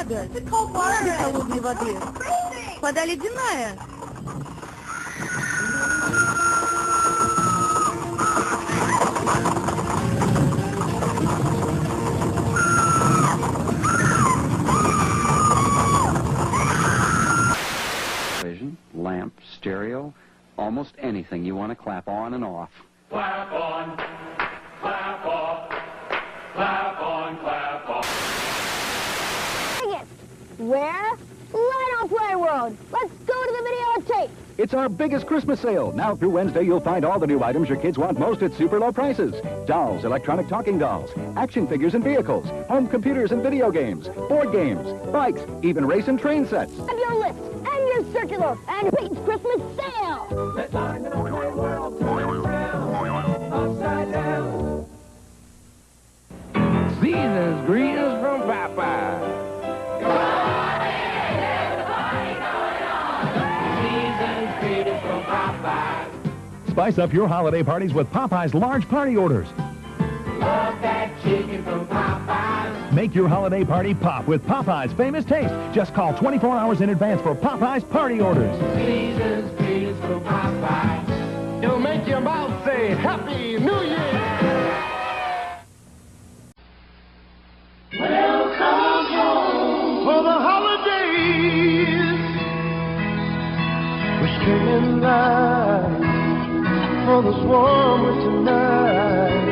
ребят. Холодной воды. Вода ледяная. Lamp, stereo, almost anything you want to clap on and off. Clap on, clap off, clap on, clap off. Where? Right on Play World. Let's go to the videotape. It's our biggest Christmas sale. Now through Wednesday, you'll find all the new items your kids want most at super low prices. Dolls, electronic talking dolls, action figures and vehicles, home computers and video games, board games, bikes, even race and train sets. Have your list and your circular and Pete's Christmas sale. Let's find the Play World turn around, upside down. Season's greetings from Popeye. Spice up your holiday parties with Popeye's large party orders. Love that chicken from Popeyes. Make your holiday party pop with Popeye's famous taste. Just call 24 hours in advance for Popeye's party orders. Season's greetings from Popeyes. It'll make your mouth say Happy New Year. Welcome home For the holidays, we're stringing lights for this warm winter night.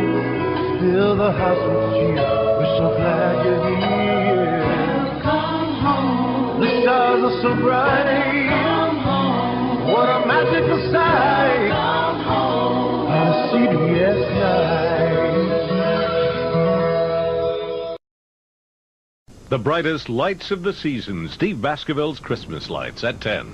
Fill the house with cheer. We're so glad you're here. Welcome home. The stars are so bright. Come home. What a magical sight. Come home. On a CBS night. The brightest lights of the season, Steve Baskerville's Christmas lights at 10.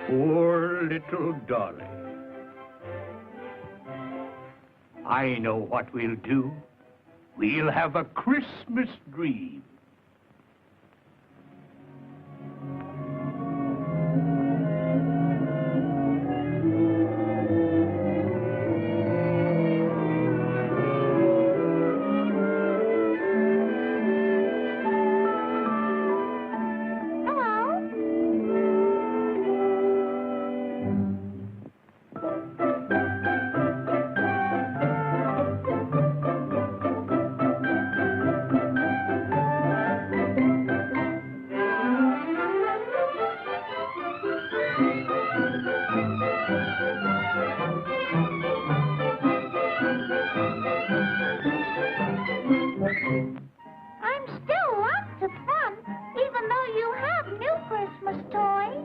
Poor little Dolly. I know what we'll do. We'll have a Christmas dream. I'm still lots of fun, even though you have new Christmas toys.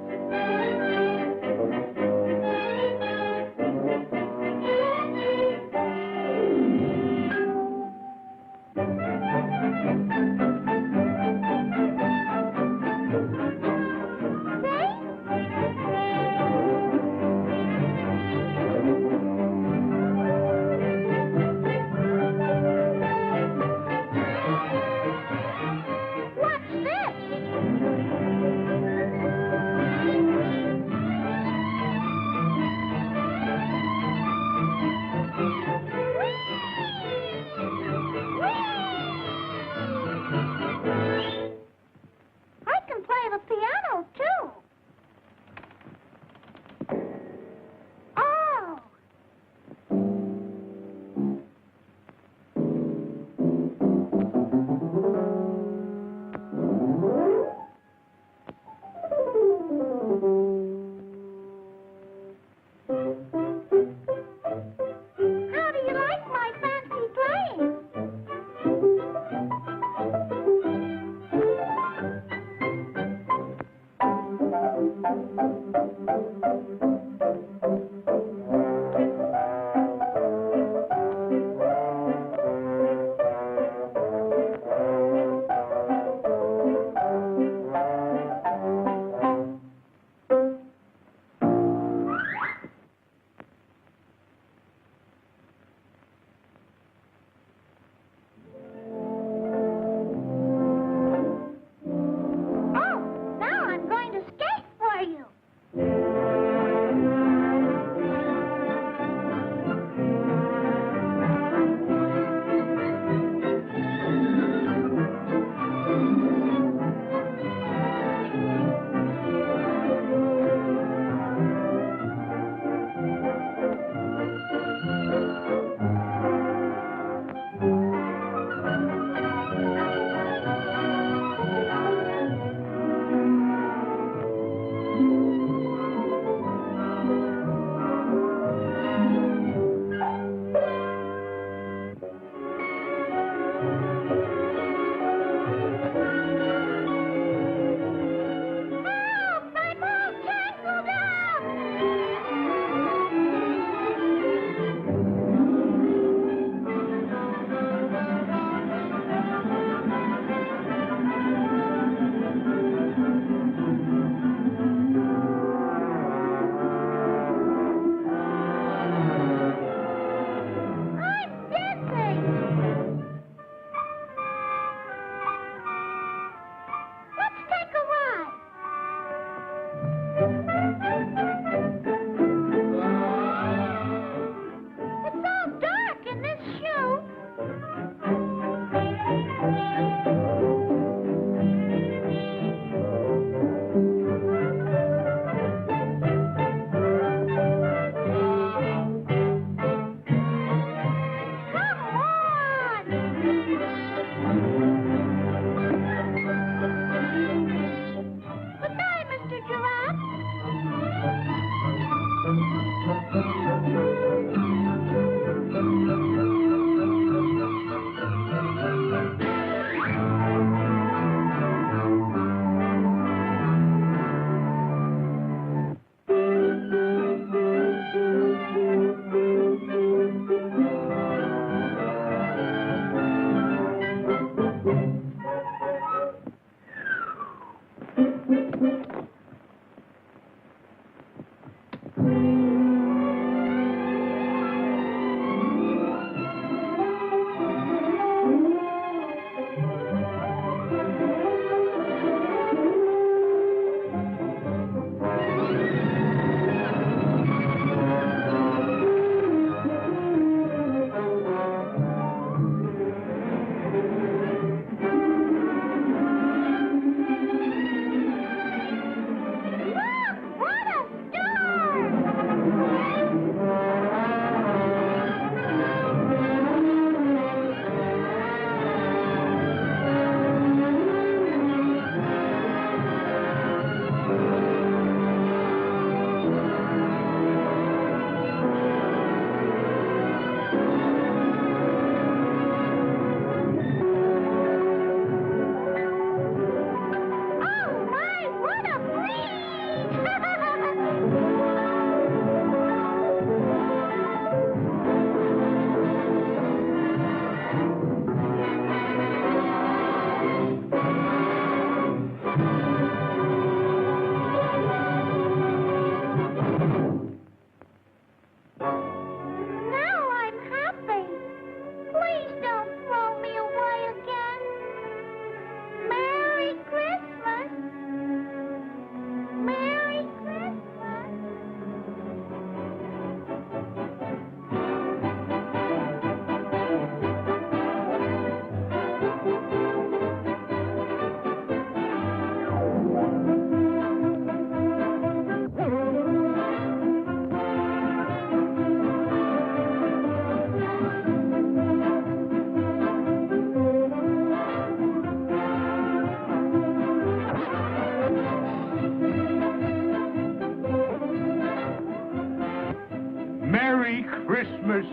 Merry Christmas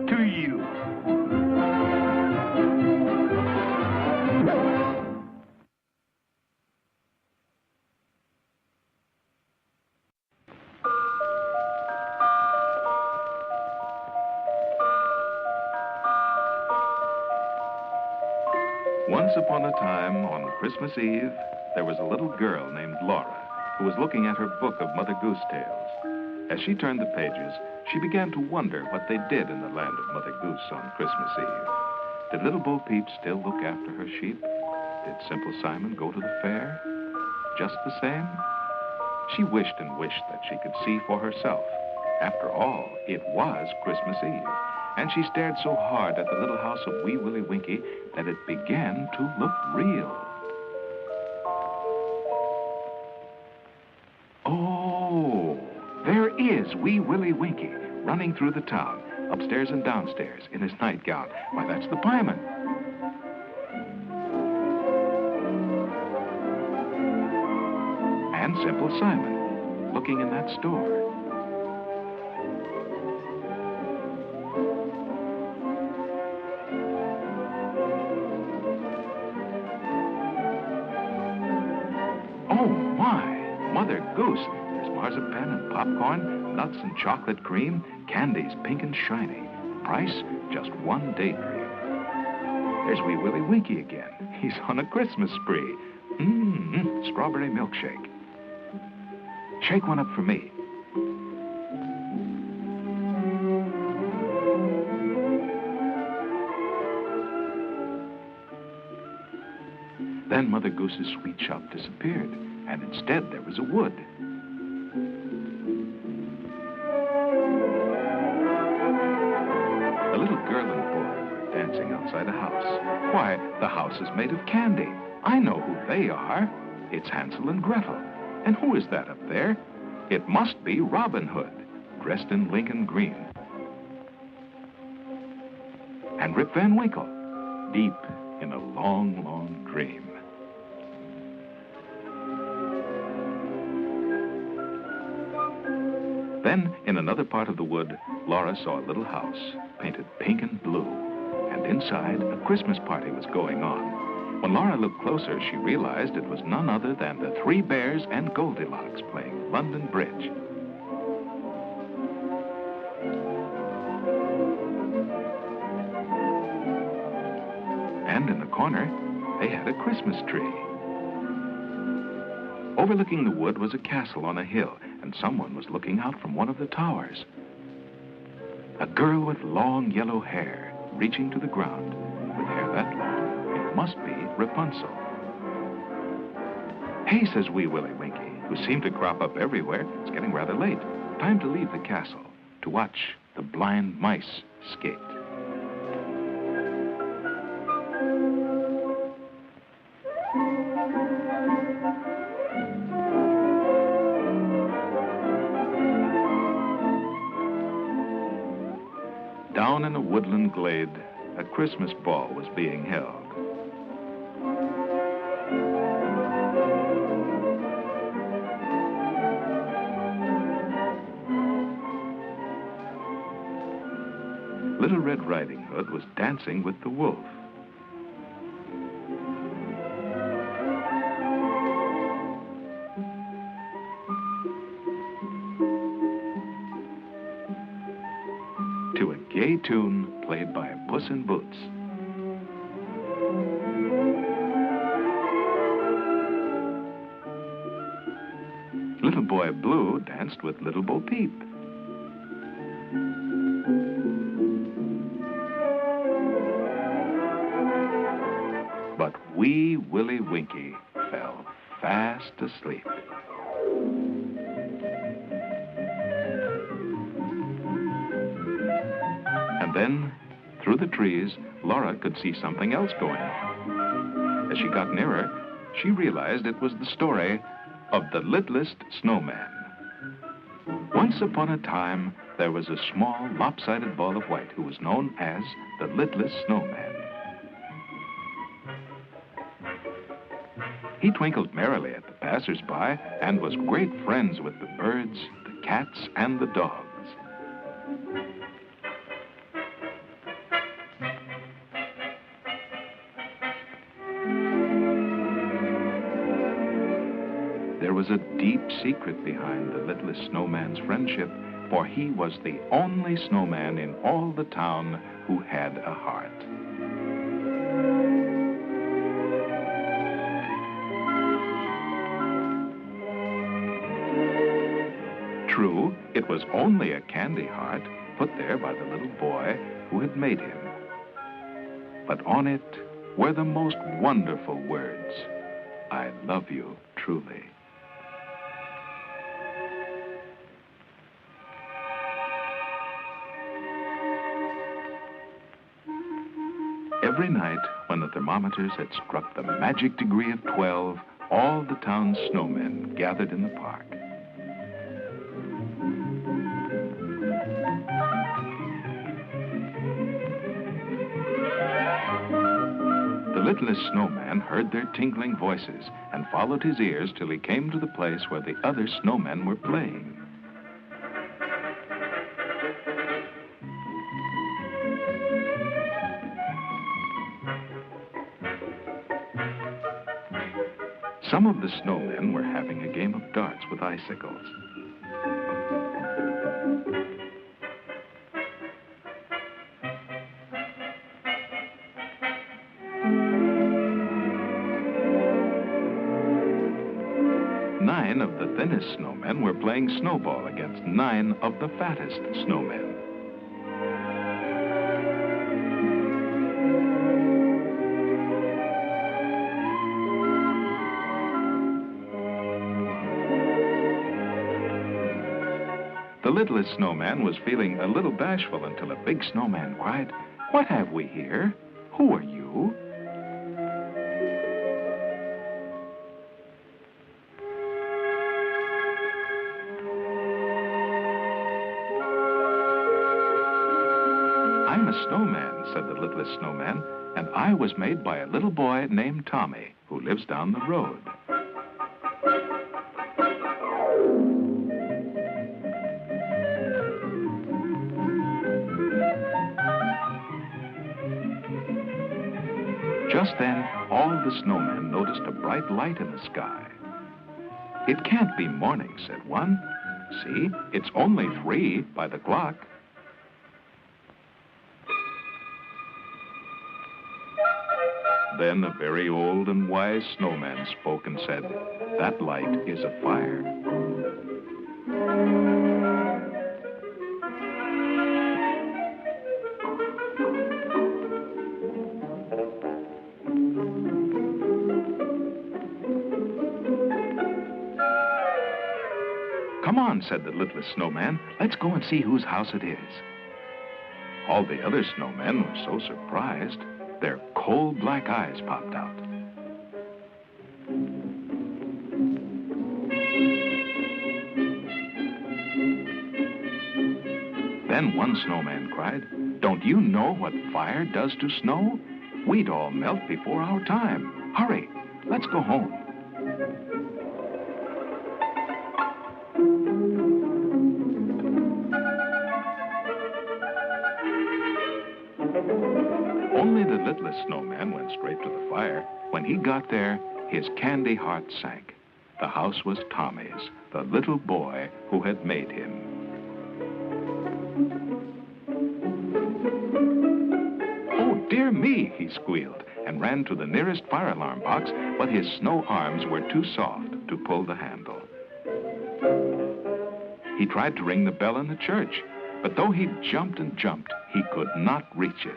to you. Once upon a time, on Christmas Eve, there was a little girl named Laura who was looking at her book of Mother Goose tales. As she turned the pages, she began to wonder what they did in the land of Mother Goose on Christmas Eve. Did Little Bo Peep still look after her sheep? Did Simple Simon go to the fair? Just the same? She wished and wished that she could see for herself. After all, it was Christmas Eve. And she stared so hard at the little house of Wee Willie Winkie that it began to look real. Oh, there is Wee Willie Winkie running through the town, upstairs and downstairs in his nightgown. Why, that's the pieman. And Simple Simon, looking in that store. Oh, my! Mother Goose. There's marzipan and popcorn, nuts and chocolate cream, candies pink and shiny. Price, just one daydream. There's Wee Willie Winkie again. He's on a Christmas spree. Strawberry milkshake. Shake one up for me. Then Mother Goose's sweet shop disappeared, and instead there was a wood. A little girl and boy were dancing outside a house. Why, the house is made of candy. I know who they are. It's Hansel and Gretel. And who is that up there? It must be Robin Hood, dressed in Lincoln green. And Rip Van Winkle, deep in a long, long dream. Then, in another part of the wood, Laura saw a little house, painted pink and blue. And inside, a Christmas party was going on. When Laura looked closer, she realized it was none other than the Three Bears and Goldilocks playing London Bridge. And in the corner, they had a Christmas tree. Overlooking the wood was a castle on a hill, and someone was looking out from one of the towers. A girl with long yellow hair, reaching to the ground. With hair that long, it must be Rapunzel. Hey, says Wee Willie Winkie, who seemed to crop up everywhere. It's getting rather late. Time to leave the castle to watch the blind mice skate. Down in a woodland glade, a Christmas ball was being held. Little Red Riding Hood was dancing with the wolf. To a gay tune played by Puss in Boots. Little Boy Blue danced with Little Bo Peep. But Wee Willie Winkie fell fast asleep. And then, through the trees, Laura could see something else going on. As she got nearer, she realized it was the story of the littlest snowman. Once upon a time, there was a small, lopsided ball of white who was known as the littlest snowman. He twinkled merrily at the passers-by and was great friends with the birds, the cats, and the dogs. There was a deep secret behind the littlest snowman's friendship, for he was the only snowman in all the town who had a heart. True, it was only a candy heart put there by the little boy who had made him. But on it were the most wonderful words, "I love you truly." Every night, when the thermometers had struck the magic degree of 12, all the town's snowmen gathered in the park. The littlest snowman heard their tinkling voices and followed his ears till he came to the place where the other snowmen were playing. Some of the snowmen were having a game of darts with icicles. Nine of the thinnest snowmen were playing snowball against 9 of the fattest snowmen. The littlest snowman was feeling a little bashful until a big snowman cried, "What have we here? Who are you?" "I'm a snowman," said the littlest snowman, "and I was made by a little boy named Tommy, who lives down the road." Just then, all the snowmen noticed a bright light in the sky. "It can't be morning," said one. "See, it's only 3 by the clock." Then a very old and wise snowman spoke and said, "That light is a fire." "Come on," said the littlest snowman. "Let's go and see whose house it is." All the other snowmen were so surprised, their coal black eyes popped out. Then one snowman cried, "Don't you know what fire does to snow? We'd all melt before our time. Hurry, let's go home." Only the littlest snowman went straight to the fire. When he got there, his candy heart sank. The house was Tommy's, the little boy who had made him. "Oh, dear me," he squealed, and ran to the nearest fire alarm box, but his snow arms were too soft to pull the handle. He tried to ring the bell in the church, but though he jumped and jumped, he could not reach it.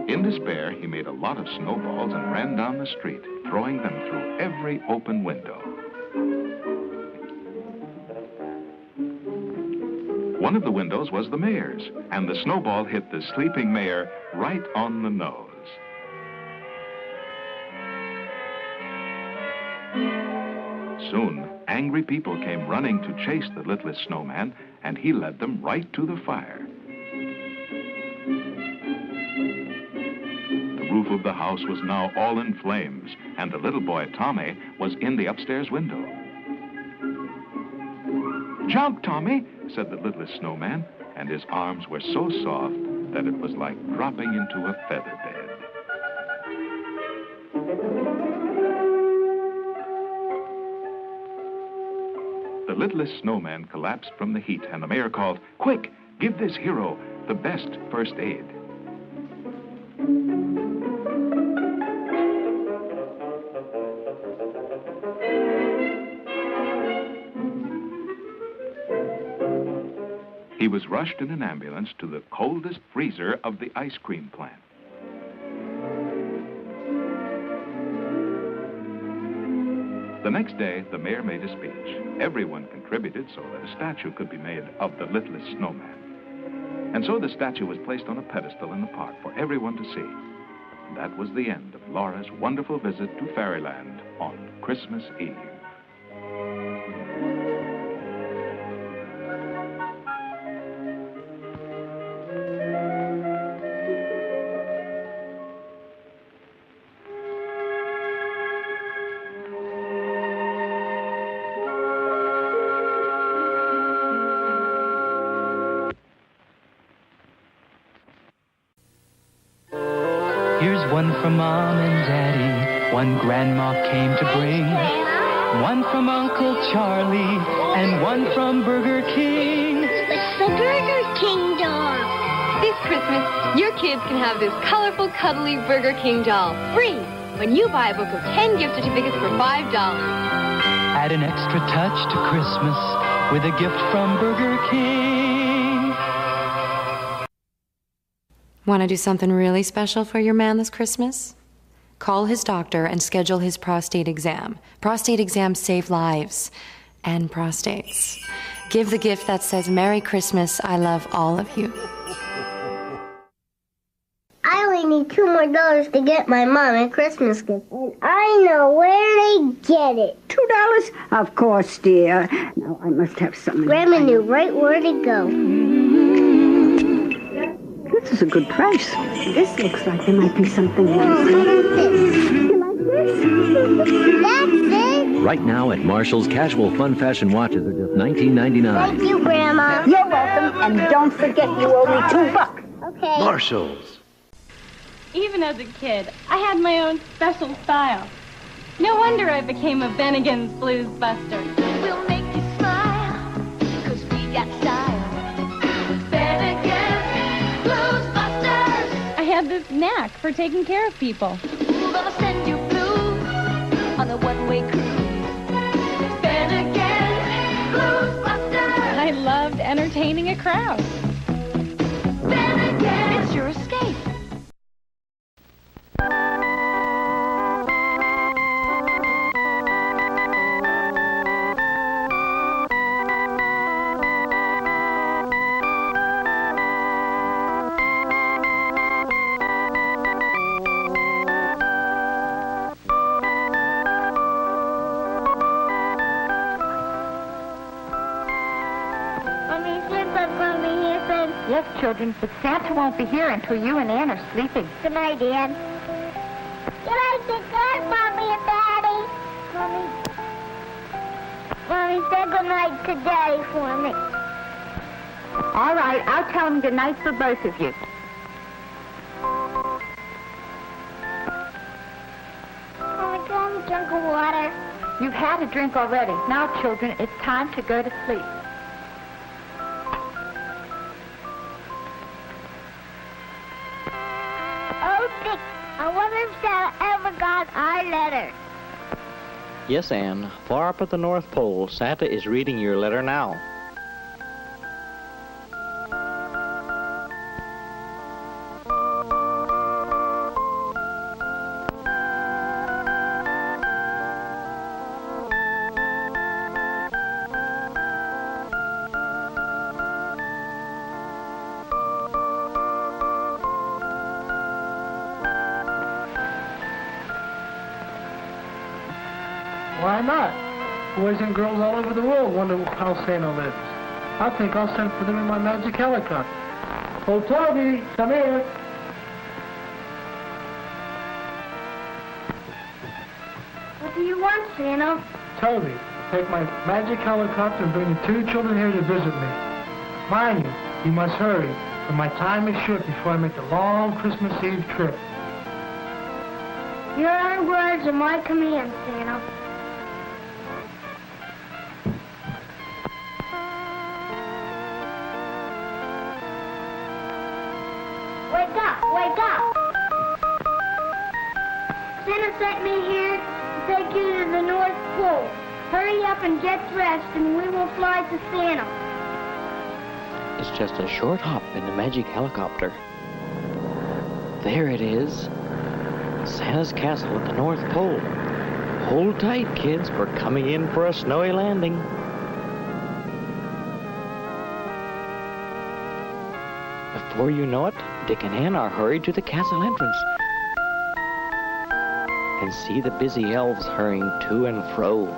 In despair, he made a lot of snowballs and ran down the street, throwing them through every open window. One of the windows was the mayor's, and the snowball hit the sleeping mayor right on the nose. Soon, angry people came running to chase the littlest snowman, and he led them right to the fire. The roof of the house was now all in flames, and the little boy, Tommy, was in the upstairs window. Jump, Tommy, said the littlest snowman, and his arms were so soft that it was like dropping into a feather bed. The littlest snowman collapsed from the heat, and the mayor called, "Quick, give this hero the best first aid." He was rushed in an ambulance to the coldest freezer of the ice cream plant. The next day, the mayor made a speech. Everyone contributed so that a statue could be made of the littlest snowman. And so the statue was placed on a pedestal in the park for everyone to see. And that was the end of Laura's wonderful visit to Fairyland on Christmas Eve. Here's one from Mom and Daddy, one Grandma came to bring, one from Uncle Charlie, and one from Burger King. It's the Burger King doll. This Christmas, your kids can have this colorful, cuddly Burger King doll free when you buy a book of 10 gift certificates for $5. Add an extra touch to Christmas with a gift from Burger King. Want to do something really special for your man this Christmas? Call his doctor and schedule his prostate exam. Prostate exams save lives and prostates. Give the gift that says, "Merry Christmas, I love all of you." I only need $2 more to get my mom a Christmas gift, and I know where to get it. $2? Of course, dear. Now I must have some. Grandma knew right where to go. This is a good price. This looks like there might be something else. You like this? That's it. Right now at Marshall's, casual fun fashion watches are just $19.99. Thank you, Grandma. You're welcome, and don't forget you owe me $2. Okay. Marshall's. Even as a kid, I had my own special style. No wonder I became a Bennigan's Blues Buster. We'll make you smile, 'cause we got style. Bennigan's Blues Busters. I had this knack for taking care of people. We're gonna send you blues on a one-way cruise. Bennigan's Blues Busters. I loved entertaining a crowd. Bennigan. It's your escape. Yes, children, but Santa won't be here until you and Ann are sleeping. Good night, Ann. Good night, good night, Mommy and Daddy. Mommy, say good night to Daddy for me. All right, I'll tell him good night for both of you. Mommy, can I have a drink of water? You've had a drink already. Now, children, it's time to go to sleep. I wonder if Santa ever got our letter. Yes, Anne. Far up at the North Pole, Santa is reading your letter now. Why not? Boys and girls all over the world wonder how Santa lives. I think I'll send for them in my magic helicopter. Oh, Toby, come here. What do you want, Santa? Toby, take my magic helicopter and bring the 2 children here to visit me. Mind you, you must hurry, for my time is short before I make the long Christmas Eve trip. Your words are my command, Santa. Wake up! Wake up! Santa sent me here to take you to the North Pole. Hurry up and get dressed, and we will fly to Santa. It's just a short hop in the magic helicopter. There it is. Santa's castle at the North Pole. Hold tight, kids. We're coming in for a snowy landing. Before you know it, Dick and Ann are hurried to the castle entrance and see the busy elves hurrying to and fro.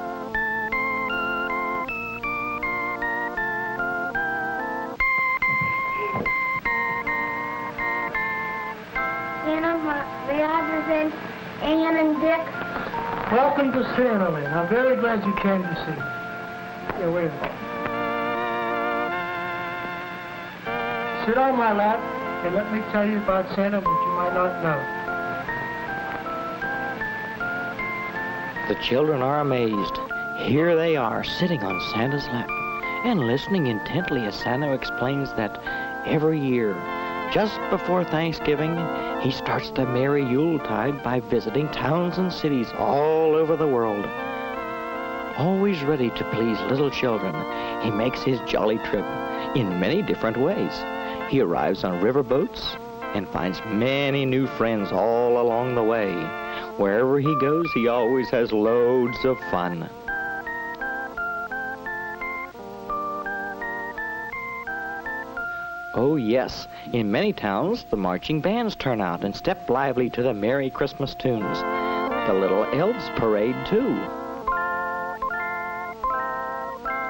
The others and Ann and Dick. Welcome to Santaland. I'm very glad you came to see me. Here, wait a minute. Sit on my lap and let me tell you about Santa what you might not know. The children are amazed. Here they are, sitting on Santa's lap and listening intently as Santa explains that every year, just before Thanksgiving, he starts the merry Yuletide by visiting towns and cities all over the world. Always ready to please little children, he makes his jolly trip in many different ways. He arrives on riverboats and finds many new friends all along the way. Wherever he goes, he always has loads of fun. Oh yes, in many towns, the marching bands turn out and step lively to the merry Christmas tunes. The little elves parade too.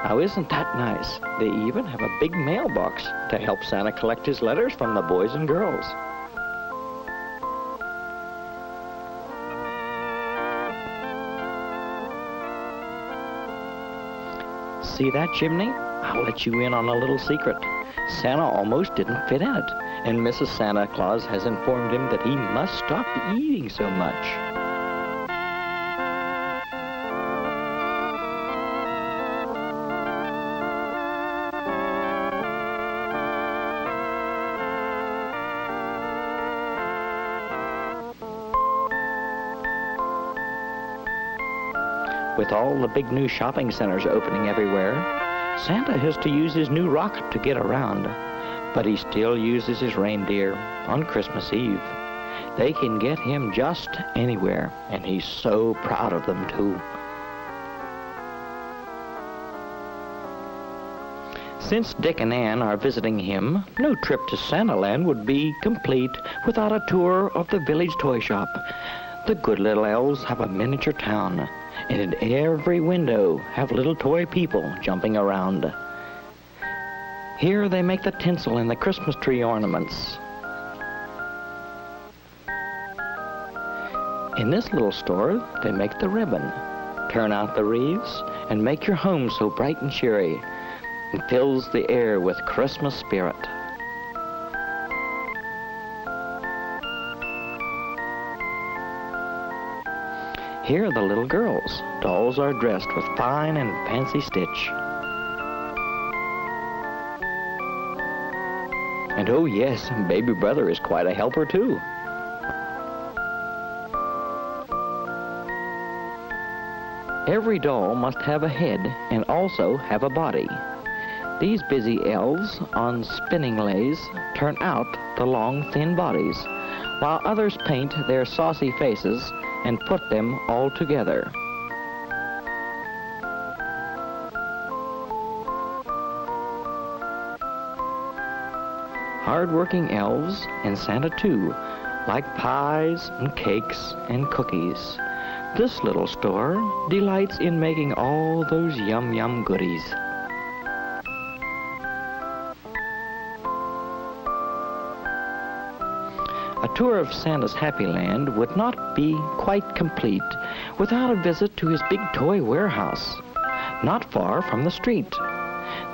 Now isn't that nice? They even have a big mailbox to help Santa collect his letters from the boys and girls. See that chimney? I'll let you in on a little secret. Santa almost didn't fit in it, and Mrs. Santa Claus has informed him that he must stop eating so much. With all the big new shopping centers opening everywhere, Santa has to use his new rocket to get around, but he still uses his reindeer on Christmas Eve. They can get him just anywhere, and he's so proud of them too. Since Dick and Ann are visiting him, no trip to Santaland would be complete without a tour of the village toy shop. The good little elves have a miniature town, and in every window have little toy people jumping around. Here they make the tinsel and the Christmas tree ornaments. In this little store, they make the ribbon, turn out the wreaths, and make your home so bright and cheery. It fills the air with Christmas spirit. Here are the little girls. Dolls are dressed with fine and fancy stitch. And oh yes, baby brother is quite a helper too. Every doll must have a head and also have a body. These busy elves on spinning lathes turn out the long, thin bodies, while others paint their saucy faces and put them all together. Hard-working elves, and Santa too, like pies and cakes and cookies. This little store delights in making all those yum-yum goodies. A tour of Santa's Happy Land would not be quite complete without a visit to his big toy warehouse. not far from the street.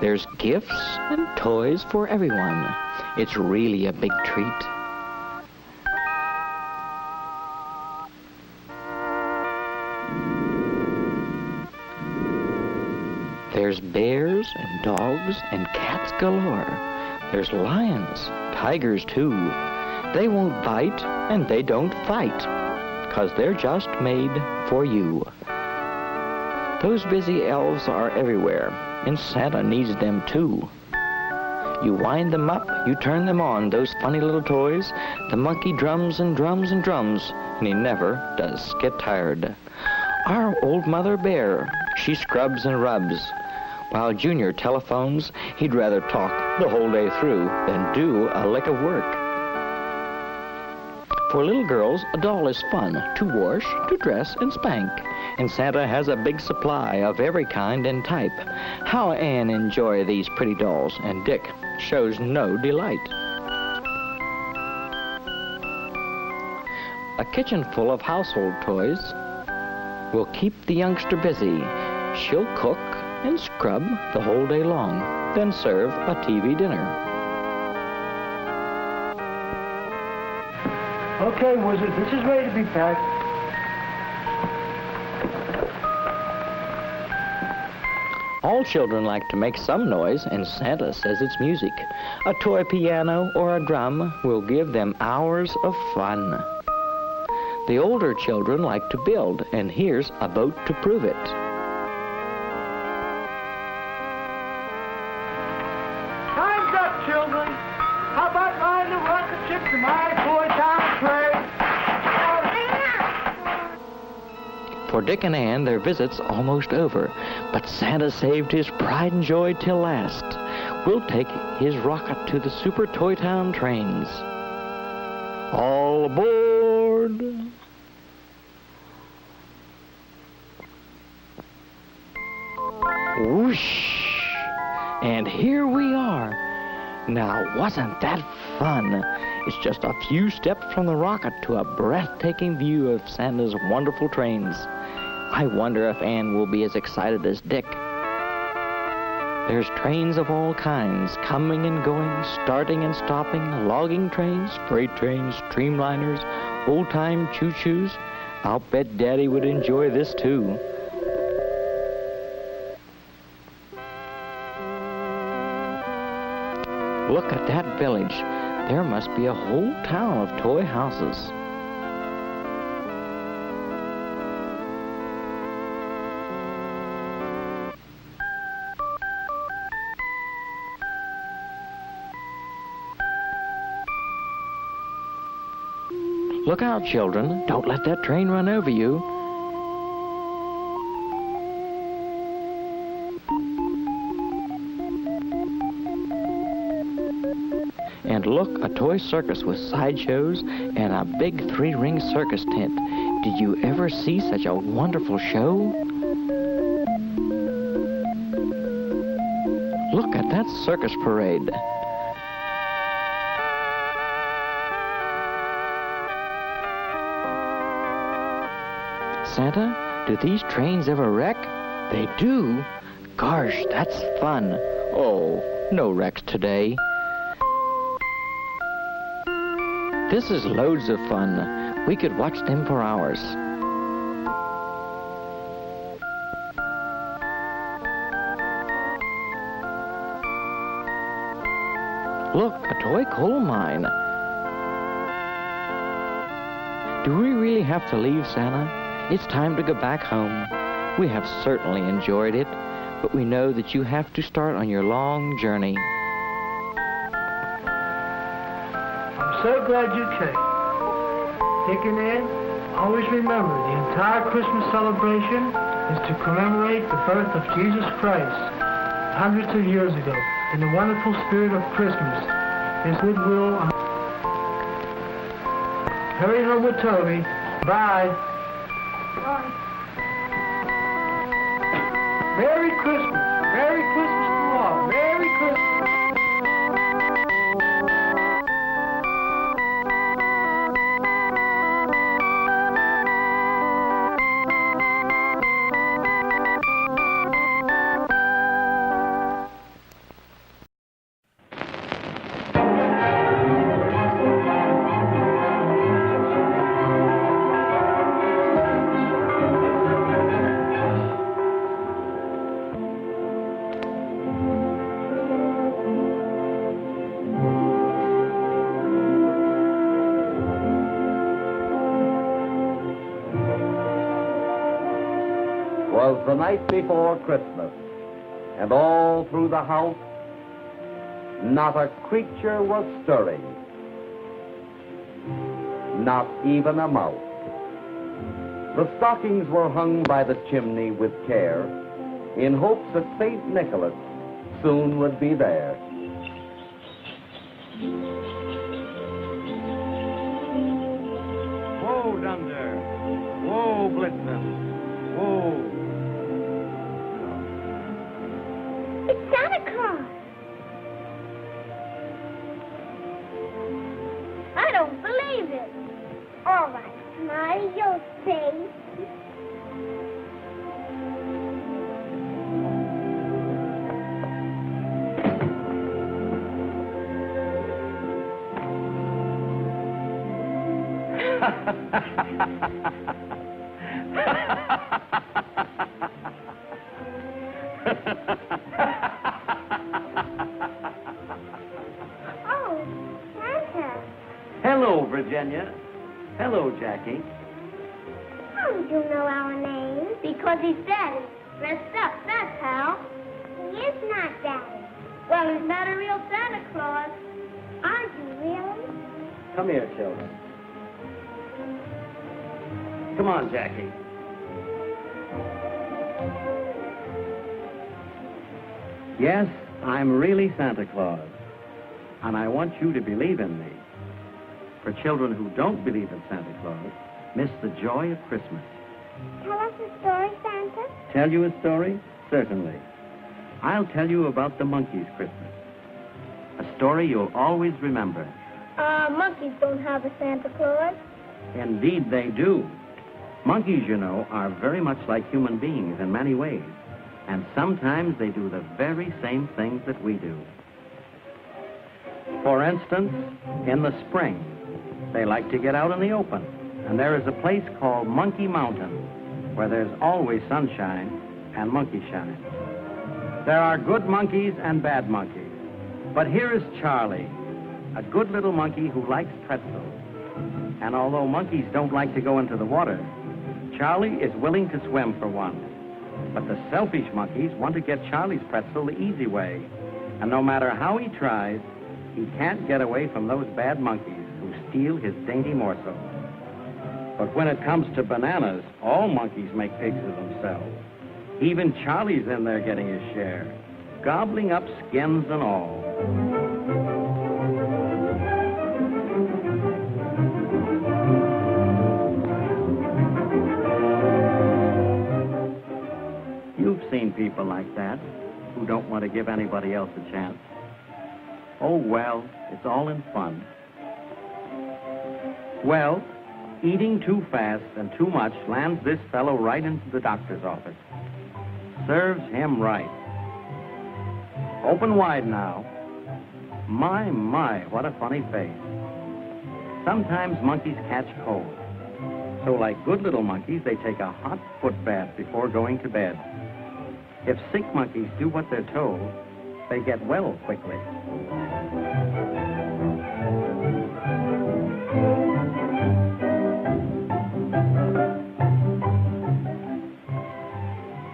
There's gifts and toys for everyone. It's really a big treat. There's bears and dogs and cats galore. There's lions, tigers too. They won't bite and they don't fight, 'cause they're just made for you. Those busy elves are everywhere, and Santa needs them too. You wind them up, you turn them on, those funny little toys. The monkey drums and drums and drums, and he never does get tired. Our old Mother Bear, she scrubs and rubs. While Junior telephones, he'd rather talk the whole day through than do a lick of work. For little girls, a doll is fun to wash, to dress, and spank. And Santa has a big supply of every kind and type. How Anne enjoy these pretty dolls, and Dick shows no delight. A kitchen full of household toys will keep the youngster busy. She'll cook and scrub the whole day long, then serve a TV dinner. Okay, Wizard, this is ready to be packed. All children like to make some noise, and Santa says it's music. A toy piano or a drum will give them hours of fun. The older children like to build, and here's a boat to prove it. Time's up, children. How about riding the rocket ship to my toy town train? For Dick and Ann, their visit's almost over, but Santa saved his pride and joy till last. We'll take his rocket to the Super Toy Town trains. All aboard! Whoosh! And here we are. Now, wasn't that fun? It's just a few steps from the rocket to a breathtaking view of Santa's wonderful trains. I wonder if Anne will be as excited as Dick. There's trains of all kinds, coming and going, starting and stopping, logging trains, freight trains, streamliners, old-time choo-choos. I'll bet Daddy would enjoy this too. Look at that village. There must be a whole town of toy houses. Look out, children. Don't let that train run over you. And look, a toy circus with sideshows and a big 3-ring circus tent. Did you ever see such a wonderful show? Look at that circus parade. Santa, do these trains ever wreck? They do? Gosh, that's fun. Oh, no wrecks today. This is loads of fun. We could watch them for hours. Look, a toy coal mine. Do we really have to leave, Santa? It's time to go back home. We have certainly enjoyed it, but we know that you have to start on your long journey. So glad you came. Dick and Ann, always remember the entire Christmas celebration is to commemorate the birth of Jesus Christ hundreds of years ago in the wonderful spirit of Christmas, His goodwill. Hurry home with Toby. Bye. Bye. Merry Christmas. Merry Christmas to all. Merry Christmas. 'Twas the night before Christmas, and all through the house, not a creature was stirring, not even a mouse. The stockings were hung by the chimney with care, in hopes that St. Nicholas soon would be there. Whoa, Dunder. Whoa, Blitzen. Whoa. It's Santa Claus. I don't believe it. All right, smile your face. Oh, Santa. Hello, Virginia. Hello, Jackie. How did you know our names? Because he's Daddy. Dressed up, that's how. He is not Daddy. Well, he's not a real Santa Claus. Aren't you really? Come here, children. Come on, Jackie. Yes, I'm really Santa Claus. And I want you to believe in me. For children who don't believe in Santa Claus, miss the joy of Christmas. Tell us a story, Santa. Tell you a story? Certainly. I'll tell you about the monkeys' Christmas. A story you'll always remember. Monkeys don't have a Santa Claus. Indeed they do. Monkeys, you know, are very much like human beings in many ways. And sometimes they do the very same things that we do. For instance, in the spring, they like to get out in the open. And there is a place called Monkey Mountain, where there's always sunshine and monkey shine. There are good monkeys and bad monkeys. But here is Charlie, a good little monkey who likes pretzels. And although monkeys don't like to go into the water, Charlie is willing to swim for one. But the selfish monkeys want to get Charlie's pretzel the easy way. And no matter how he tries, he can't get away from those bad monkeys who steal his dainty morsel. But when it comes to bananas, all monkeys make pigs of themselves. Even Charlie's in there getting his share, gobbling up skins and all. You've seen people like that, who don't want to give anybody else a chance. Oh, well, it's all in fun. Well, eating too fast and too much lands this fellow right into the doctor's office. Serves him right. Open wide now. My, what a funny face. Sometimes monkeys catch cold. So like good little monkeys, they take a hot foot bath before going to bed. If sick monkeys do what they're told, they get well quickly.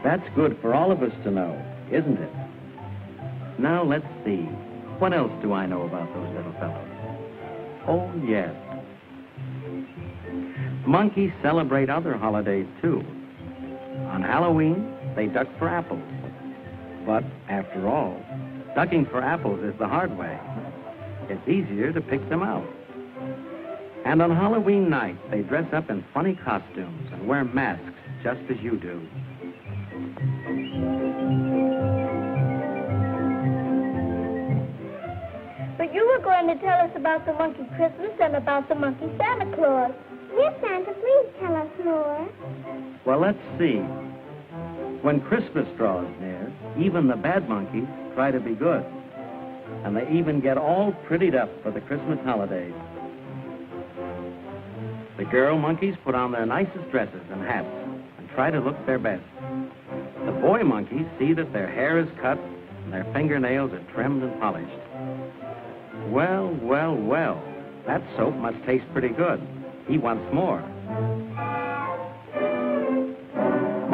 That's good for all of us to know, isn't it? Now let's see. What else do I know about those little fellows? Oh, yes. Monkeys celebrate other holidays, too. On Halloween, they duck for apples. But, after all, ducking for apples is the hard way. It's easier to pick them out. And on Halloween night, they dress up in funny costumes and wear masks just as you do. But you were going to tell us about the monkey Christmas and about the monkey Santa Claus. Yes, Santa, please tell us more. Well, let's see. When Christmas draws near, even the bad monkeys try to be good. And they even get all prettied up for the Christmas holidays. The girl monkeys put on their nicest dresses and hats and try to look their best. The boy monkeys see that their hair is cut and their fingernails are trimmed and polished. Well, that soap must taste pretty good. He wants more.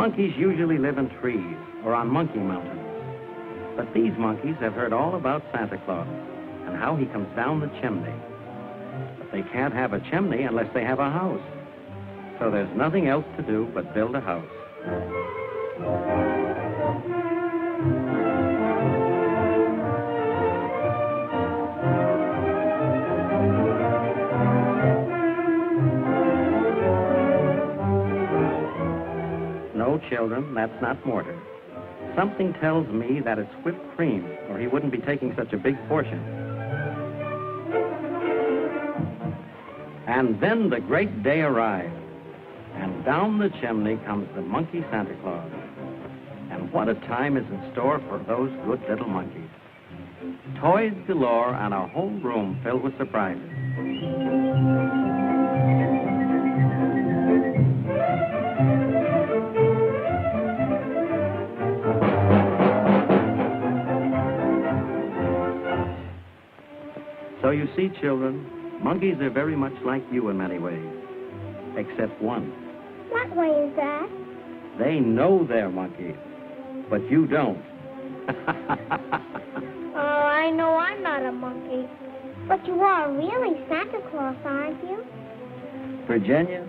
Monkeys usually live in trees or on Monkey Mountain. But these monkeys have heard all about Santa Claus and how he comes down the chimney. But they can't have a chimney unless they have a house. So there's nothing else to do but build a house. No, children, that's not mortar. Something tells me that it's whipped cream, or he wouldn't be taking such a big portion. And then the great day arrives, and down the chimney comes the monkey Santa Claus. And what a time is in store for those good little monkeys. Toys galore and a whole room filled with surprises. So you see, children, monkeys are very much like you in many ways, except one. What way is that? They know they're monkeys, but you don't. Oh, I know I'm not a monkey. But you are really Santa Claus, aren't you? Virginia,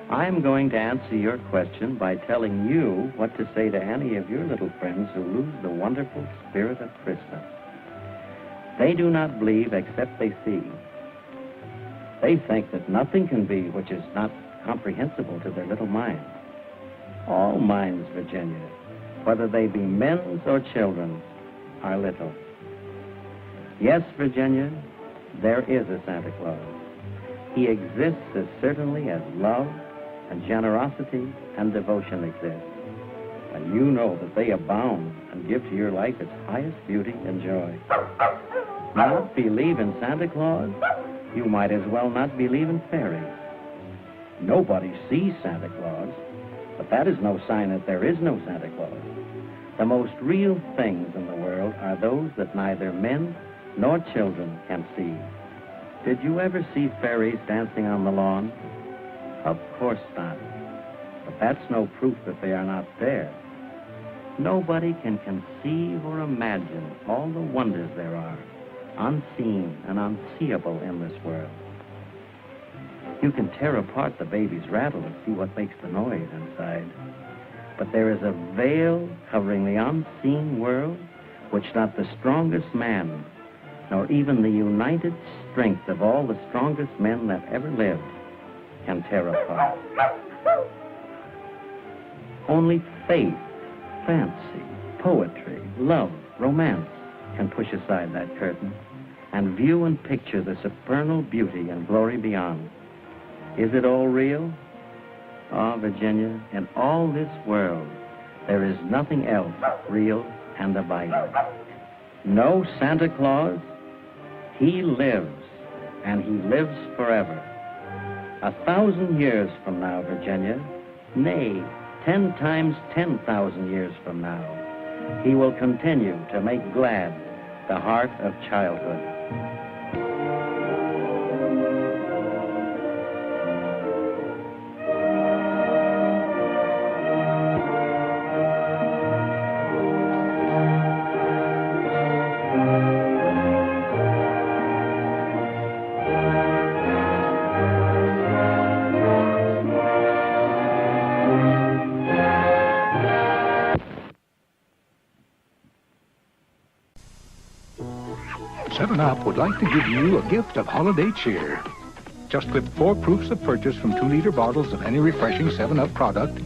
I'm going to answer your question by telling you what to say to any of your little friends who lose the wonderful spirit of Christmas. They do not believe except they see. They think that nothing can be which is not comprehensible to their little minds. All minds, Virginia, whether they be men's or children's, are little. Yes, Virginia, there is a Santa Claus. He exists as certainly as love and generosity and devotion exist. And you know that they abound and give to your life its highest beauty and joy. Not believe in Santa Claus? You might as well not believe in fairies. Nobody sees Santa Claus, but that is no sign that there is no Santa Claus. The most real things in the world are those that neither men nor children can see. Did you ever see fairies dancing on the lawn? Of course not. But that's no proof that they are not there. Nobody can conceive or imagine all the wonders there are, unseen and unseeable in this world. You can tear apart the baby's rattle and see what makes the noise inside. But there is a veil covering the unseen world which not the strongest man, nor even the united strength of all the strongest men that ever lived, can tear apart. Only faith, fancy, poetry, love, romance can push aside that curtain and view and picture the supernal beauty and glory beyond. Is it all real? Ah, Virginia, in all this world, there is nothing else real and abiding. No Santa Claus, he lives, and he lives forever. 1,000 years from now, Virginia, nay, 10 times 10,000 years from now, he will continue to make glad the heart of childhood. Up would like to give you a gift of holiday cheer. Just clip 4 proofs of purchase from 2-liter bottles of any refreshing 7-Up product.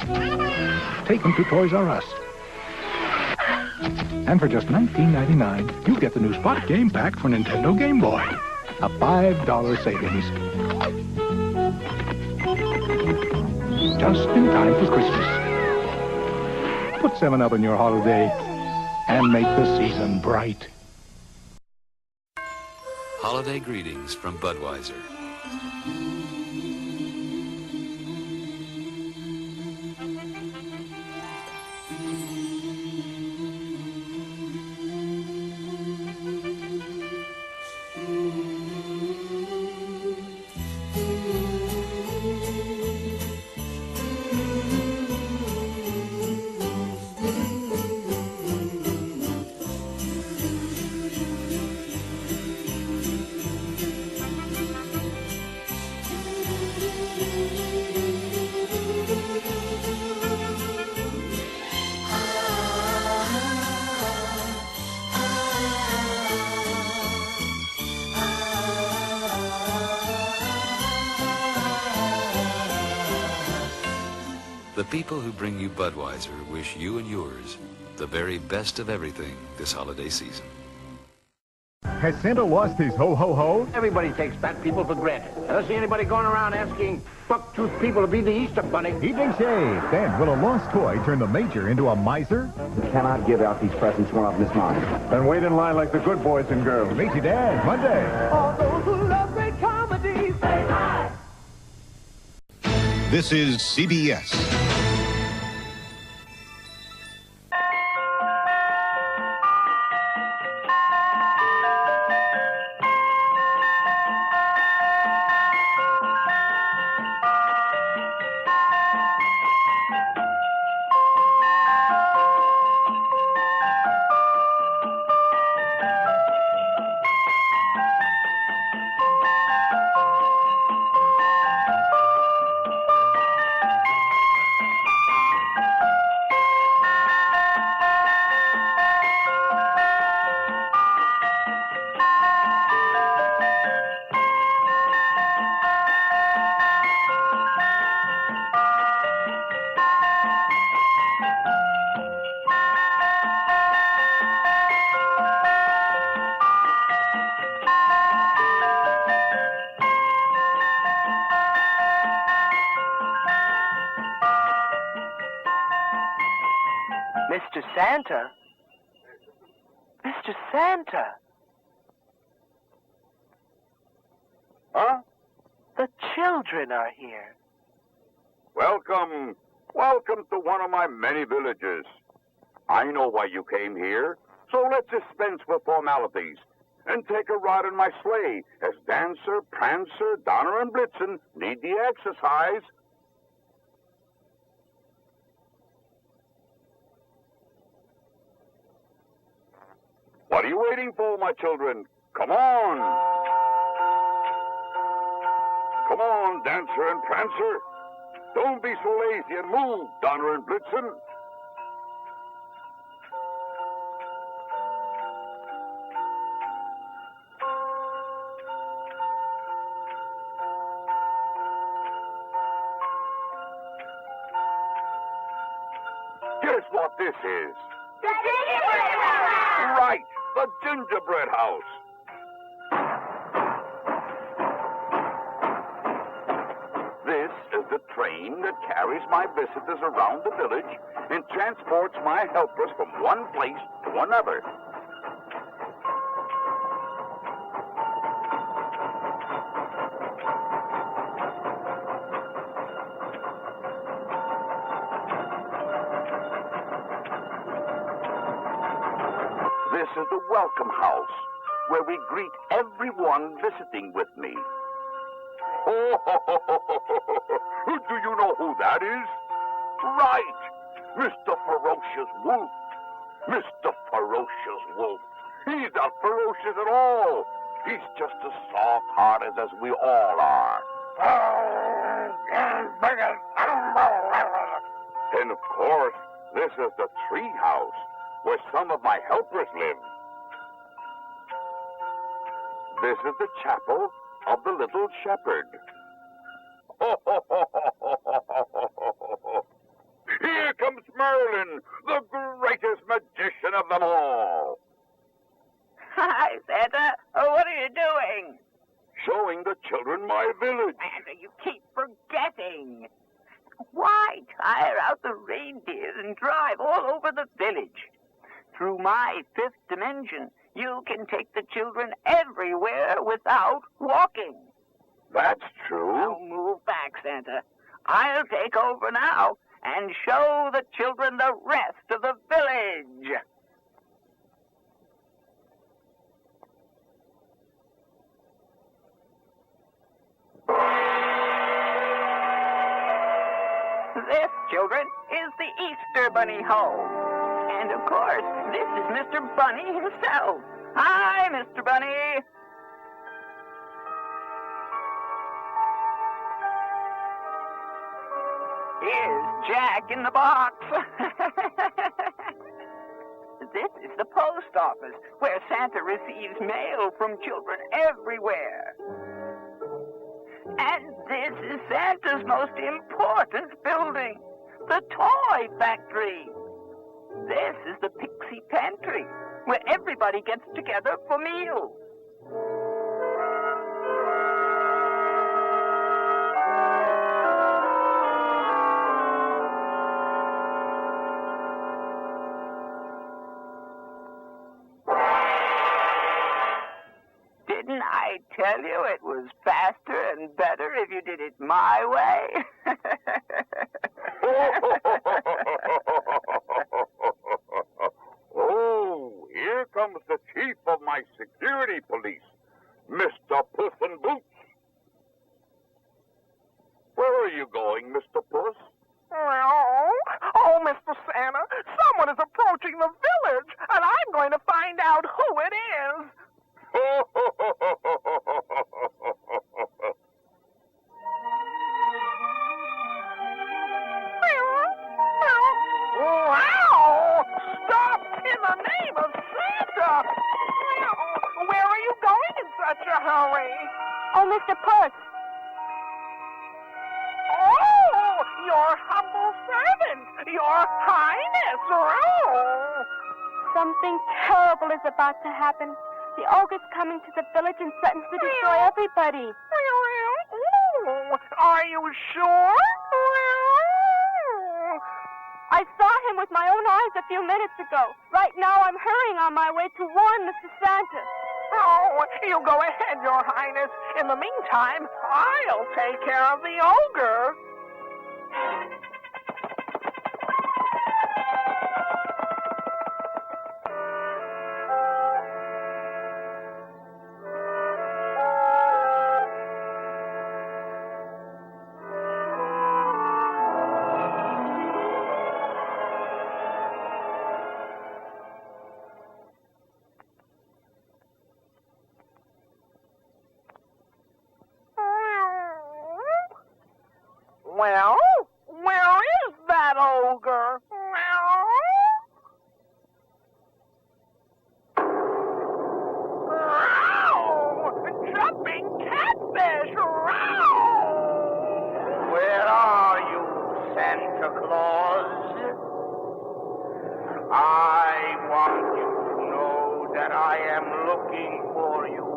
Take them to Toys R Us. And for just $19.99, you get the new Spot Game Pack for Nintendo Game Boy. A $5 savings. Just in time for Christmas. Put 7-Up in your holiday and make the season bright. Holiday greetings from Budweiser. people who bring you Budweiser wish you and yours the very best of everything this holiday season. Has Santa lost his ho-ho-ho? Everybody takes fat people for granted. I don't see anybody going around asking buck-toothed people to be the Easter Bunny. Evening shade. Then, will a lost toy turn the major into a miser? You cannot give out these presents one of Miss Mine. Then wait in line like the good boys and girls. Meet your dad, Monday. All those who love great comedy, say hi. This is CBS. Mr. Santa? Mr. Santa? Huh? The children are here. Welcome. Welcome to one of my many villages. I know why you came here, so let's dispense with formalities and take a ride in my sleigh as Dancer, Prancer, Donner, and Blitzen need the exercise. What are you waiting for, my children? Come on. Come on, Dancer and Prancer. Don't be so lazy and move, Donner and Blitzen. Guess what this is? The gingerbread house! Right, the gingerbread house. This is the train that carries my visitors around the village and transports my helpers from one place to another. This is the welcome house, where we greet everyone visiting with me. Oh, do you know who that is? Right, Mr. Ferocious Wolf. Mr. Ferocious Wolf. He's not ferocious at all. He's just as soft-hearted as we all are. And of course, this is the tree house, where some of my helpers live. This is the chapel of the little shepherd. Here comes Merlin, the greatest magician of them all. Hi, Santa. What are you doing? Showing the children my village. Santa, you keep forgetting. Why tire out the reindeers and drive all over the village? Through my fifth dimension, you can take the children everywhere without walking. That's true. Now move back, Santa. I'll take over now and show the children the rest of the village. This, children, is the Easter Bunny home. And, of course, this is Mr. Bunny himself. Hi, Mr. Bunny. Here's Jack in the box. This is the post office, where Santa receives mail from children everywhere. And this is Santa's most important building, the toy factory. This is the Pixie Pantry, where everybody gets together for meals. Didn't I tell you it was faster and better if you did it my way? Oh, here comes the chief of my security police, Mr. Puss in Boots. Where are you going, Mr. Puss? Oh, Mr. Santa, someone is approaching the village, and I'm going to find out who it is. Wow! Stop in the name of Santa! Where are you going in such a hurry? Oh, Mr. Puss. Oh, your humble servant, your highness. Oh. Something terrible is about to happen. The ogre's coming to the village and threatens to destroy everybody. Oh, are you sure? I saw him with my own eyes a few minutes ago. Right now, I'm hurrying on my way to warn Mr. Santa. Oh, you go ahead, Your Highness. In the meantime, I'll take care of the ogre. Well, where is that ogre? Jumping catfish! Where are you, Santa Claus? I want you to know that I am looking for you.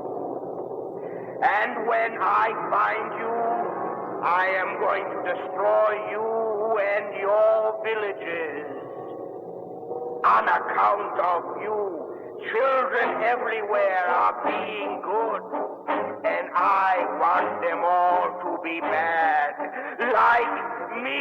And when I find you, I am going to destroy you and your villages. On account of you, children everywhere are being good. And I want them all to be bad, like me.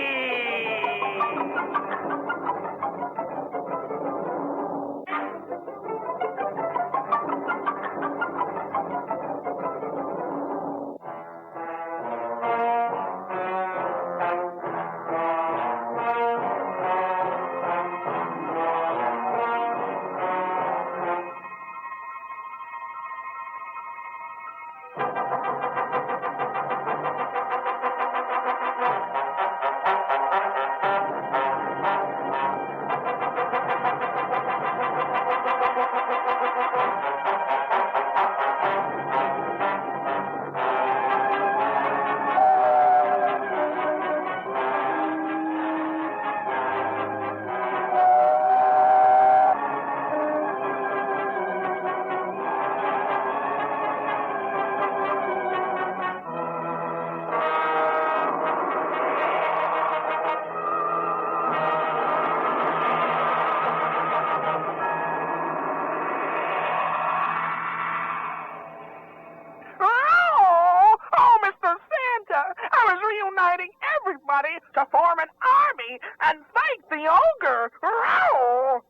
To form an army and fight the ogre. Row!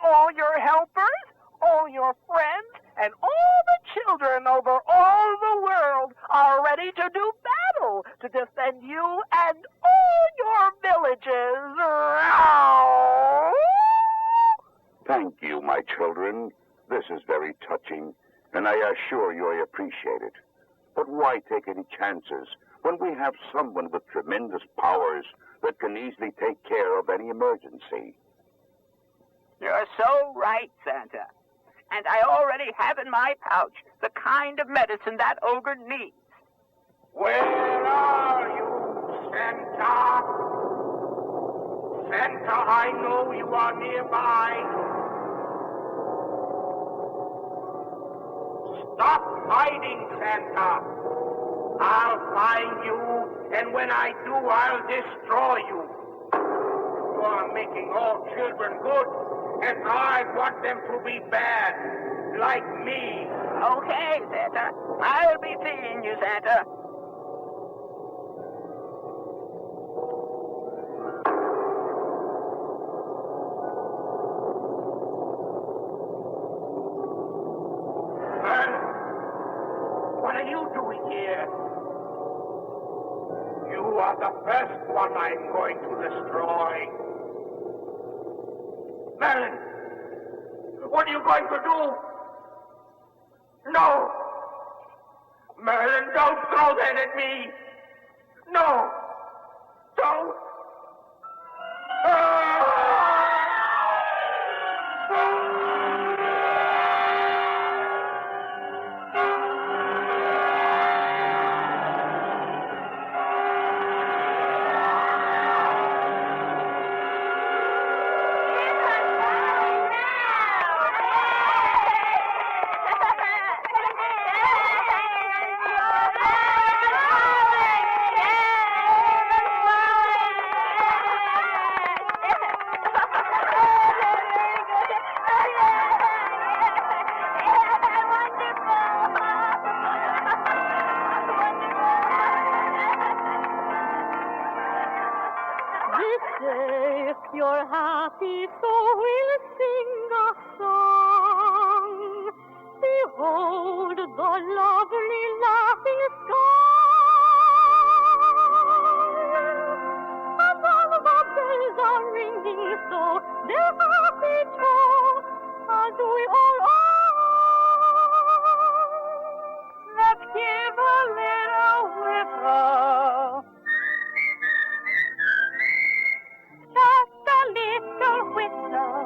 All your helpers, all your friends, and all the children over all the world are ready to do battle to defend you and all your villages. Row! Thank you, my children. This is very touching, and I assure you I appreciate it. But why take any chances when we have someone with tremendous powers that can easily take care of any emergency? You're so right, Santa. And I already have in my pouch the kind of medicine that ogre needs. Where are you, Santa? Santa, I know you are nearby. Stop hiding, Santa. I'll find you, and when I do, I'll destroy you. You are making all children good, and I want them to be bad, like me. Okay, Santa. I'll be seeing you, Santa. What are you doing here? You are the first one I'm going to destroy. Merlin, what are you going to do? No! Merlin, don't throw that at me! No! Don't! This day you're happy, so we'll sing a song. Behold the lovely laughing sky. Above the bells are ringing so their happy tone as we all are. Let's give a little whistle. Just a little whistle.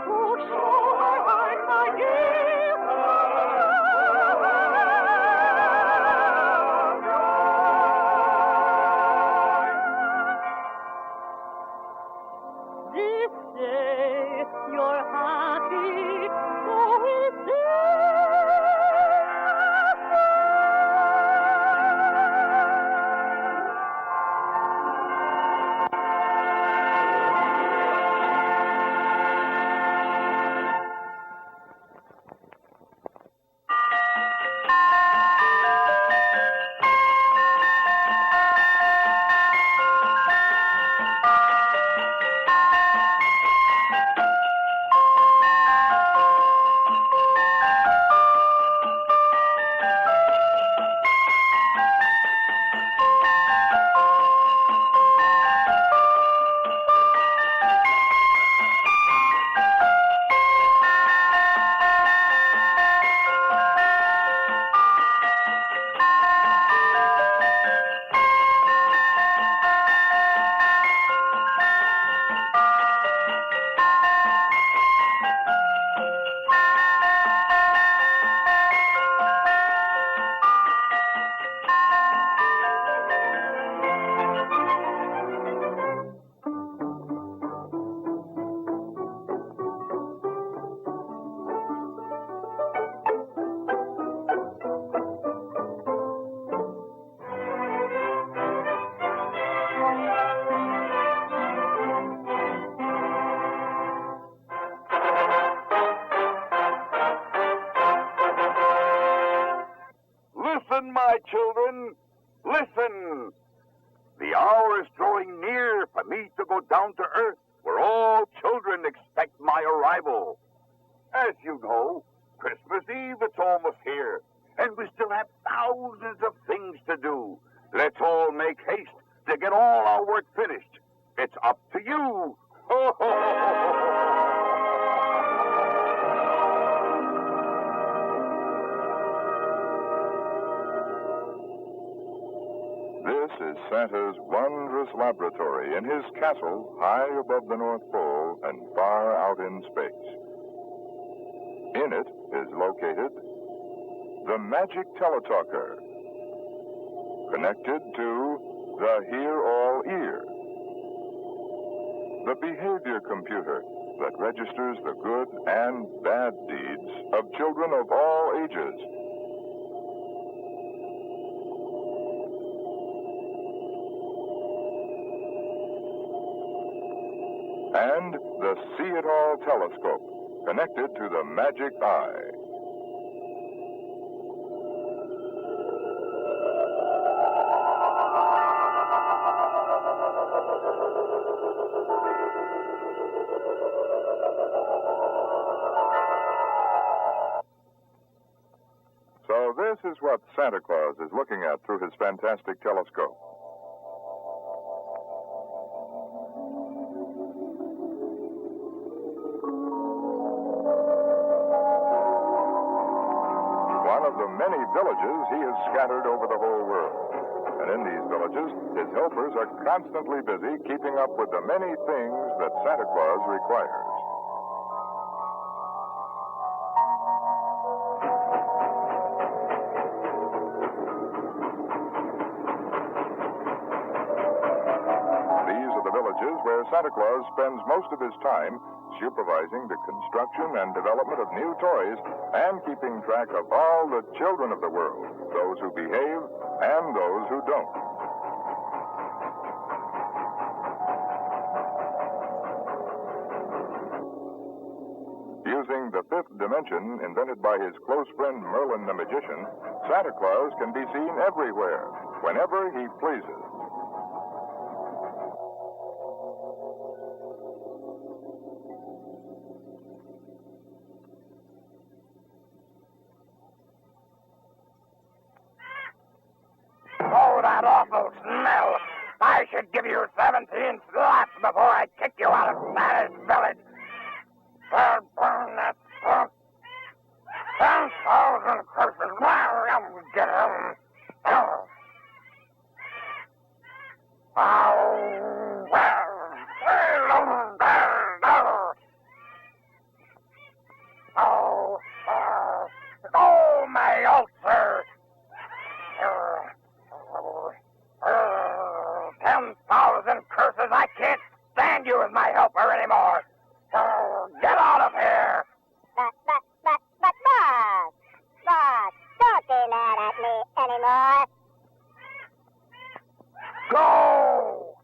Oh, sure, I forgive her. This day you're happy, so we'll Listen, my children, listen. The hour is drawing near for me to go down to earth, where all children expect my arrival. As you know, Christmas Eve is almost here, and we still have thousands of things to do. Let's all make haste to get all our work finished. It's up to you. This is Santa's wondrous laboratory in his castle high above the North Pole and far out in space. In it is located the magic teletalker, connected to the hear-all ear. The behavior computer that registers the good and bad deeds of children of all ages. And the See-It-All telescope, connected to the magic eye. So this is what Santa Claus is looking at through his fantastic telescope. One of the many villages he has scattered over the whole world. And in these villages, his helpers are constantly busy keeping up with the many things that Santa Claus requires. These are the villages where Santa Claus spends most of his time supervising the construction and development of new toys and keeping track of all the children of the world, those who behave and those who don't. Using the fifth dimension invented by his close friend Merlin the magician, Santa Claus can be seen everywhere, whenever he pleases. Oh, that awful smell. I should give you 17 slaps before I kick you out of Santa's village. Burn that skunk. 10,000 curses. Get him. Oh, my ulcer. 10,000 curses. I can't stand you as my helper anymore. Get out of here. Boss, don't be mad at me anymore. Go.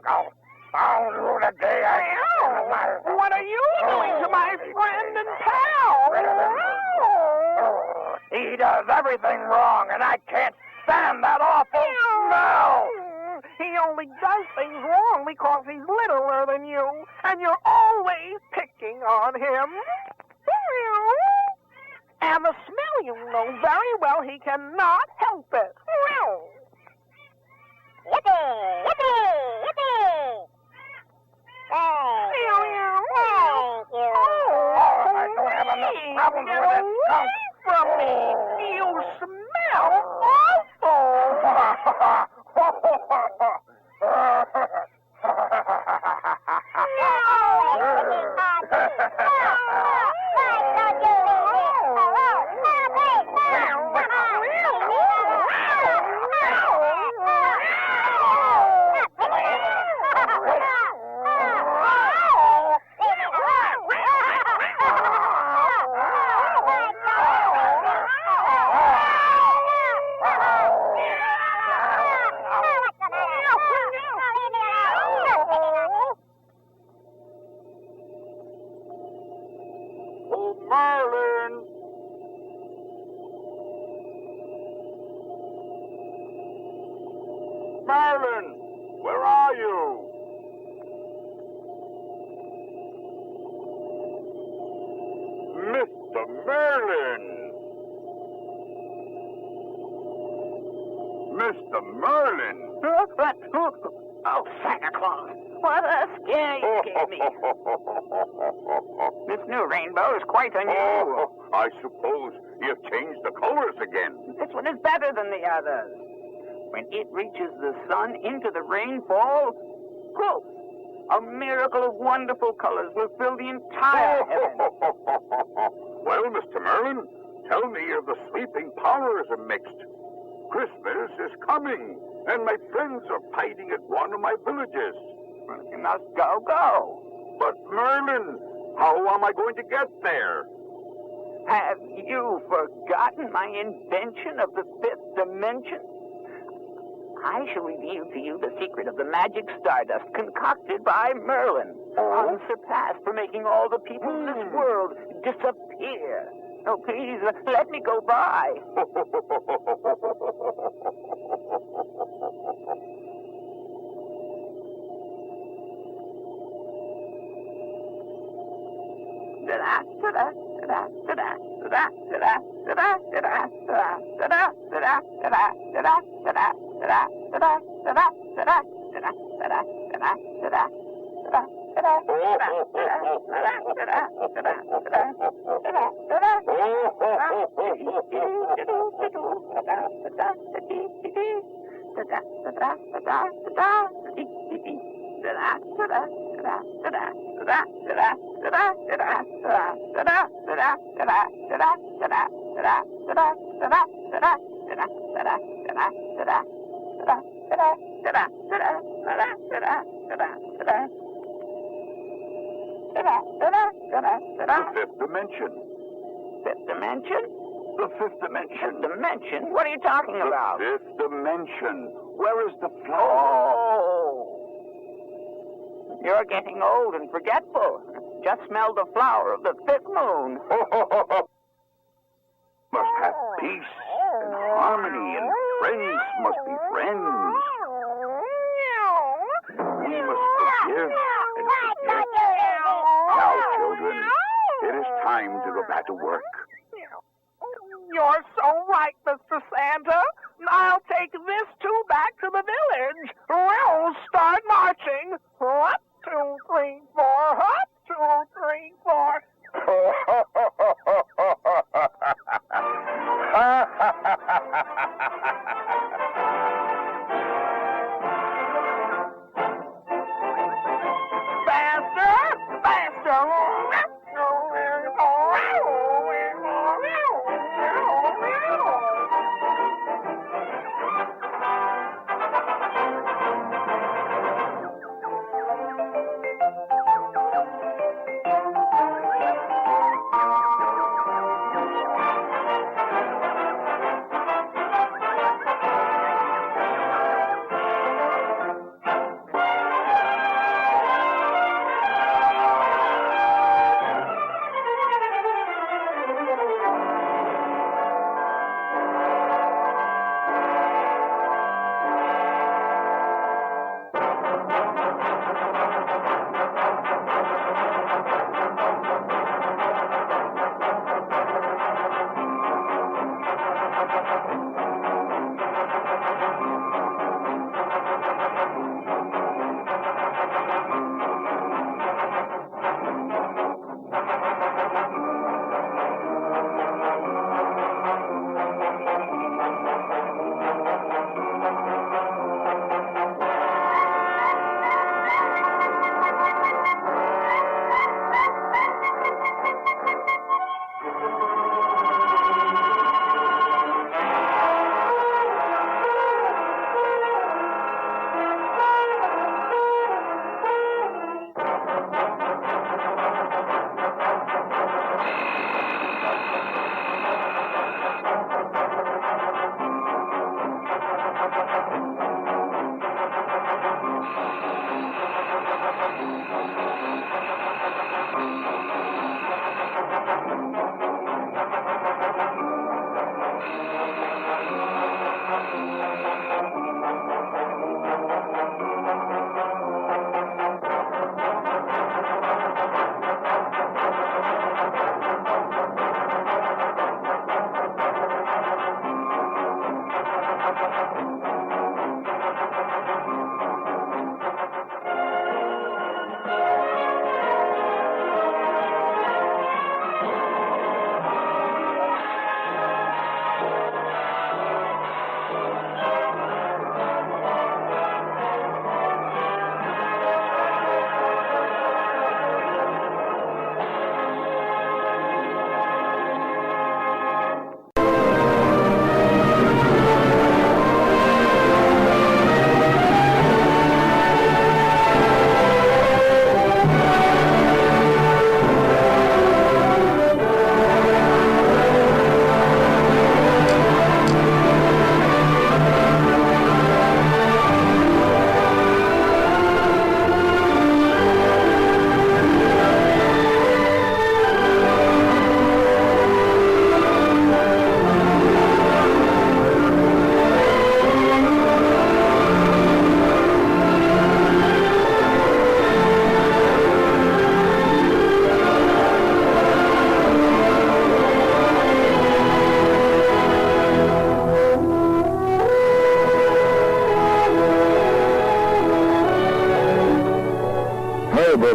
Go. Down through the day. What are you doing to my friend and pal? He does everything wrong, and I can't stand that awful smell. He only does things wrong because he's littler than you, and you're always picking on him. And the smell, you know very well he cannot help it. Yippee! Yippee! Yippee! Thank you. I don't have enough problems with it. Away from me! You smell awful! Merlin! Merlin! Where are you? Mr. Merlin! Mr. Merlin! Oh, Santa Claus, what a scare you gave me. This new rainbow is quite unusual. I suppose you've changed the colors again. This one is better than the others. When it reaches the sun into the rainfall, poof, a miracle of wonderful colors will fill the entire heaven. Well, Mr. Merlin, tell me if the sleeping powders are mixed. Christmas is coming, and my friends are fighting at one of my villages. You must go. But Merlin, how am I going to get there? Have you forgotten my invention of the fifth dimension? I shall reveal to you the secret of the magic stardust concocted by Merlin, unsurpassed for making all the people in this world disappear. Oh, please, let me go by. The fifth dimension. Fifth dimension? The fifth dimension. Dimension? What are you talking about? The fifth dimension. Where is the flower? Oh! You're getting old and forgetful. Just smell the flower of the fifth moon. Must have peace and harmony, and friends must be friends. We must forgive and forget. Now, children, it is time to go back to work. You're so right, Mr. Santa. I'll take this too back to the village. We'll start marching. Hop, 2, 3, 4. Hop, 2, 3, 4.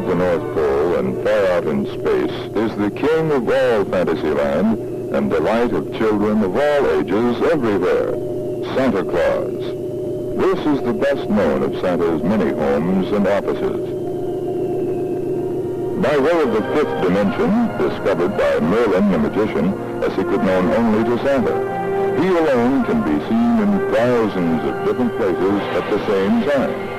above the North Pole and far out in space is the king of all Fantasyland and delight of children of all ages everywhere, Santa Claus. This is the best known of Santa's many homes and offices. By way of the fifth dimension, discovered by Merlin the magician, a secret known only to Santa, he alone can be seen in thousands of different places at the same time.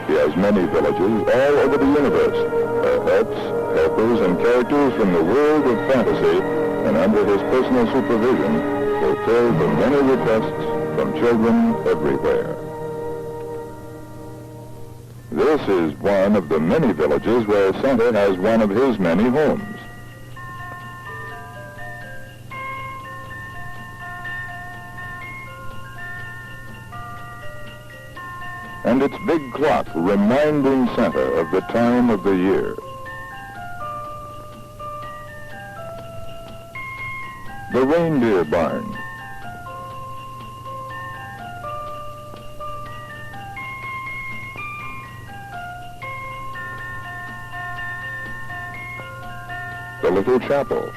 He has many villages all over the universe, where helps, helpers, and characters from the world of fantasy, and under his personal supervision, fulfill the many requests from children everywhere. This is one of the many villages where Santa has one of his many homes. And its big clock reminding Santa of the time of the year. The reindeer barn. The little chapel.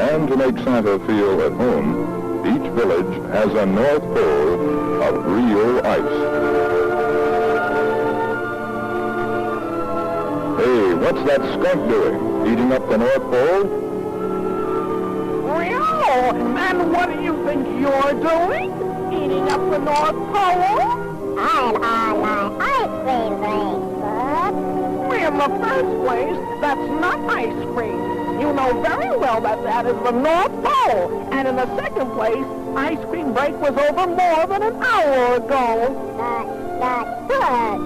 And to make Santa feel at home, each village has a North Pole of real ice. Hey, what's that skunk doing? Eating up the North Pole? Well, and what do you think you're doing? Eating up the North Pole? I'm on my ice cream break, Bud. In the first place, that's not ice cream. You know very well that that is the North Pole. And in the second place, ice cream break was over more than an hour ago. Good.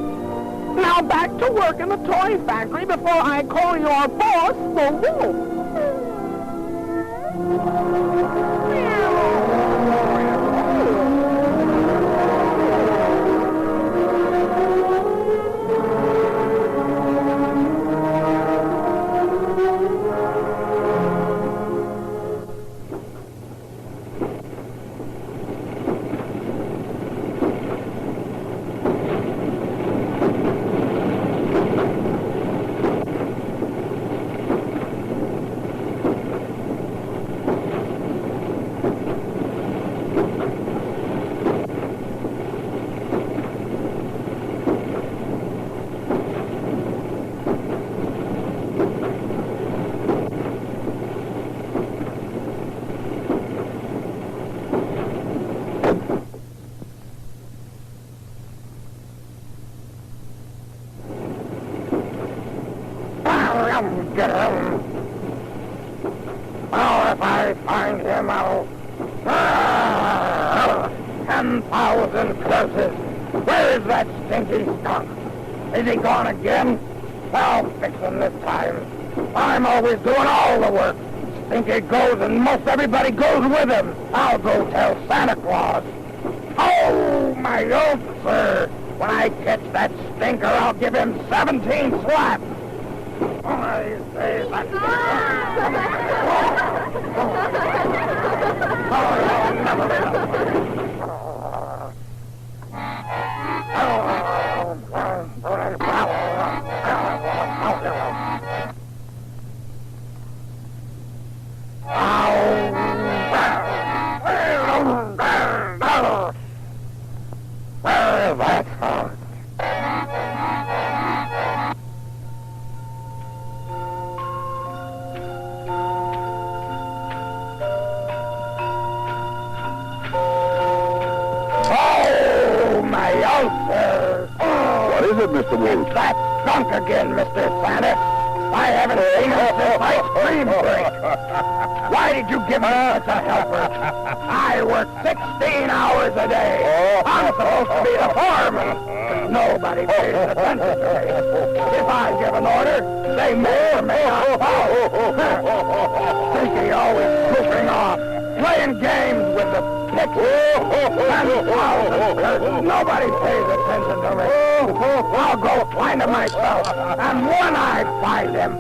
Now back to work in the toy factory before I call your boss the wolf. Get him. Oh, if I find him, I'll... 10,000 curses. Where's that stinky skunk? Is he gone again? I'll fix him this time. I'm always doing all the work. Stinky goes and most everybody goes with him. I'll go tell Santa Claus. Oh, my oath, sir. When I catch that stinker, I'll give him 17 slaps. I say What is it, Mr. Wolf? It's that skunk again, Mr. Santa. I haven't seen him since ice cream break. Why did you give me such a helper? I work 16 hours a day. I'm supposed to be the foreman. Nobody pays attention to me. If I give an order, they may or may not follow. Stinky always goofing off, playing games with the pictures. And nobody pays attention to me. I'll go find him myself, and when I find him...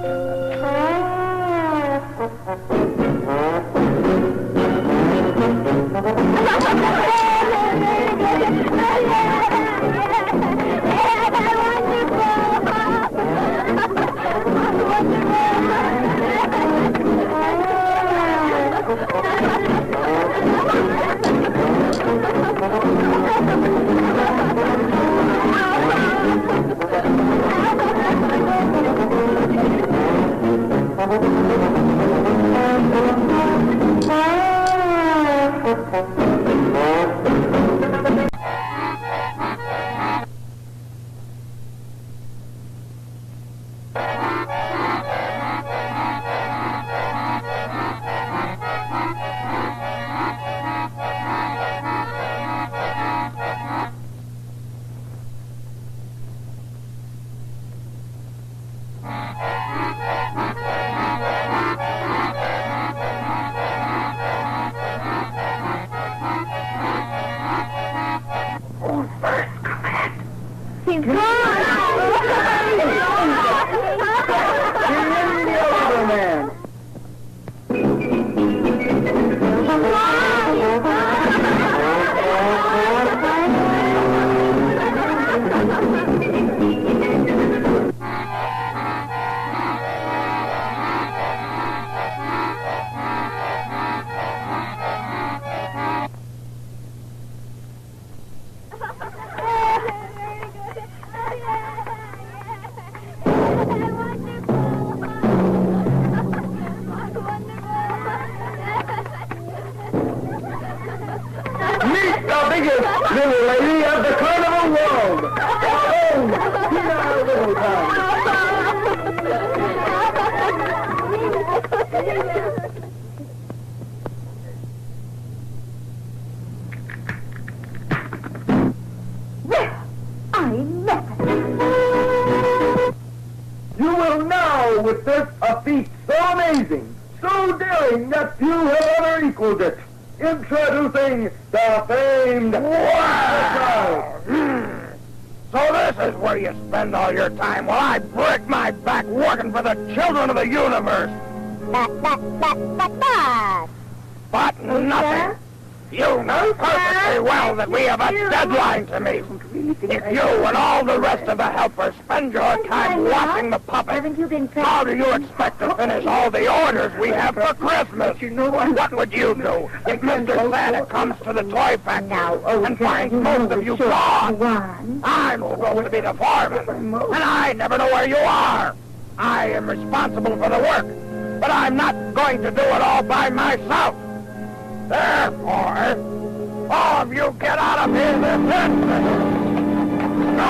You will now witness a feat so amazing, so daring that few have ever equaled it. Introducing the famed... Wow! So this is where you spend all your time while I break my back working for the children of the universe. But nothing. You know perfectly well that we have a deadline to meet. If you and all the rest of the helpers spend your time watching the puppet, how do you expect to finish all the orders we have for Christmas? What would you do if Mr. Santa comes to the toy factory and finds most of you gone? I'm supposed to be the foreman, and I never know where you are. I am responsible for the work, but I'm not going to do it all by myself. Therefore, all of you get out of here this instant. No!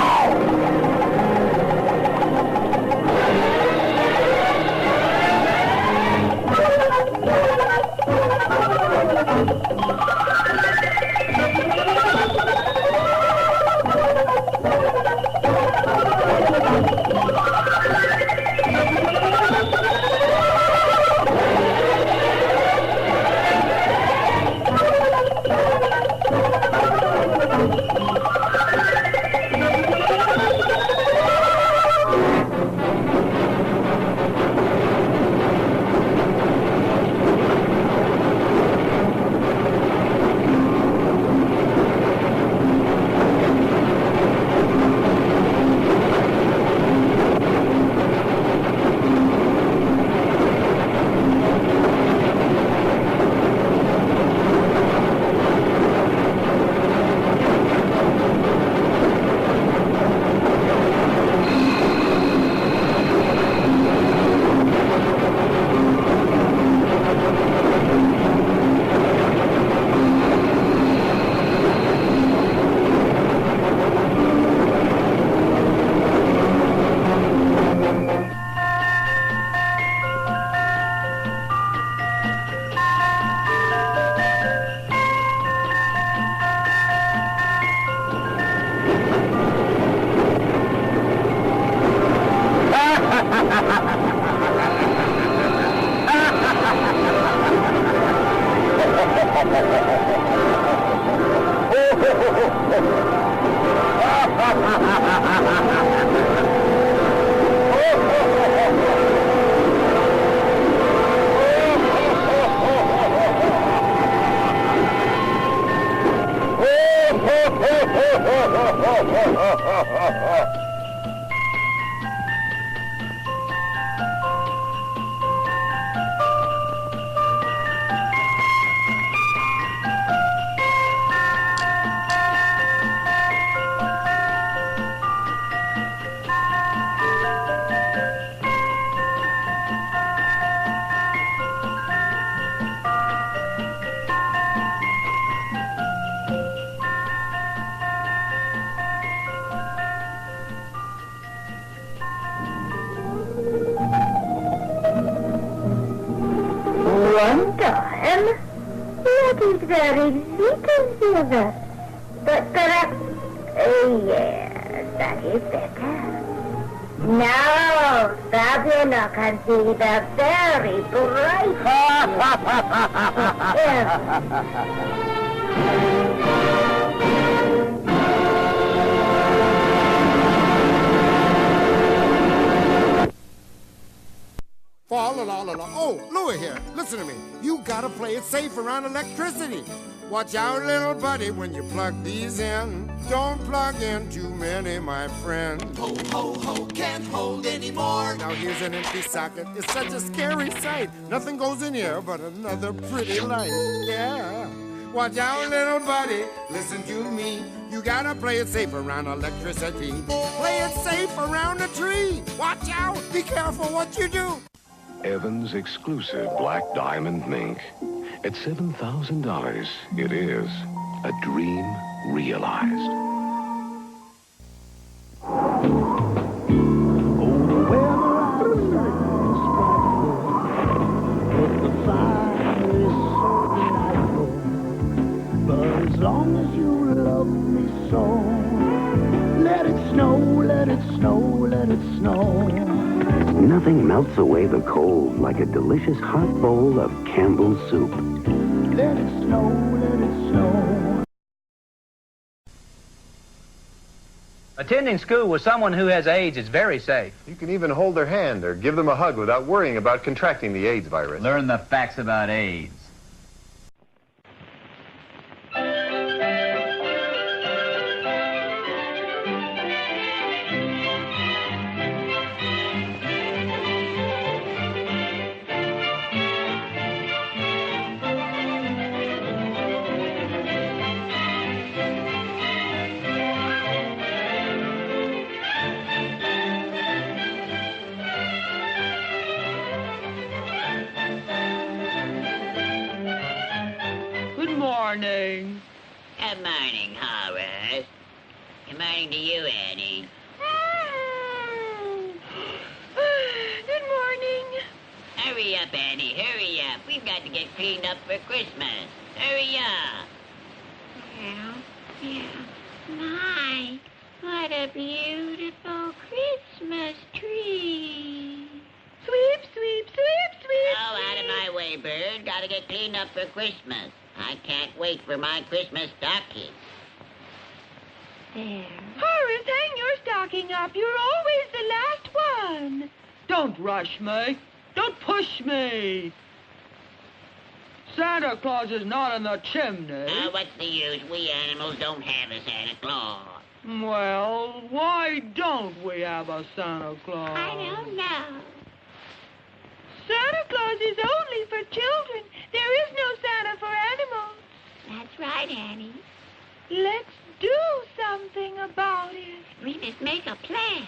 One time, that is very little silver. But perhaps, yes, that is better. Now, Fabiano can see the very bright. Fa-la-la-la-la. Oh, Louie here. Listen to me. You gotta play it safe around electricity. Watch out, little buddy, when you plug these in. Don't plug in too many, my friend. Ho, ho, ho, can't hold anymore. Now here's an empty socket. It's such a scary sight. Nothing goes in here but another pretty light. Yeah. Watch out, little buddy. Listen to me. You gotta play it safe around electricity. Play it safe around a tree. Watch out. Be careful what you do. Evans' exclusive black diamond mink. At $7,000, it is a dream realized. But as long as you love me so, let it snow, let it snow, let it snow. Nothing melts away the cold like a delicious hot bowl of Campbell's soup. Let it snow, let it snow. Attending school with someone who has AIDS is very safe. You can even hold their hand or give them a hug without worrying about contracting the AIDS virus. Learn the facts about AIDS. Morning. Good morning, Horace. Good morning to you, Annie. Good morning. Hurry up, Annie, hurry up. We've got to get cleaned up for Christmas. Hurry up. Yeah. My, what a beautiful Christmas tree. Sweep, sweep, sweep, sweep. Oh, out of my way, bird. Got to get cleaned up for Christmas. I can't wait for my Christmas stocking. There. Horace, hang your stocking up. You're always the last one. Don't rush me. Don't push me. Santa Claus is not in the chimney. What's the use? We animals don't have a Santa Claus. Well, why don't we have a Santa Claus? I don't know. Santa Claus is only for children. There is no Santa for animals. That's right, Annie. Let's do something about it. We must make a plan.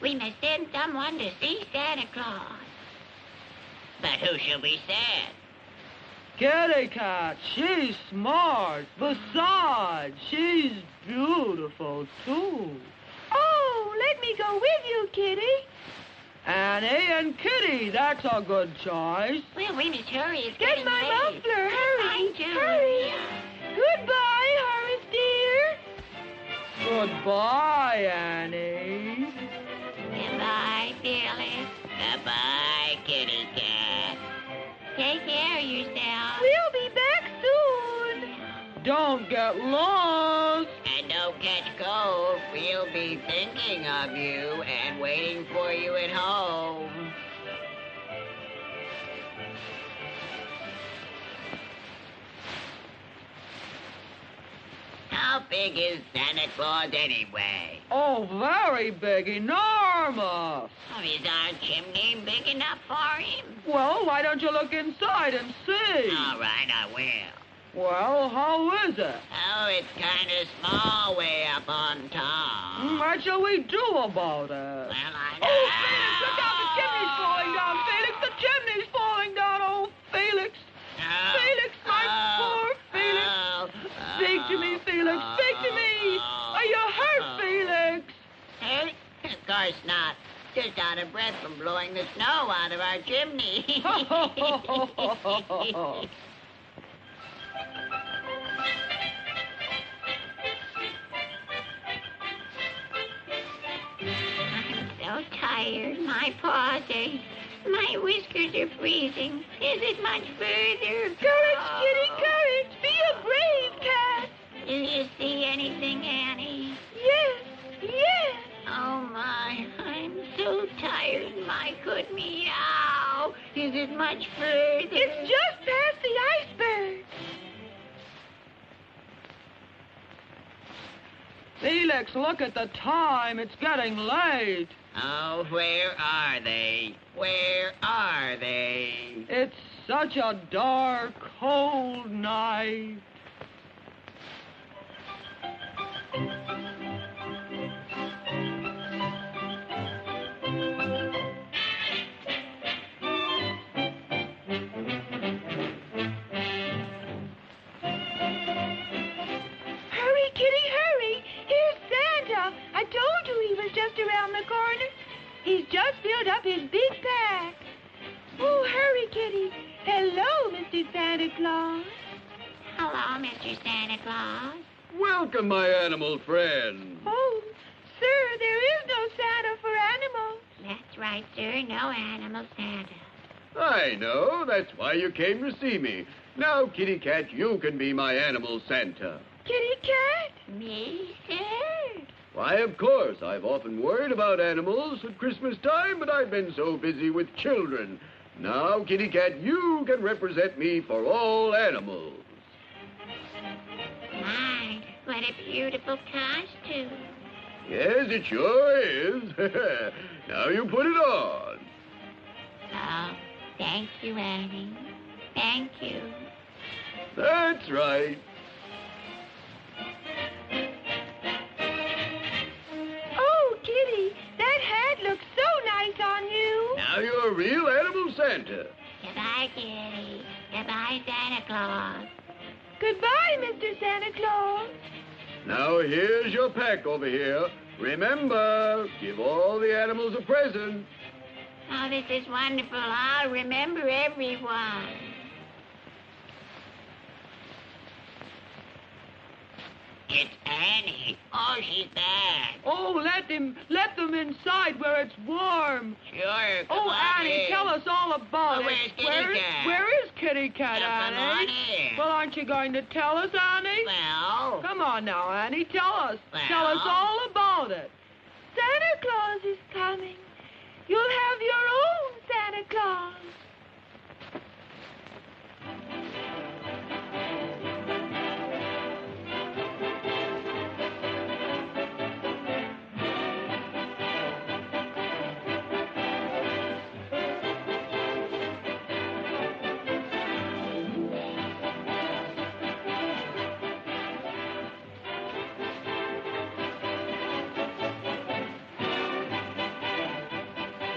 We must send someone to see Santa Claus. But who shall we send? Kitty Cat, she's smart. Besides, she's beautiful, too. Oh, let me go with you, Kitty. Annie and Kitty, that's a good choice. Well, we must hurry. It's Get getting my late. muffler. Hurry, hurry. Goodbye, Horace dear. Goodbye, Annie. Goodbye, Phyllis. Bye, kitty cat. Take care of yourself. We'll be back soon. Don't get lost. And don't catch cold. We'll be thinking of you and waiting for you at home. How big is Santa Claus anyway? Oh, very big, enormous. Oh, is our chimney big enough for him? Well, why don't you look inside and see? All right, I will. Well, how is it? Oh, it's kind of small way up on top. What shall we do about it? Well, I Oh, Felix, look out, the chimney's falling down, Felix, the chimney's falling down, oh, Felix. Felix, my poor Felix. Speak to me, Felix, speak to me. Are you hurt, Felix? Hurt? Of course not. Just out of breath from blowing the snow out of our chimney. I'm so tired. My paws ache. My whiskers are freezing. Is it much further? Courage, Kitty, courage. Be a brave cat. Do you see anything, Annie? Yes, yes. Oh, my. I'm so tired. My good meow. Is it much further? It's just past the iceberg. Felix, look at the time. It's getting late. Oh, where are they? Where are they? It's such a dark, cold night. Hurry, Kitty, hurry. Here's Santa. I told you he was just around the corner. He's just filled up his big pack. Oh, hurry, Kitty. Hello, Mr. Santa Claus. Hello, Mr. Santa Claus. Welcome, my animal friend. Oh, sir, there is no Santa for animals. That's right, sir. No animal Santa. I know. That's why you came to see me. Now, Kitty Cat, you can be my animal Santa. Kitty Cat? Me, sir? Why, of course. I've often worried about animals at Christmas time, but I've been so busy with children. Now, Kitty Cat, you can represent me for all animals. My, what a beautiful costume. Yes, it sure is. Now you put it on. Oh, thank you, Annie. Thank you. That's right. Oh, Kitty, that hat looks so nice on you. Now you're a real animal Santa. Goodbye, Kitty. Goodbye, Santa Claus. Goodbye, Mr. Santa Claus. Now here's your pack over here. Remember, give all the animals a present. Oh, this is wonderful. I'll remember everyone. It's Annie. Oh, she's back. Oh, let them inside where it's warm. Sure. Come Oh, on Annie, in. tell us all about Oh, it. where's Kitty Cat? Where is Kitty Cat, Now, Annie? come on in. Well, aren't you going to tell us, Annie? Well. Come on now, Annie, tell us. Well. Tell us all about it. Santa Claus is coming. You'll have your own Santa Claus.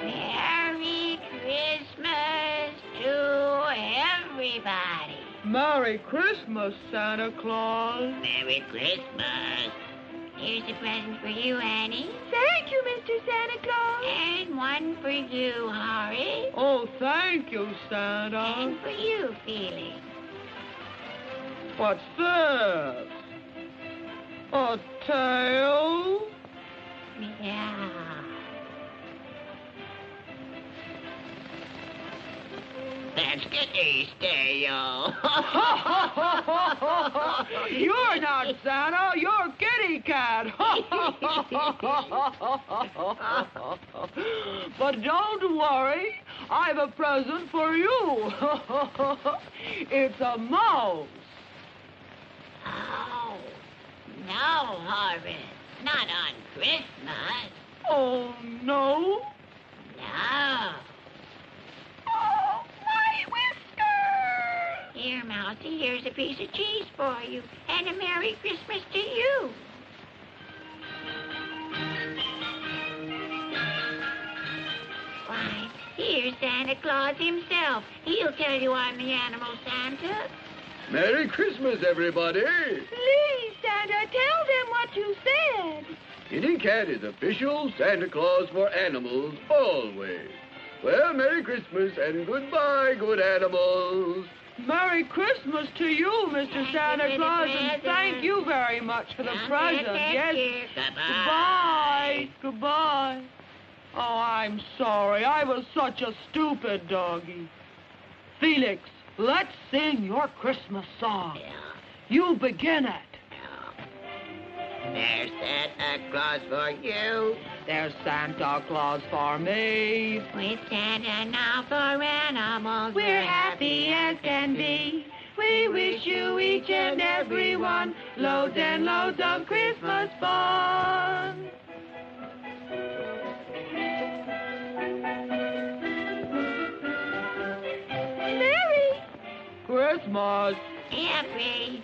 Merry Christmas to everybody. Merry Christmas, Santa Claus. Merry Christmas. Here's a present for you, Annie. Thank you, Mr. Santa Claus. And one for you, Horace. Oh, thank you, Santa. And for you, Felix. What's this? A tail? Yeah. That's kitty stereo. You're not Santa, you're Kitty Cat. But don't worry, I've a present for you. It's a mouse. Oh, no, Horace. Not on Christmas. Oh, no? No. Oh, my whiskers! Here, Mousy, here's a piece of cheese for you, and a Merry Christmas to you. Why, here's Santa Claus himself. He'll tell you I'm the animal Santa. Merry Christmas, everybody. Please, Santa, tell them what you said. Kitty Cat is official Santa Claus for animals always. Well, Merry Christmas and goodbye, good animals. Merry Christmas to you, Mr. Santa Claus, and thank you very much for the present. Yes. Goodbye. Goodbye. Oh, I'm sorry. I was such a stupid doggy. Felix, let's sing your Christmas song. You begin it. There's Santa Claus for you. There's Santa Claus for me. With Santa now for animals, We're happy as can be. We wish you each and every one loads and loads of Christmas fun. Merry Christmas. Everybody.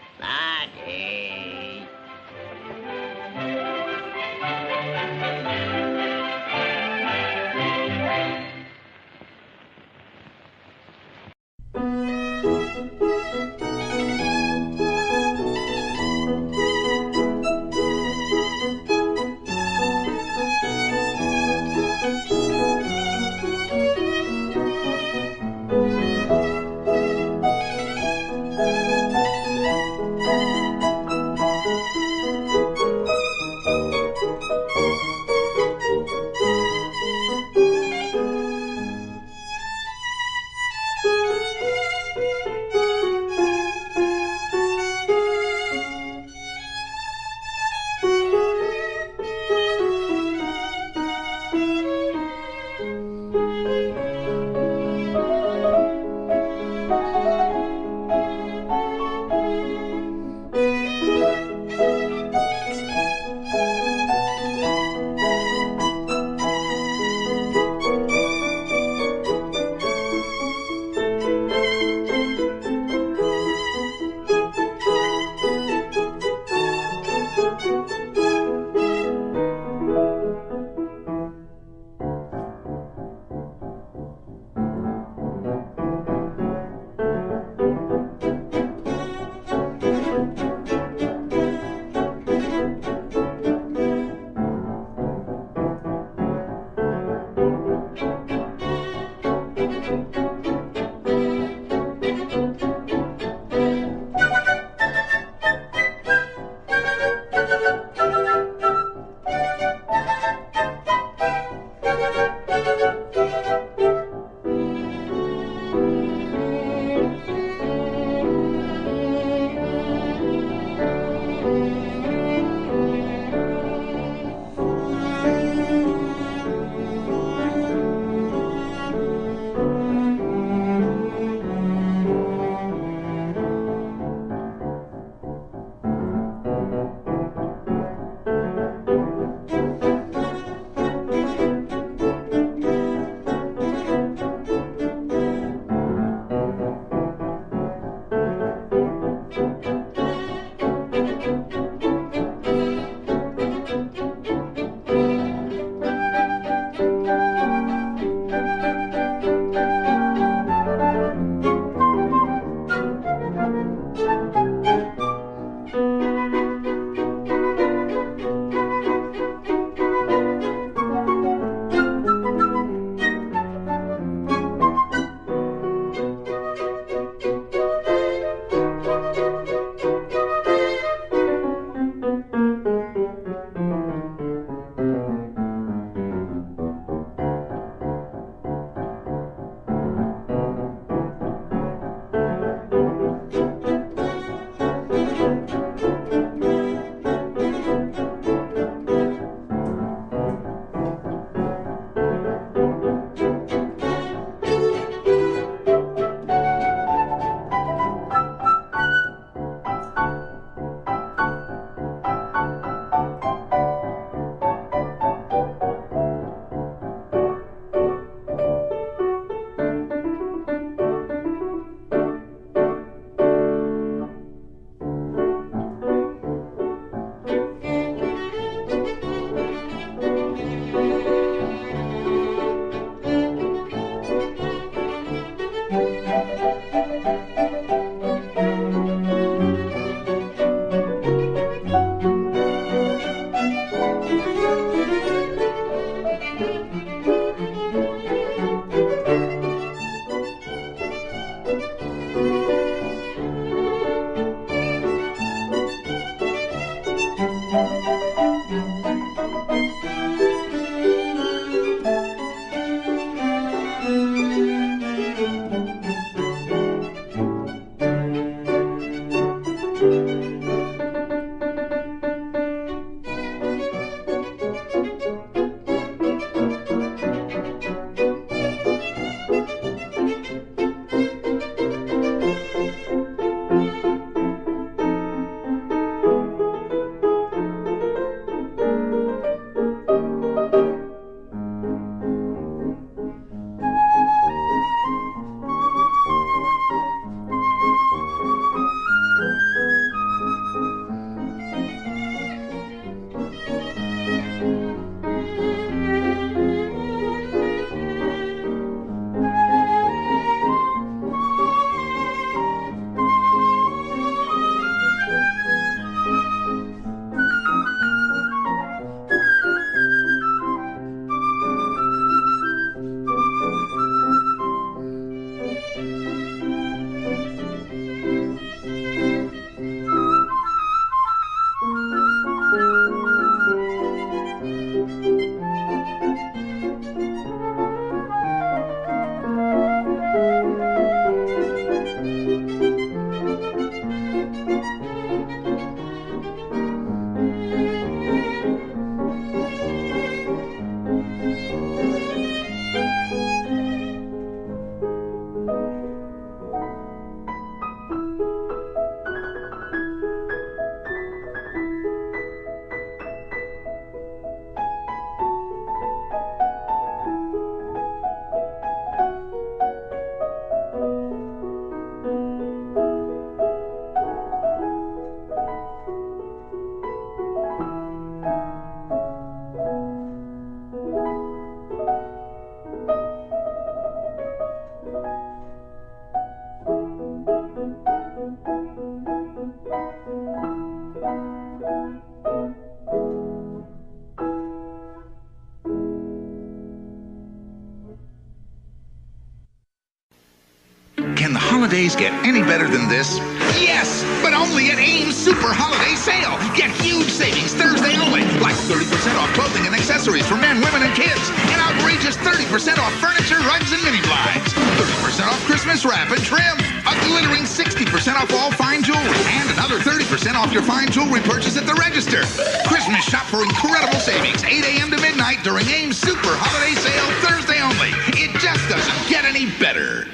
the holidays get any better than this? Yes, but only at Ames Super Holiday Sale. Get huge savings Thursday only, like 30% off clothing and accessories for men, women, and kids. An outrageous 30% off furniture, rugs, and mini blinds. 30% off Christmas wrap and trim. A glittering 60% off all fine jewelry. And another 30% off your fine jewelry purchase at the register. Christmas shop for incredible savings, 8 a.m. to midnight during Ames Super Holiday Sale Thursday only. It just doesn't get any better.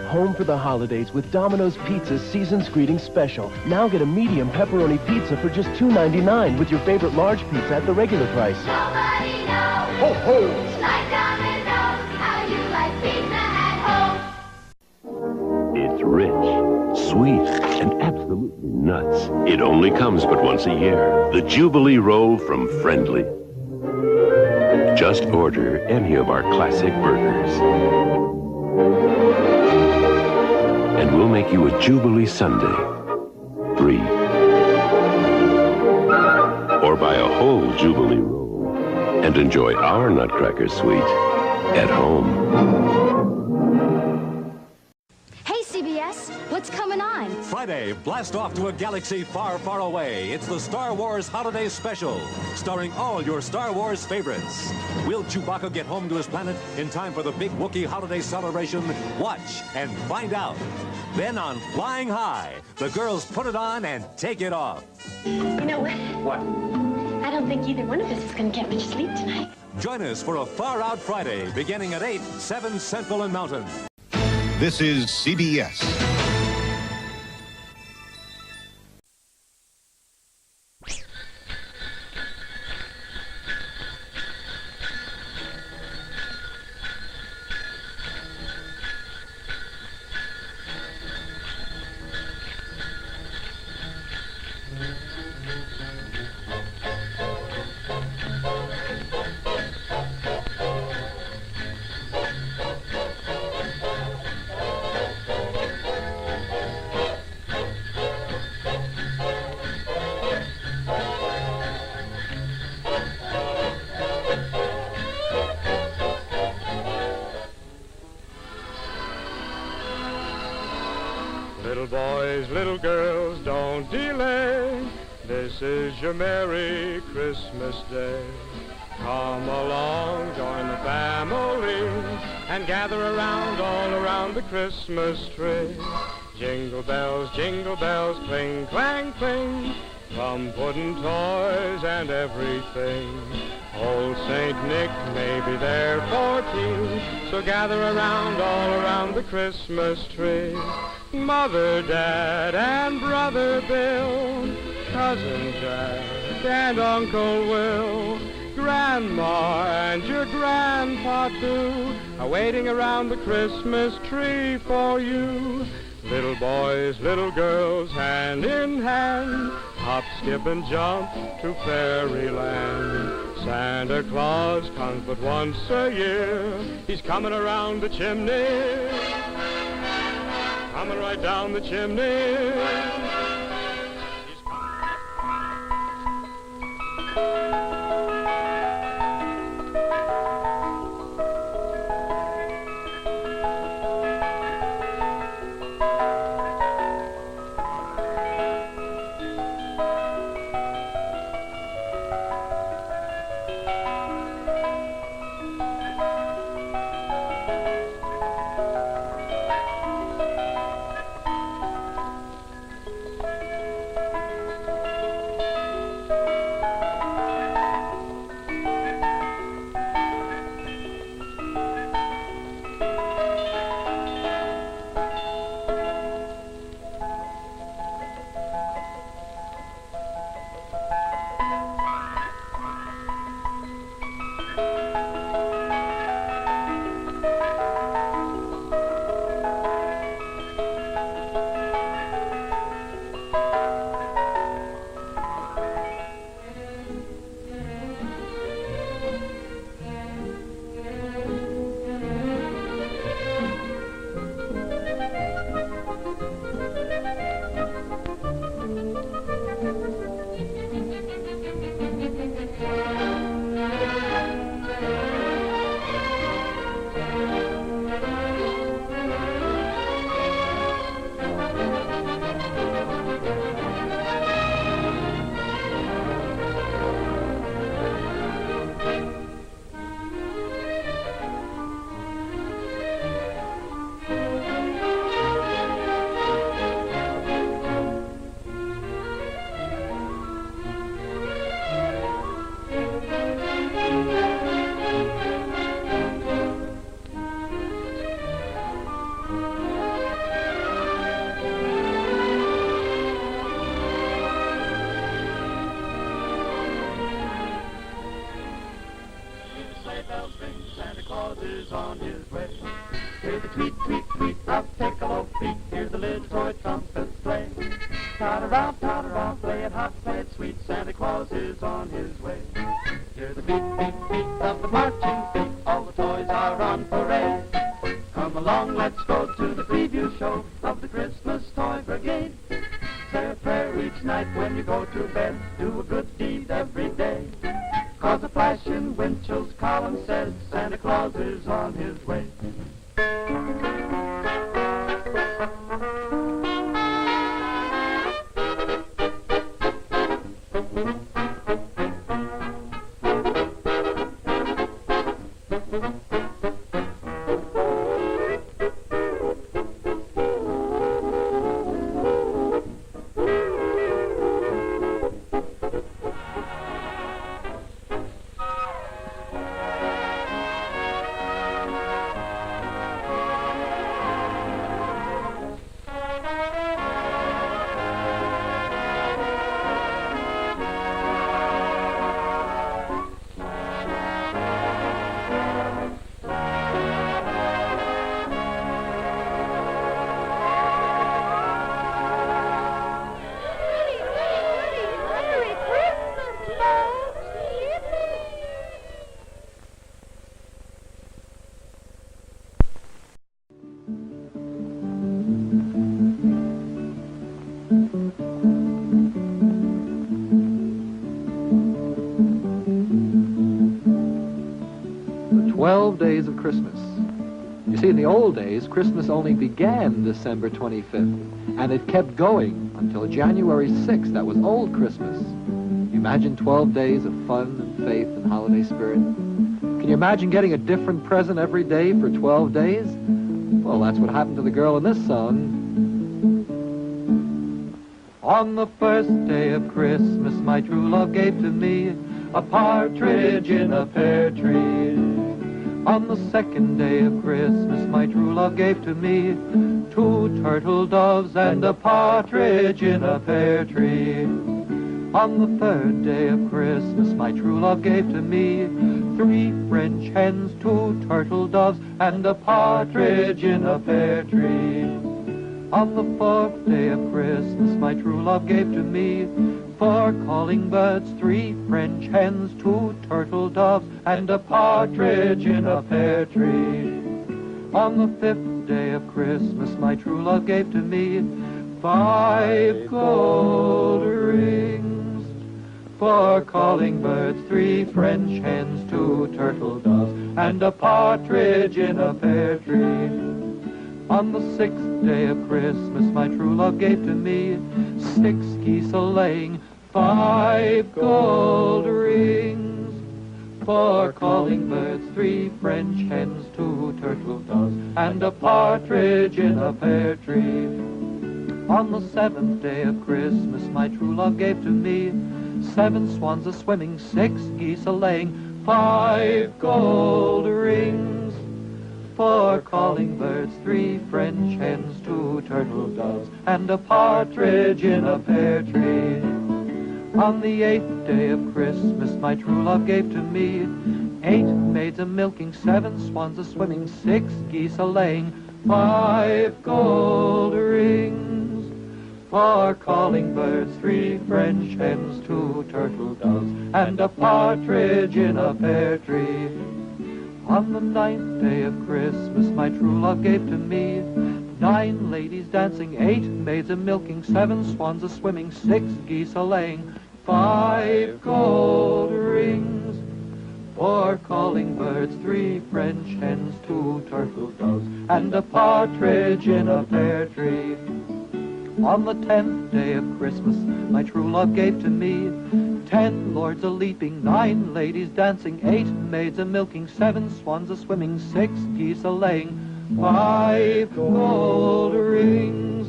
Home for the holidays with Domino's Pizza's Season's Greetings Special. Now get a medium pepperoni pizza for just $2.99 with your favorite large pizza at the regular price. Nobody knows. Ho, ho! Like Domino's, how you like pizza at home. It's rich, sweet, and absolutely nuts. It only comes but once a year. The Jubilee Roll from Friendly. Just order any of our classic burgers. And we'll make you a Jubilee Sundae. Free. Or buy a whole Jubilee roll and enjoy our Nutcracker Suite at home. Hey, CBS, what's coming on? Friday, blast off to a galaxy far, far away. It's the Star Wars Holiday Special, starring all your Star Wars favorites. Will Chewbacca get home to his planet in time for the big Wookiee holiday celebration? Watch and find out. Then on Flying High, the girls put it on and take it off. You know what? What? I don't think either one of us is going to get much sleep tonight. Join us for a Far Out Friday, beginning at 8, 7 Central and Mountain. This is CBS. Little boys, little girls, don't delay. This is your Merry Christmas Day. Come along, join the family, and gather around all around the Christmas tree. Jingle bells, cling, clang, cling, from pudding toys and everything. Old Saint Nick may be there for tea, so gather around all around the Christmas tree. Mother, Dad, and Brother Bill, Cousin Jack, and Uncle Will, Grandma and your Grandpa too, are waiting around the Christmas tree for you. Little boys, little girls, hand in hand, hop, skip, and jump to fairyland. Santa Claus comes but once a year. He's coming around the chimney, coming right down the chimney. He's on his way. Hear the tweet, tweet, tweet of piccolo feet. Hear the little toy trumpets play. Tot-a-round, play it hot, play it sweet. Santa Claus is on his way. Hear the beat, beat, beat of the marching feet. All the toys are on parade. Come along, let's go to the preview show of the Christmas Toy Brigade. Say a prayer each night when you go to bed. Do a good deed every day. 'Cause a flash in Winchell's column says Santa Claus is on his way. 12 days of Christmas. You see, in the old days, Christmas only began December 25th, and it kept going until January 6th. That was old Christmas. You imagine 12 days of fun and faith and holiday spirit? Can you imagine getting a different present every day for 12 days? Well, that's what happened to the girl in this song. On the first day of Christmas, my true love gave to me a partridge in a pear tree. On the second day of Christmas, my true love gave to me 2 turtle doves and a partridge in a pear tree. On the third day of Christmas, my true love gave to me 3 French hens, 2 turtle doves, and a partridge in a pear tree. On the fourth day of Christmas, my true love gave to me 4 calling birds, 3 French hens, 2 turtle doves, and a partridge in a pear tree. On the fifth day of Christmas, my true love gave to me 5 gold rings, 4 calling birds, 3 French hens, 2 turtle doves, and a partridge in a pear tree. On the sixth day of Christmas, my true love gave to me 6 geese a-laying, 5 gold rings, 4 calling birds, 3 French hens, 2 turtle doves, and a partridge in a pear tree. On the seventh day of Christmas, my true love gave to me 7 swans a-swimming, 6 geese a-laying, 5 gold rings, 4 calling birds, 3 French hens, 2 turtle doves, and a partridge in a pear tree. On the 8th day of Christmas, my true love gave to me 8 maids a-milking, 7 swans a-swimming, 6 geese a-laying, 5 gold rings, 4 calling birds, 3 French hens, 2 turtle doves, and a partridge in a pear tree. On the 9th day of Christmas, my true love gave to me 9 ladies dancing, 8 maids a-milking, 7 swans a-swimming, 6 geese a-laying, 5 gold rings, 4 calling birds, 3 French hens, 2 turtle doves, and a partridge in a pear tree. On the 10th day of Christmas, my true love gave to me 10 lords a-leaping, 9 ladies dancing, 8 maids a-milking, 7 swans a-swimming, 6 geese a-laying, 5 gold rings,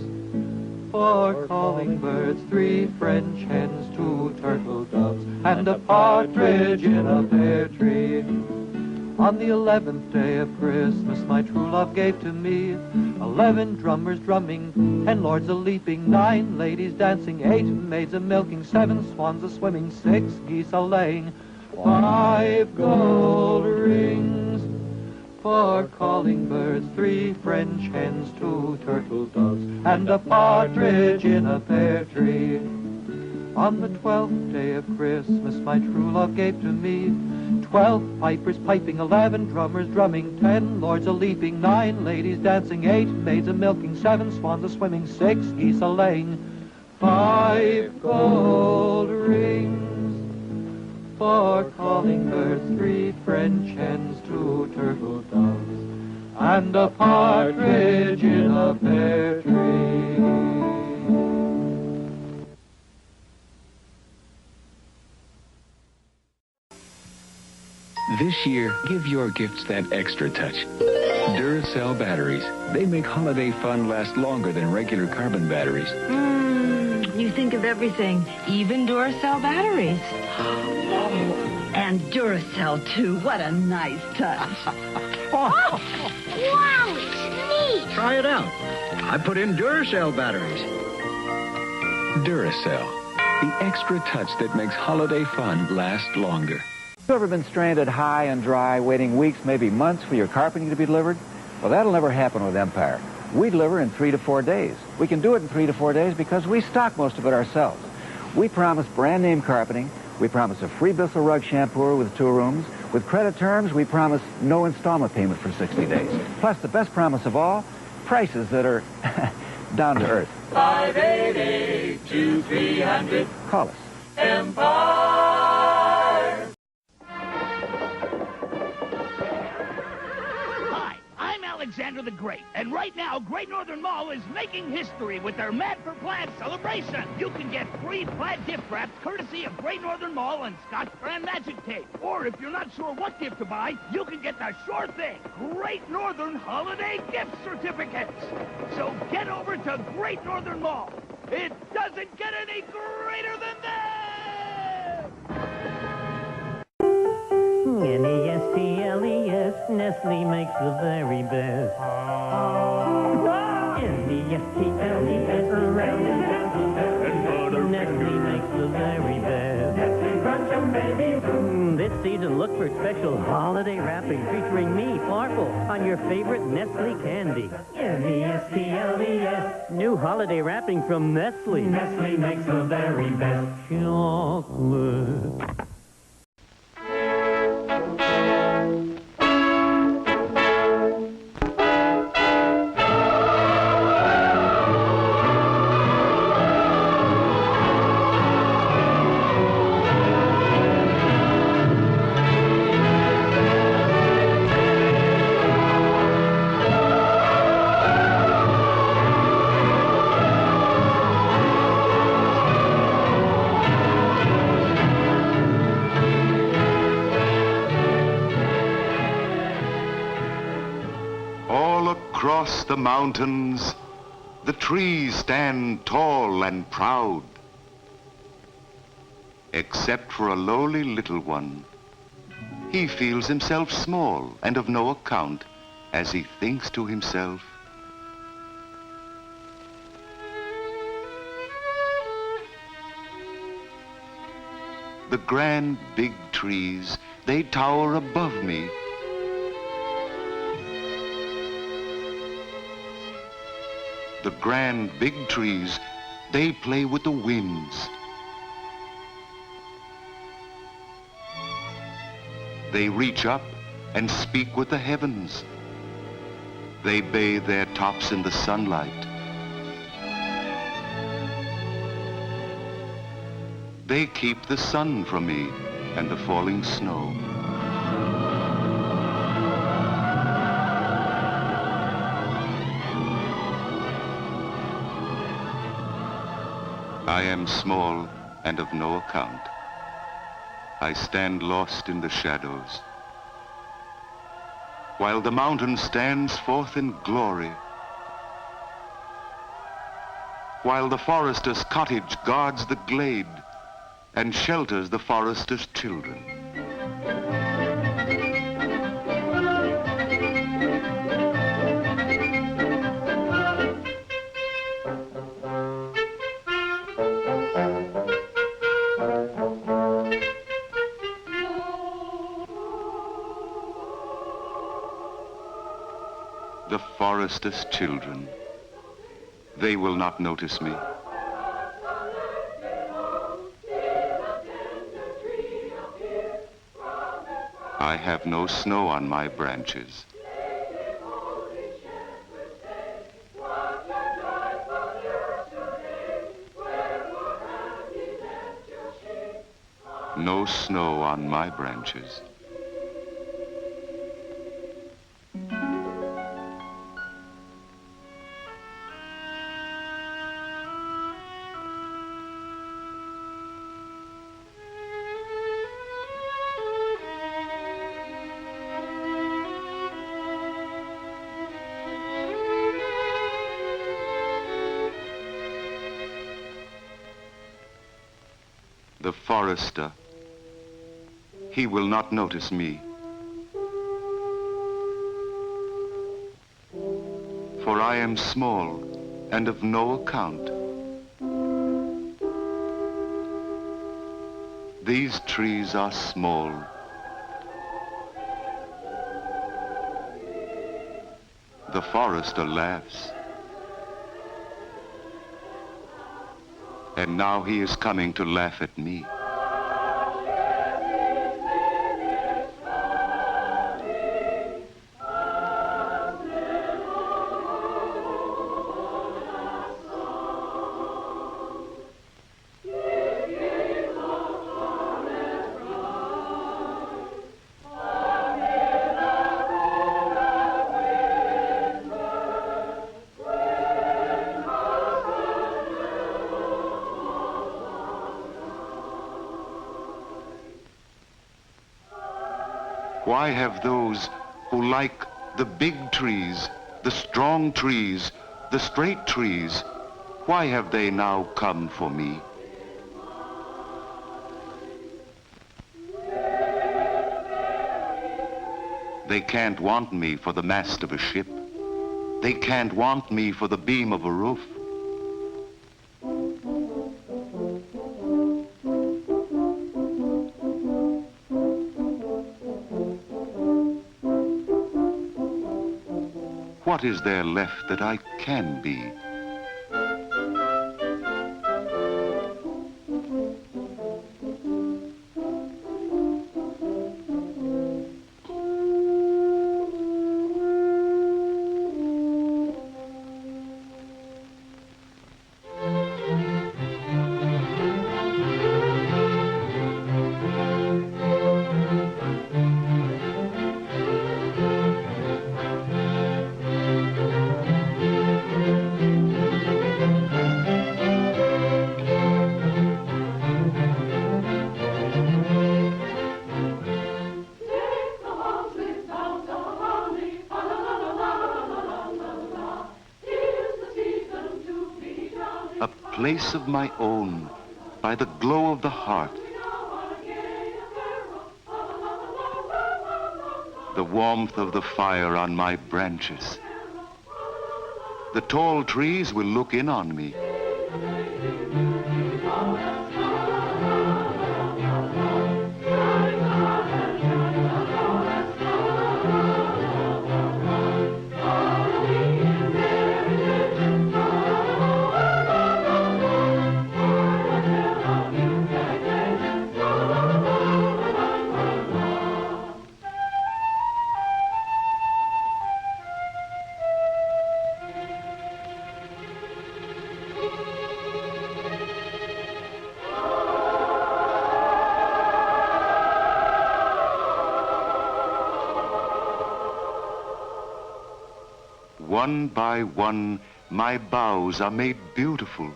4 calling birds, 3 French hens, 2 turtle doves, and a partridge in a pear tree. On the 11th day of Christmas, my true love gave to me 11 drummers drumming, 10 lords a-leaping, 9 ladies dancing, 8 maids a-milking, 7 swans a-swimming, 6 geese a-laying, 5 gold rings, 4 calling birds, 3 French hens, 2 turtle doves, and a partridge in a pear tree. On the 12th day of Christmas, my true love gave to me 12 pipers piping, 11 drummers drumming, 10 lords a-leaping, 9 ladies dancing, 8 maids a-milking, 7 swans a-swimming, 6 geese a-laying, 5 gold rings, 4 calling birds, 3 French hens, 2 turtle doves, and a partridge in a pear tree. This year, give your gifts that extra touch. Duracell batteries. They make holiday fun last longer than regular carbon batteries. You think of everything, even Duracell batteries. Oh, and Duracell, too. What a nice touch. Wow, it's neat. Try it out. I put in Duracell batteries. Duracell. The extra touch that makes holiday fun last longer. You ever been stranded high and dry, waiting weeks, maybe months for your carpeting to be delivered? Well, that'll never happen with Empire. We deliver in 3 to 4 days. We can do it in 3 to 4 days because we stock most of it ourselves. We promise brand name carpeting. We promise a free Bissell rug shampooer with 2 rooms. With credit terms, we promise no installment payment for 60 days. Plus, the best promise of all, prices that are down to earth. 588-2300. Call us. Empire. Alexander the Great, and right now Great Northern Mall is making history with their Mad for Plaid celebration. You can get free plaid gift wraps courtesy of Great Northern Mall and Scotch Brand Magic Tape. Or if you're not sure what gift to buy, you can get the sure thing, Great Northern Holiday Gift Certificates. So get over to Great Northern Mall. It doesn't get any greater than that! N-E-S-T-L-E-S, Nestle makes the very best. N-E-S-T-L-E-S, Nestle makes the very best. This season, look for special holiday wrapping featuring me, Farkle, on your favorite Nestle candy. N-E-S-T-L-E-S, new holiday wrapping from Nestle. Nestle makes the very best chocolate. Across the mountains, the trees stand tall and proud, except for a lowly little one. He feels himself small and of no account as he thinks to himself, the grand big trees, they tower above me. The grand big trees, they play with the winds. They reach up and speak with the heavens. They bathe their tops in the sunlight. They keep the sun from me and the falling snow. I am small and of no account. I stand lost in the shadows, while the mountain stands forth in glory, while the forester's cottage guards the glade and shelters the forester's children. The forester's children. They will not notice me. I have no snow on my branches. No snow on my branches. The forester, he will not notice me. For I am small and of no account. These trees are small. The forester laughs. And now he is coming to laugh at me. Why have those who like the big trees, the strong trees, the straight trees, why have they now come for me? They can't want me for the mast of a ship. They can't want me for the beam of a roof. What is there left that I can be? Place of my own, by the glow of the heart. The warmth of the fire on my branches. The tall trees will look in on me. One by one, my boughs are made beautiful.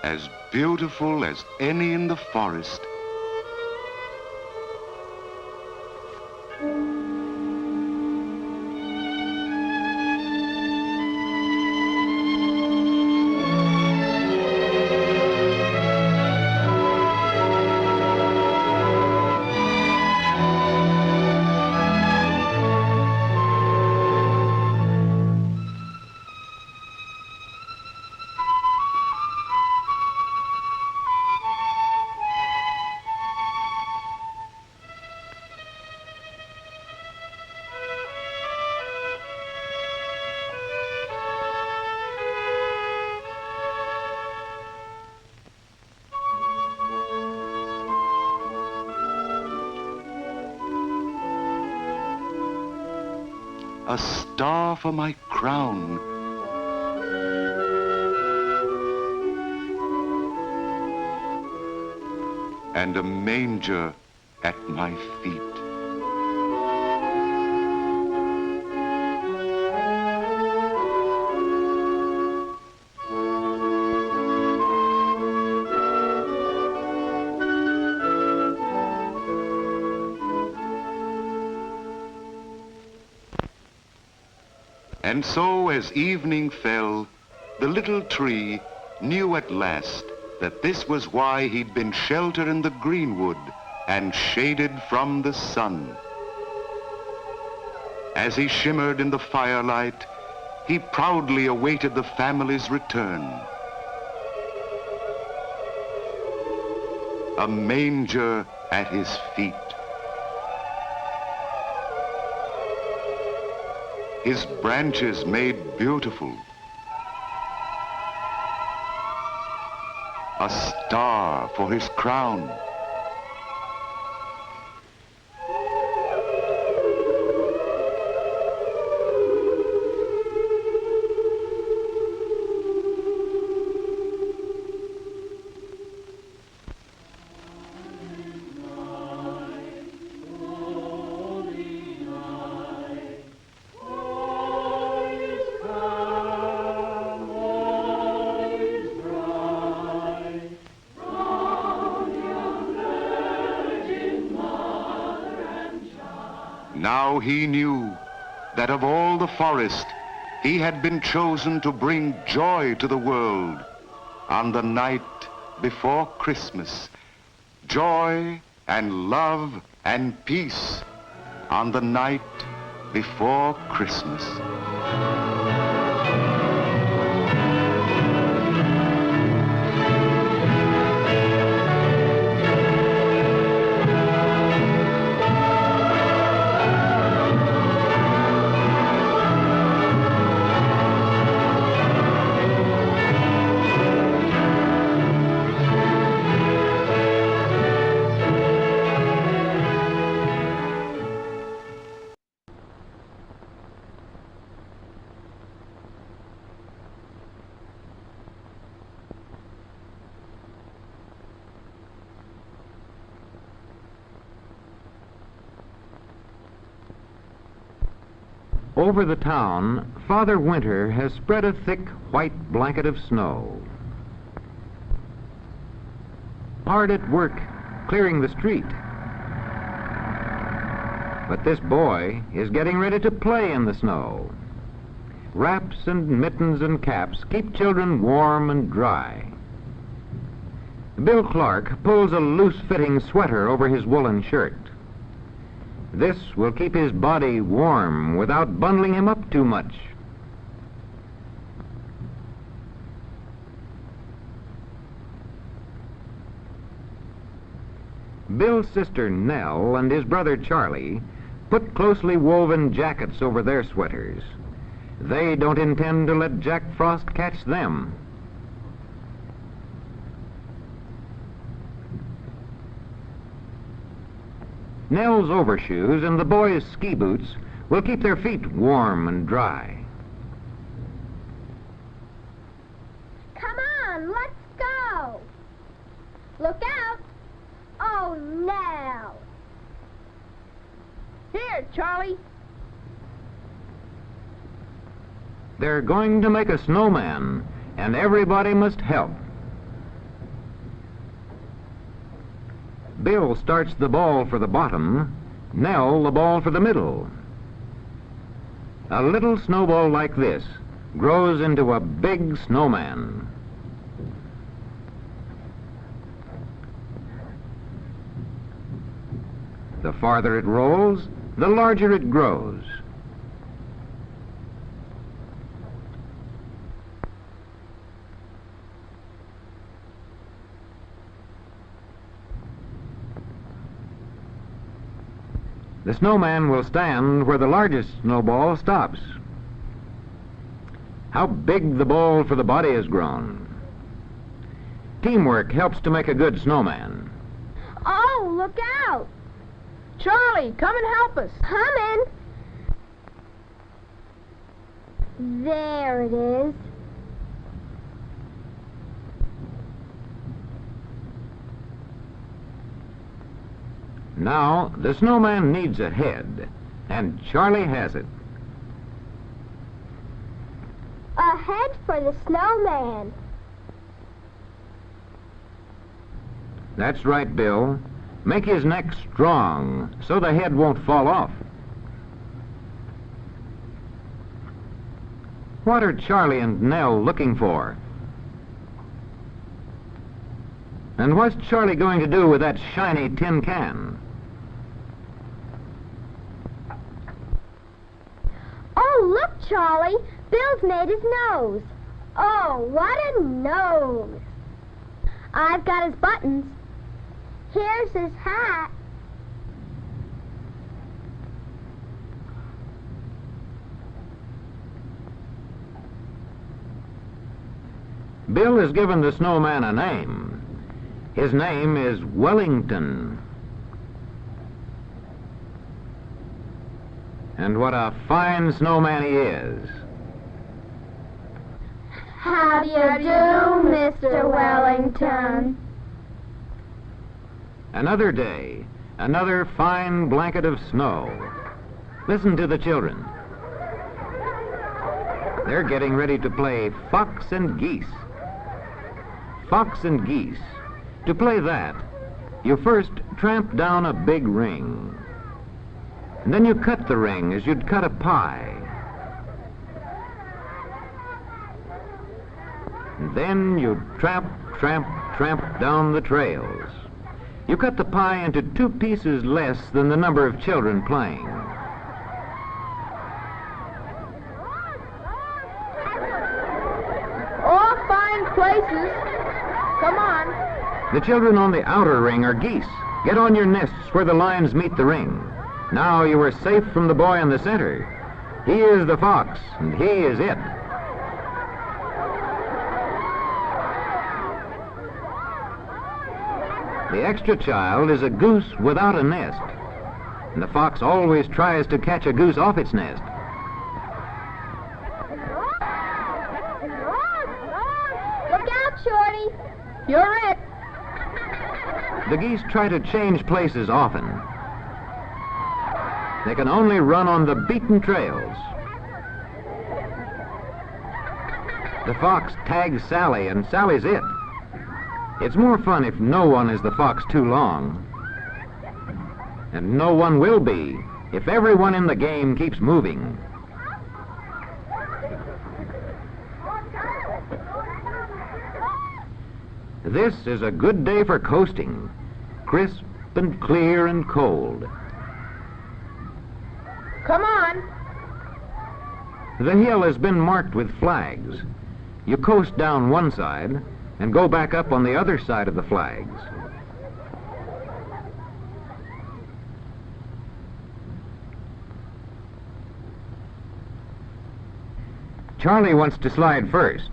As beautiful as any in the forest. a star for my crown, and a manger at my feet. And so, as evening fell, the little tree knew at last that this was why he'd been sheltered in the greenwood and shaded from the sun. As he shimmered in the firelight, he proudly awaited the family's return. A manger at his feet. His branches made beautiful. A star for his crown. Now he knew that of all the forest, he had been chosen to bring joy to the world on the night before Christmas. Joy and love and peace on the night before Christmas. Over the town, Father Winter has spread a thick white blanket of snow. Hard at work clearing the street. But this boy is getting ready to play in the snow. Wraps and mittens and caps keep children warm and dry. Bill Clark pulls a loose-fitting sweater over his woolen shirt. This will keep his body warm without bundling him up too much. Bill's sister Nell and his brother Charlie put closely woven jackets over their sweaters. They don't intend to let Jack Frost catch them. Nell's overshoes and the boys' ski boots will keep their feet warm and dry. Come on, let's go. Look out. Oh, no. Here, Charlie. They're going to make a snowman, and everybody must help. Bill starts the ball for the bottom, Nell the ball for the middle. A little snowball like this grows into a big snowman. The farther it rolls, the larger it grows. The snowman will stand where the largest snowball stops. How big the ball for the body has grown. Teamwork helps to make a good snowman. Oh, look out. Charlie, come and help us. Coming. There it is. Now, the snowman needs a head, and Charlie has it. A head for the snowman. That's right, Bill. Make his neck strong so the head won't fall off. What are Charlie and Nell looking for? And what's Charlie going to do with that shiny tin can? Oh, look, Charlie. Bill's made his nose. Oh, what a nose. I've got his buttons. Here's his hat. Bill has given the snowman a name. His name is Wellington. And what a fine snowman he is. How do you do, Mr. Wellington? Another day, another fine blanket of snow. Listen to the children. They're getting ready to play fox and geese. Fox and geese. To play that, you first tramp down a big ring. And then you cut the ring as you'd cut a pie. And then you tramp, tramp, tramp down the trails. You cut the pie into 2 pieces less than the number of children playing. All fine places. Come on. The children on the outer ring are geese. Get on your nests where the lines meet the ring. Now you are safe from the boy in the center. He is the fox, and he is it. The extra child is a goose without a nest, and the fox always tries to catch a goose off its nest. Look out, Shorty. You're it. The geese try to change places often. They can only run on the beaten trails. The fox tags Sally, and Sally's it. It's more fun if no one is the fox too long. And no one will be if everyone in the game keeps moving. This is a good day for coasting. Crisp and clear and cold. Come on. The hill has been marked with flags. You coast down one side and go back up on the other side of the flags. Charlie wants to slide first.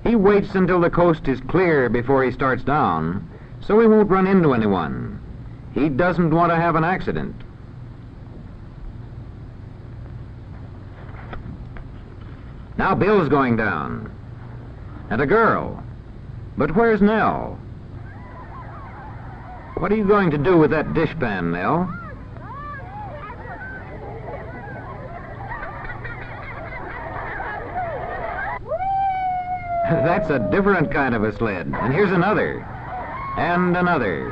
He waits until the coast is clear before he starts down, so he won't run into anyone. He doesn't want to have an accident. Now Bill's going down. And a girl. But where's Nell? What are you going to do with that dishpan, Nell? That's a different kind of a sled. And here's another. And another.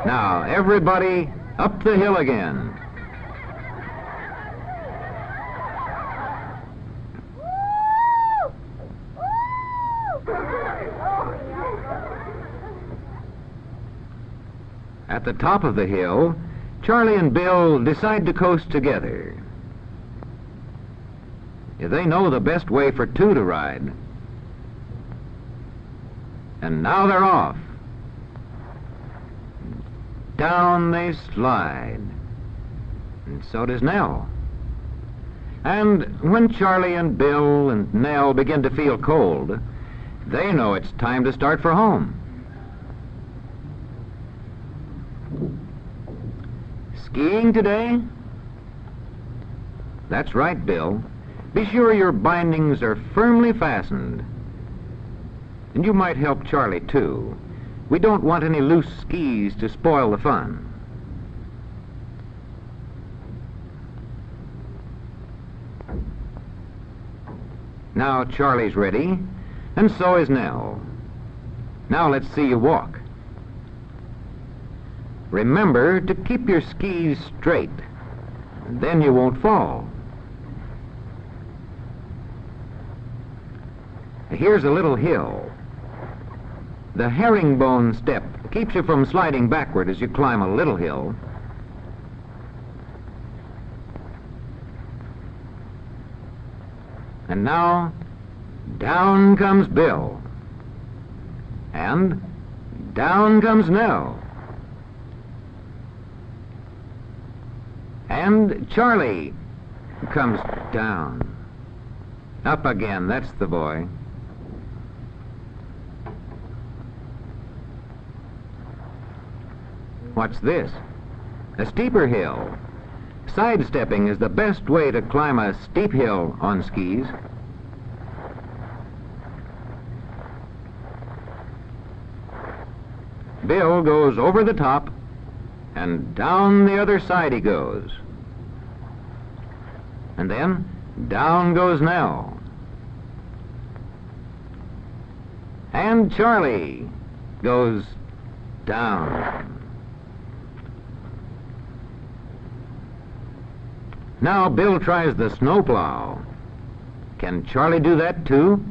Now, everybody up the hill again. At the top of the hill, Charlie and Bill decide to coast together. They know the best way for 2 to ride. And now they're off. Down they slide. And so does Nell. And when Charlie and Bill and Nell begin to feel cold, they know it's time to start for home. Skiing today? That's right, Bill. Be sure your bindings are firmly fastened. And you might help Charlie, too. We don't want any loose skis to spoil the fun. Now Charlie's ready, and so is Nell. Now let's see you walk. Remember to keep your skis straight, and then you won't fall. Here's a little hill. The herringbone step keeps you from sliding backward as you climb a little hill. And now, down comes Bill. And down comes Nell. And Charlie comes down. Up again, that's the boy. What's this? A steeper hill. Sidestepping is the best way to climb a steep hill on skis. Bill goes over the top, and down the other side he goes. And then down goes Nell. And Charlie goes down. Now Bill tries the snowplow. Can Charlie do that too?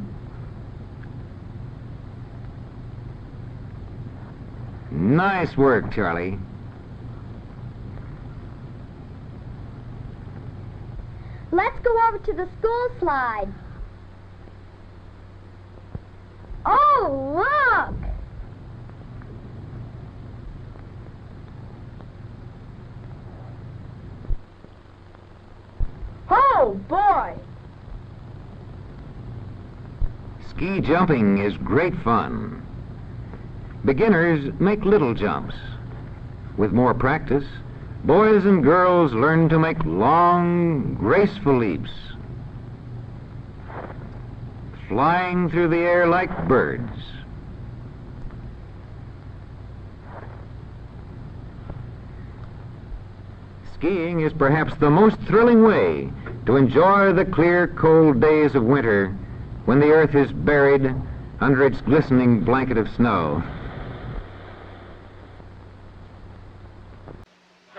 Nice work, Charlie. Let's go over to the school slide. Oh, look! Oh, boy! Ski jumping is great fun. Beginners make little jumps. With more practice, boys and girls learn to make long, graceful leaps, flying through the air like birds. Skiing is perhaps the most thrilling way to enjoy the clear, cold days of winter when the earth is buried under its glistening blanket of snow.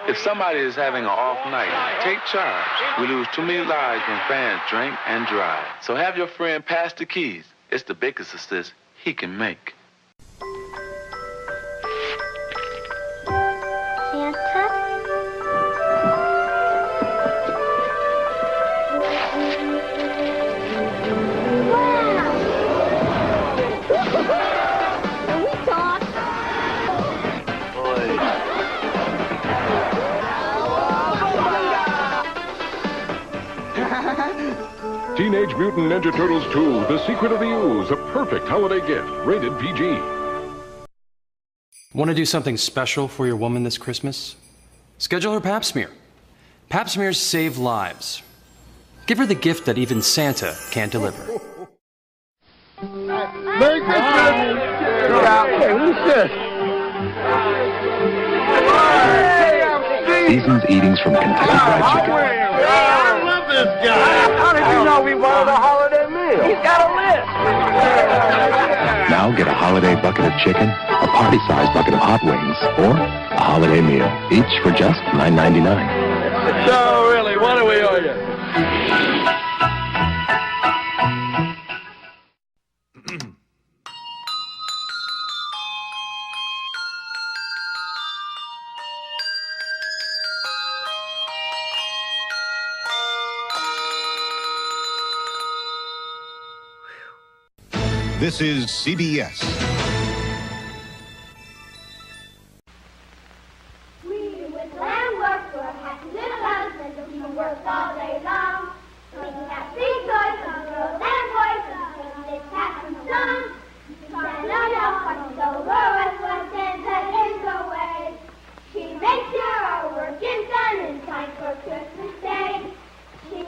If somebody is having an off night, take charge. We lose too many lives when fans drink and drive. So have your friend pass the keys. It's the biggest assist he can make. Teenage Mutant Ninja Turtles 2, The Secret of the Ooze, a perfect holiday gift, rated PG. Want to do something special for your woman this Christmas? Schedule her pap smear. Pap smears save lives. Give her the gift that even Santa can't deliver. Merry Christmas! Who's this? Seasoned eatings from Kentucky Fried Chicken. I love this guy! How did you know we wanted a holiday meal? He's got a list! Now get a holiday bucket of chicken, a party-sized bucket of hot wings, or a holiday meal, each for just $9.99. So, really, what do we owe you? This is CBS. We with land work for a happy little husband, we work all day long. We can have big toys for girls and boys, and let's have some fun. Santa knows what's over us when Santa is away. She makes sure our work is done in time for Christmas Day. She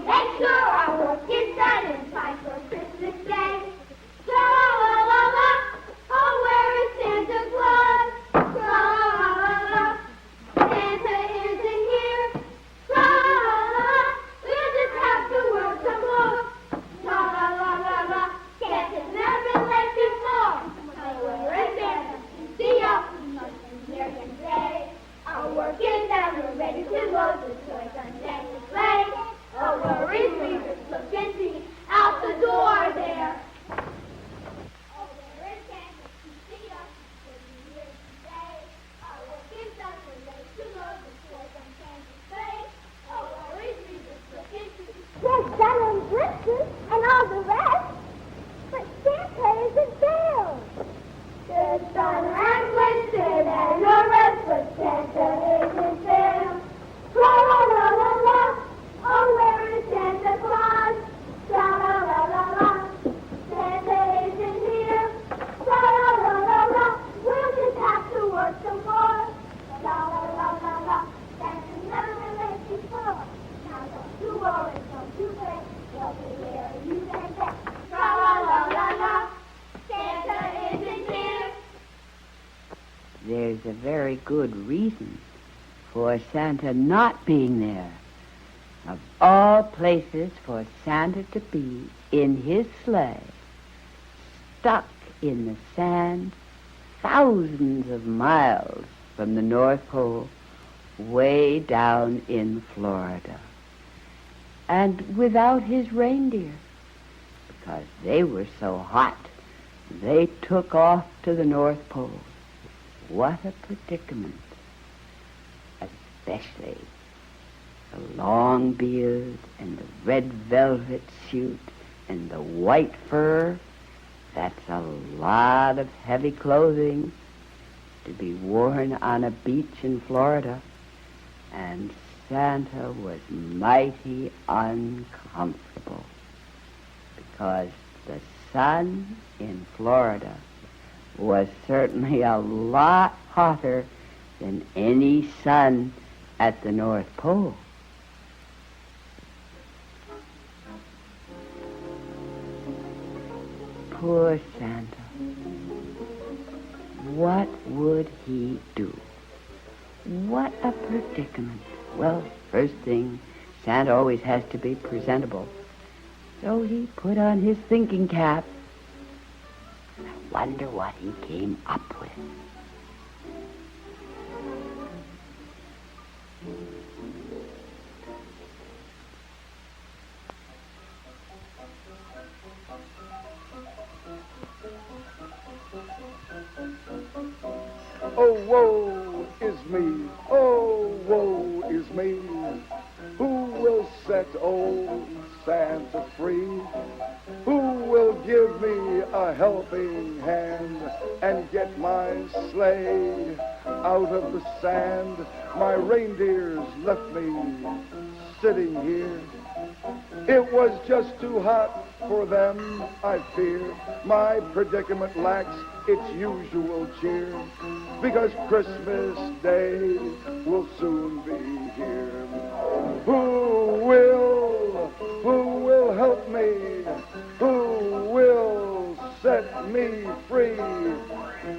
a very good reason for Santa not being there. Of all places for Santa to be in his sleigh, stuck in the sand thousands of miles from the North Pole, way down in Florida. And without his reindeer, because they were so hot, they took off to the North Pole. What a predicament. Especially the long beard and the red velvet suit and the white fur. That's a lot of heavy clothing to be worn on a beach in Florida. And Santa was mighty uncomfortable because the sun in Florida was certainly a lot hotter than any sun at the North Pole. Poor Santa. What would he do? What a predicament. Well, first thing, Santa always has to be presentable. So he put on his thinking cap. I wonder what he came up with. Oh, woe is me, oh, woe is me. Who will set old Santa free? Who will give me a helping hand and get my sleigh out of the sand? My reindeers left me sitting here. It was just too hot for them, I fear. My predicament lacks its usual cheer, because Christmas Day will soon be here. Who will help me? Who will set me free?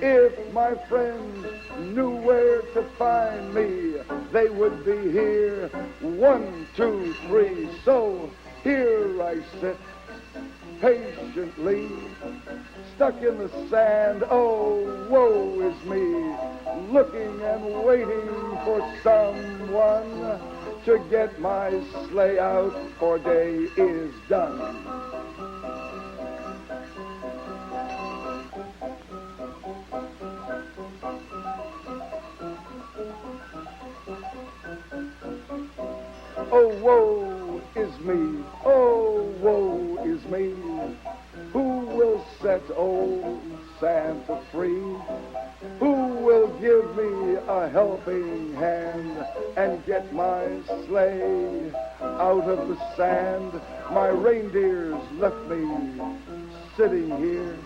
If my friends knew where to find me, they would be here. 1, 2, 3, so here I sit, patiently, stuck in the sand. Oh, woe is me, looking and waiting for someone to get my sleigh out, for day is done. Oh, woe is me, oh, woe is me. Who will set old Santa free? Who will give me a helping hand and get my sleigh out of the sand? My reindeers left me sitting here.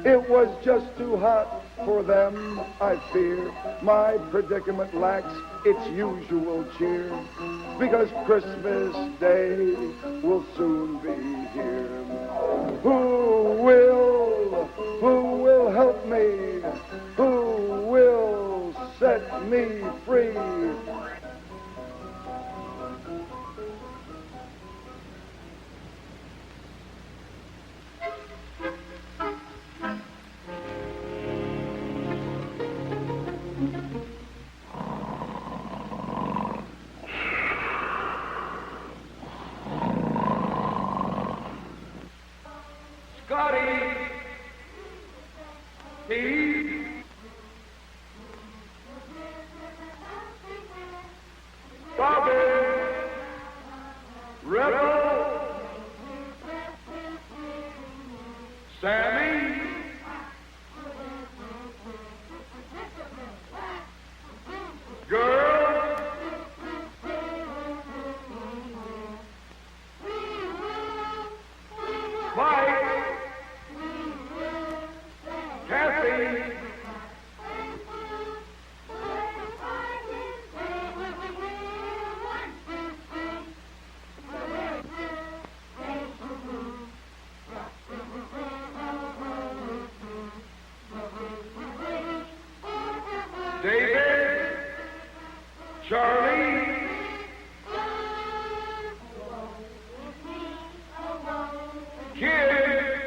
It was just too hot for them, I fear. My predicament lacks its usual cheer, because Christmas Day will soon be here. Who will help me? Who will set me free? David, Charlie, Kid.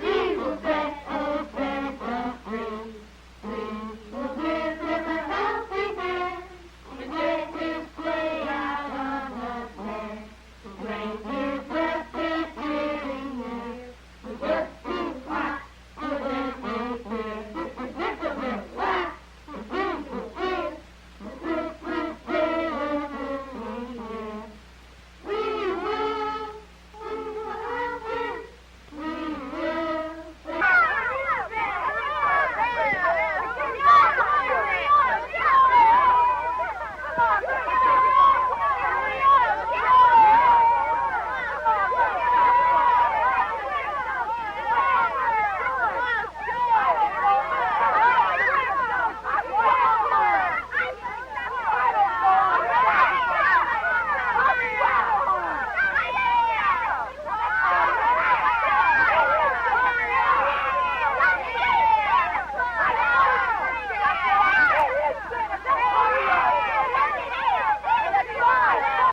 We will set a Santa free. We will give him a helping hand to get his sleigh out on the sand. Reindeer breathless sitting there, just to watch the little deer. Little bit laugh, little deer, little deer. We will help him.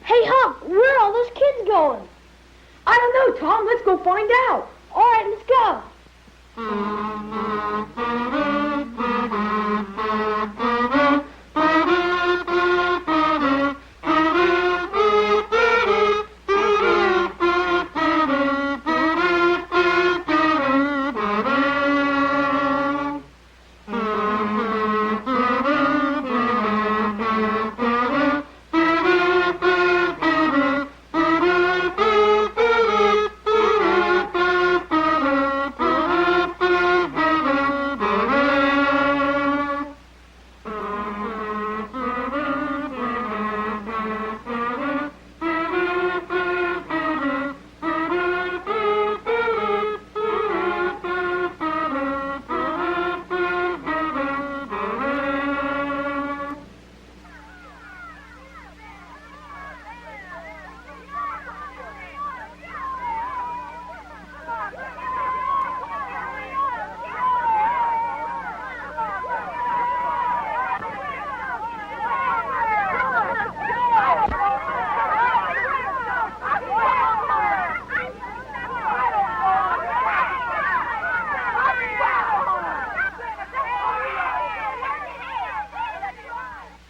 Hey, Huck, where are all those kids going? I don't know, Tom. Let's go find out. All right, let's go.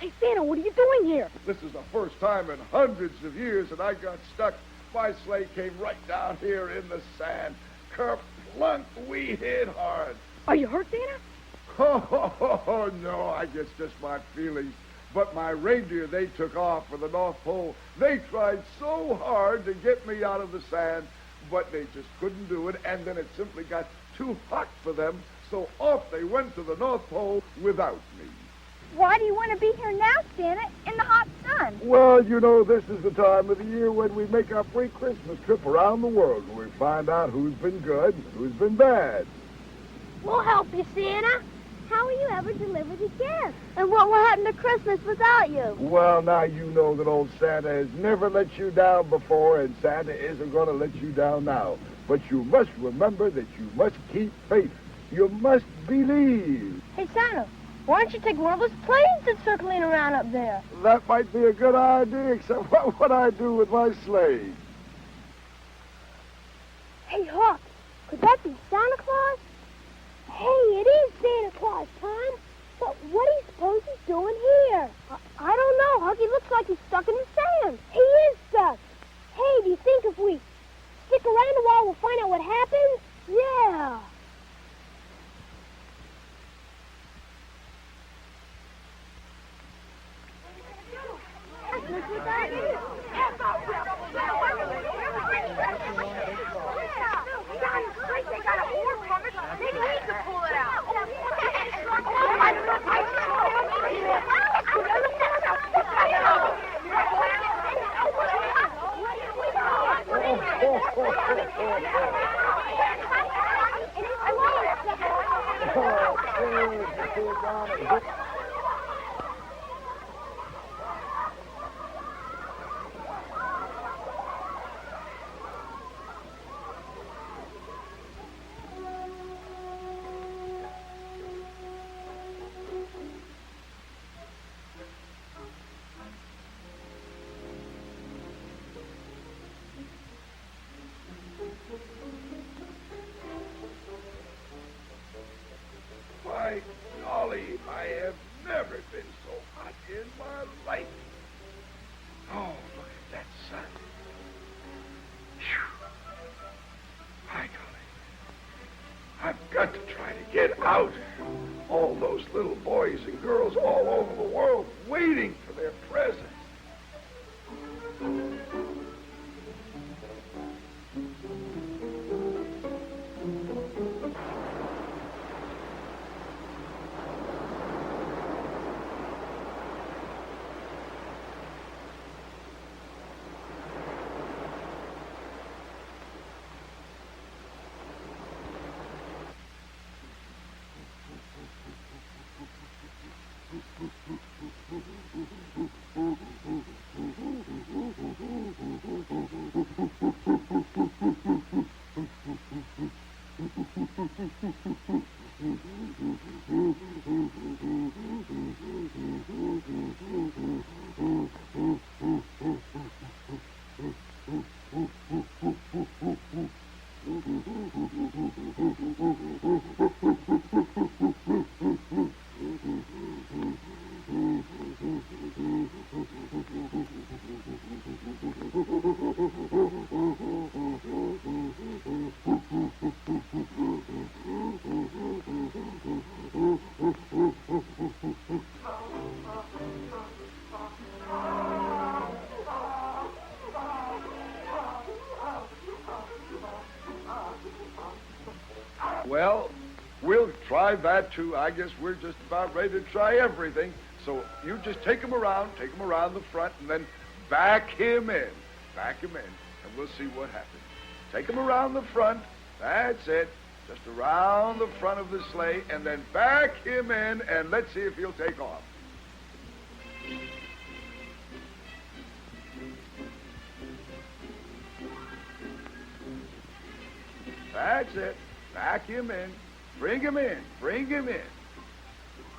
Hey, Santa, what are you doing here? This is the first time in hundreds of years that I got stuck. My sleigh came right down here in the sand. Kerplunk, we hit hard. Are you hurt, Santa? Oh, no, I guess just my feelings. But my reindeer, they took off for the North Pole. They tried so hard to get me out of the sand, but they just couldn't do it, and then it simply got too hot for them, so off they went to the North Pole without me. Why do you want to be here now, Santa, in the hot sun? Well, you know, this is the time of the year when we make our free Christmas trip around the world, and we find out who's been good and who's been bad. We'll help you, Santa. How will you ever deliver the gifts? And what will happen to Christmas without you? Well, now you know that old Santa has never let you down before, and Santa isn't going to let you down now. But you must remember that you must keep faith. You must believe. Hey, Santa, why don't you take one of those planes that's circling around up there? That might be a good idea, except what would I do with my sleigh? Hey, Hawk, could that be Santa Claus? Hey, it is Santa Claus, Tom. But what do you suppose he's doing here? I don't know, Hawk. He looks like he's stuck in the sand. He is stuck. Hey, do you think if we stick around a while, we'll find out what happens? Yeah. in my life. Oh, look at that sun. Phew. By golly. I've got to try to get out. All those little boys and girls all over the world waiting for their presents. Well, we'll try that too. I guess we're just about ready to try everything. So you just take him around the front, and then back him in, and we'll see what happens. Take him around the front. That's it. Just around the front of the sleigh, and then back him in, and let's see if he'll take off. That's it. Back him in. Bring him in. Bring him in.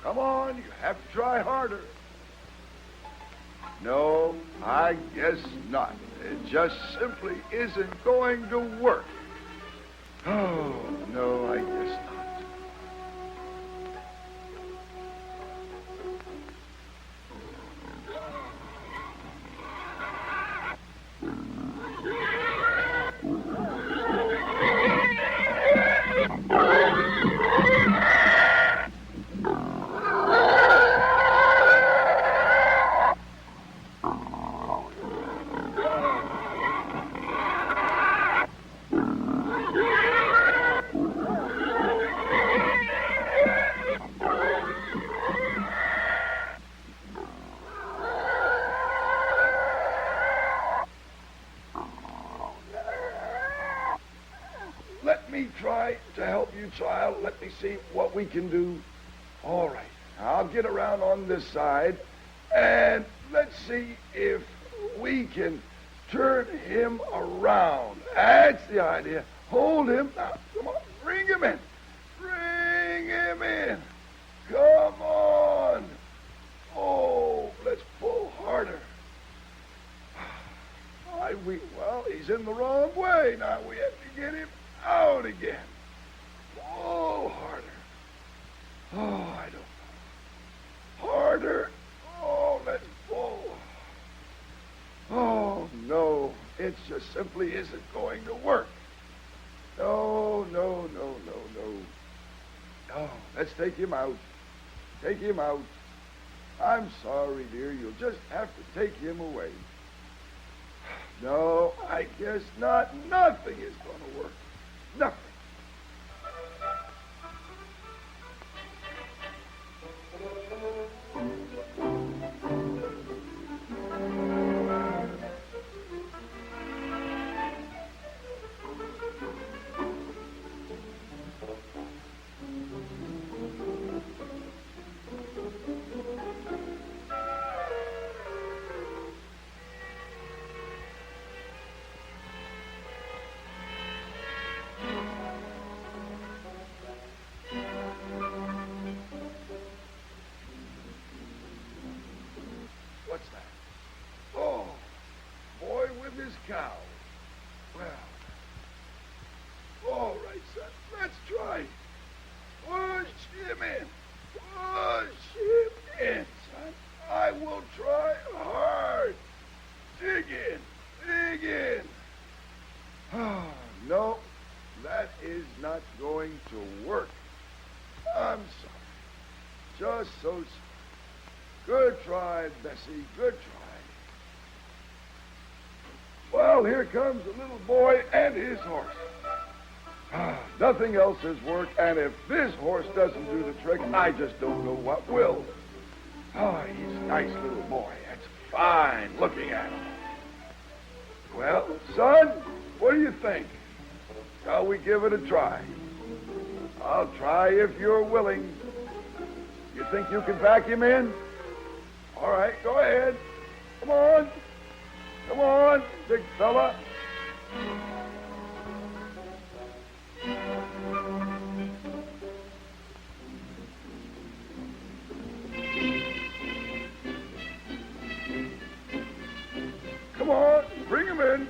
Come on, you have to try harder. No, I guess not. It just simply isn't going to work. Oh, no, I guess not. Let me try to help you, child. Let me see what we can do. All right. I'll get around on this side, and let's see if we can turn him around. That's the idea. Hold him. Now, come on. Bring him in. Bring him in. Come on. Oh, let's pull harder. Well, he's in the wrong way. Now we have to get him out again. Pull harder. Oh, I don't know. Harder. Oh, let's pull. Oh, no. It just simply isn't going to work. No. No, let's take him out. Take him out. I'm sorry, dear. You'll just have to take him away. No, I guess not. Nothing is going to work. Nothing. What's that? Oh, boy with his cow. Well, all right, son, let's try. Push him in. Push him in, son. I will Good try, Bessie. Good try. Well, here comes the little boy and his horse. Nothing else has worked, and if this horse doesn't do the trick, I just don't know what will. Oh, he's a nice little boy. That's fine looking at him. Well, son, what do you think? Shall we give it a try? I'll try if you're willing. You think you can back him in? All right, go ahead. Come on. Come on, big fella. Come on, bring him in.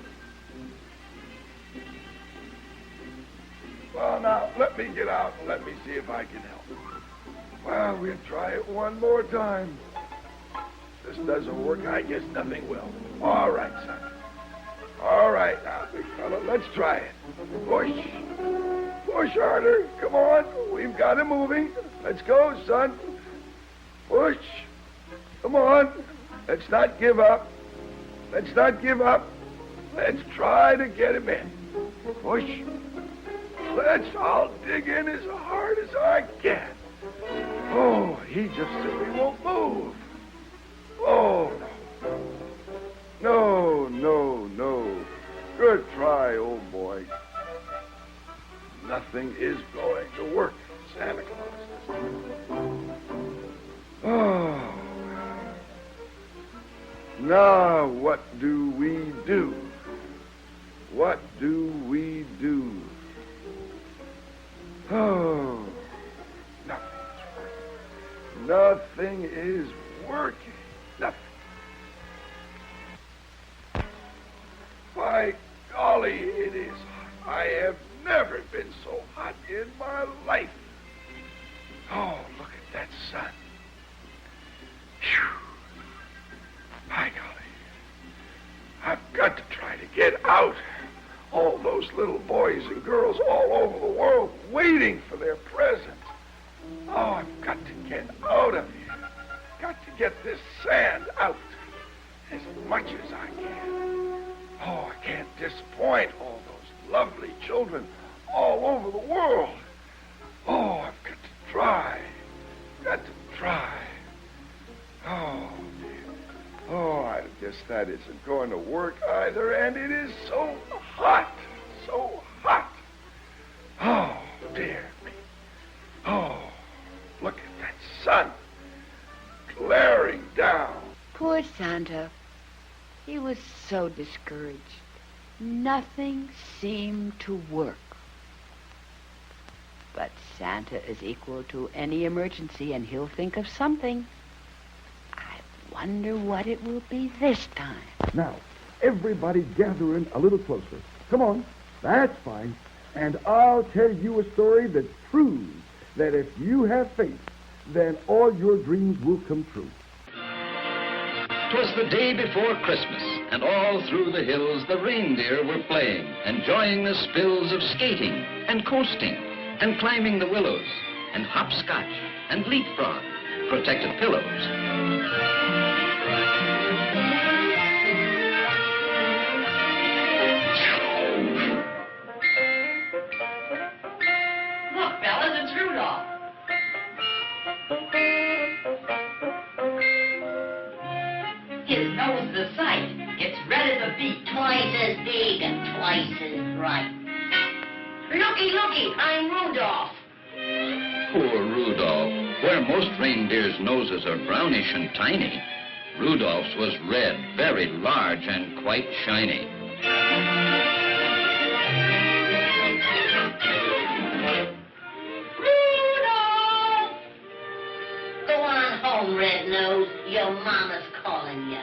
Well, now, let me get out and let me see if I can help. Well, we'll try it one more time. If this doesn't work, I guess nothing will. All right, son. All right, now, big fella, let's try it. Push. Push harder. Come on. We've got him moving. Let's go, son. Push. Come on. Let's not give up. Let's not give up. Let's try to get him in. Push. I'll dig in as hard as I can. Oh, he just simply won't move. Oh, no. No. Good try, old boy. Nothing is going to work, Santa Claus. Oh. Now, what do we do? What do we do? Oh, nothing is working. Nothing. By golly, it is hot. I have never been so hot in my life. Oh, look at that sun. Phew. By golly. I've got to try to get out. All those little boys and girls all over the world waiting for their presents. Oh, I've got to get out of here. Got to get this sand out as much as I can. Oh, I can't disappoint all those lovely children all over the world. Oh, I've got to try. Got to try. Oh, dear. Oh, I guess that isn't going to work either, and it is so hot. So hot. Oh, dear me. Oh, look at that sun glaring down. Poor Santa. He was so discouraged. Nothing seemed to work. But Santa is equal to any emergency, and he'll think of something. I wonder what it will be this time. Now, everybody gather in a little closer. Come on. That's fine. And I'll tell you a story that proves that if you have faith, then all your dreams will come true. 'Twas the day before Christmas, and all through the hills the reindeer were playing, enjoying the spills of skating and coasting and climbing the willows and hopscotch and leapfrog, protected pillows. Look, fellas, it's Rudolph. His nose is a sight. It's red as a beet. Twice as big and twice as bright. Looky, I'm Rudolph. Poor Rudolph. Where most reindeers' noses are brownish and tiny, Rudolph's was red, very large, and quite shiny. Rudolph! Go on home, Red Nose. Your mama's calling you.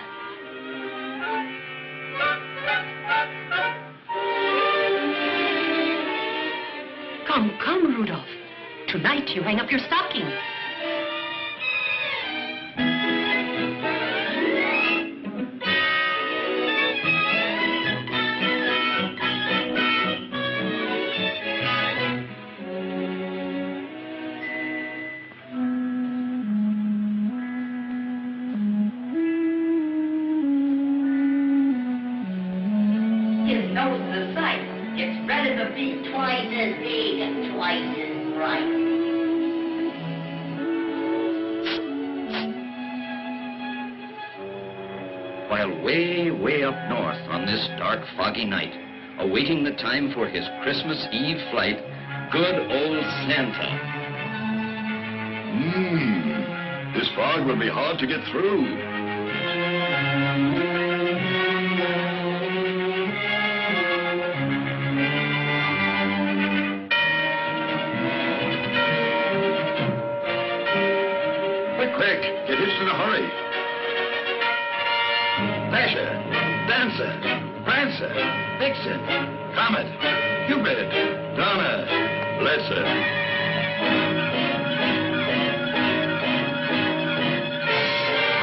Come, Rudolph. Tonight you hang up your stocking. knows the sight, gets ready to be twice as big and twice as bright. While way, way up north on this dark, foggy night, awaiting the time for his Christmas Eve flight, good old Santa. This fog will be hard to get through. Quick, get hitched in a hurry. Dasher, Dancer, Prancer, Vixen, Comet, Cupid, Donna, Blesser.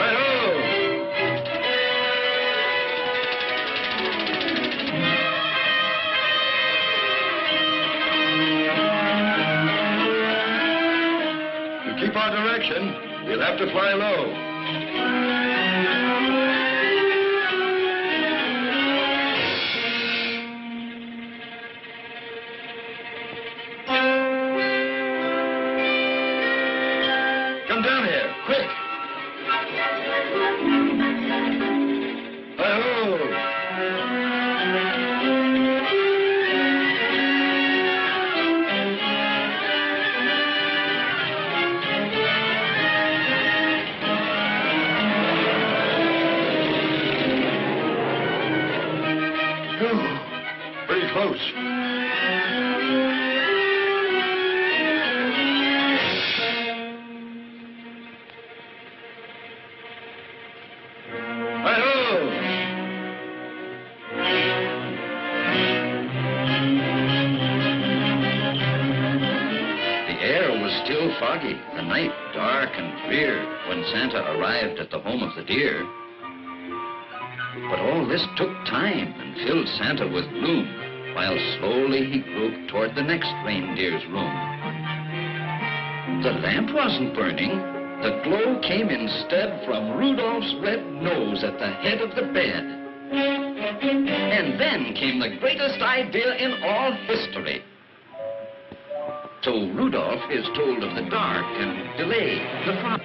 Right-o! To keep our direction, we'll have to fly low. Come down here, quick! Pretty close. Foggy, the night dark and drear when Santa arrived at the home of the deer. But all this took time and filled Santa with gloom, while slowly he groped toward the next reindeer's room. The lamp wasn't burning. The glow came instead from Rudolph's red nose at the head of the bed. And then came the greatest idea in all history. So Rudolph is told of the dark and delay the fog.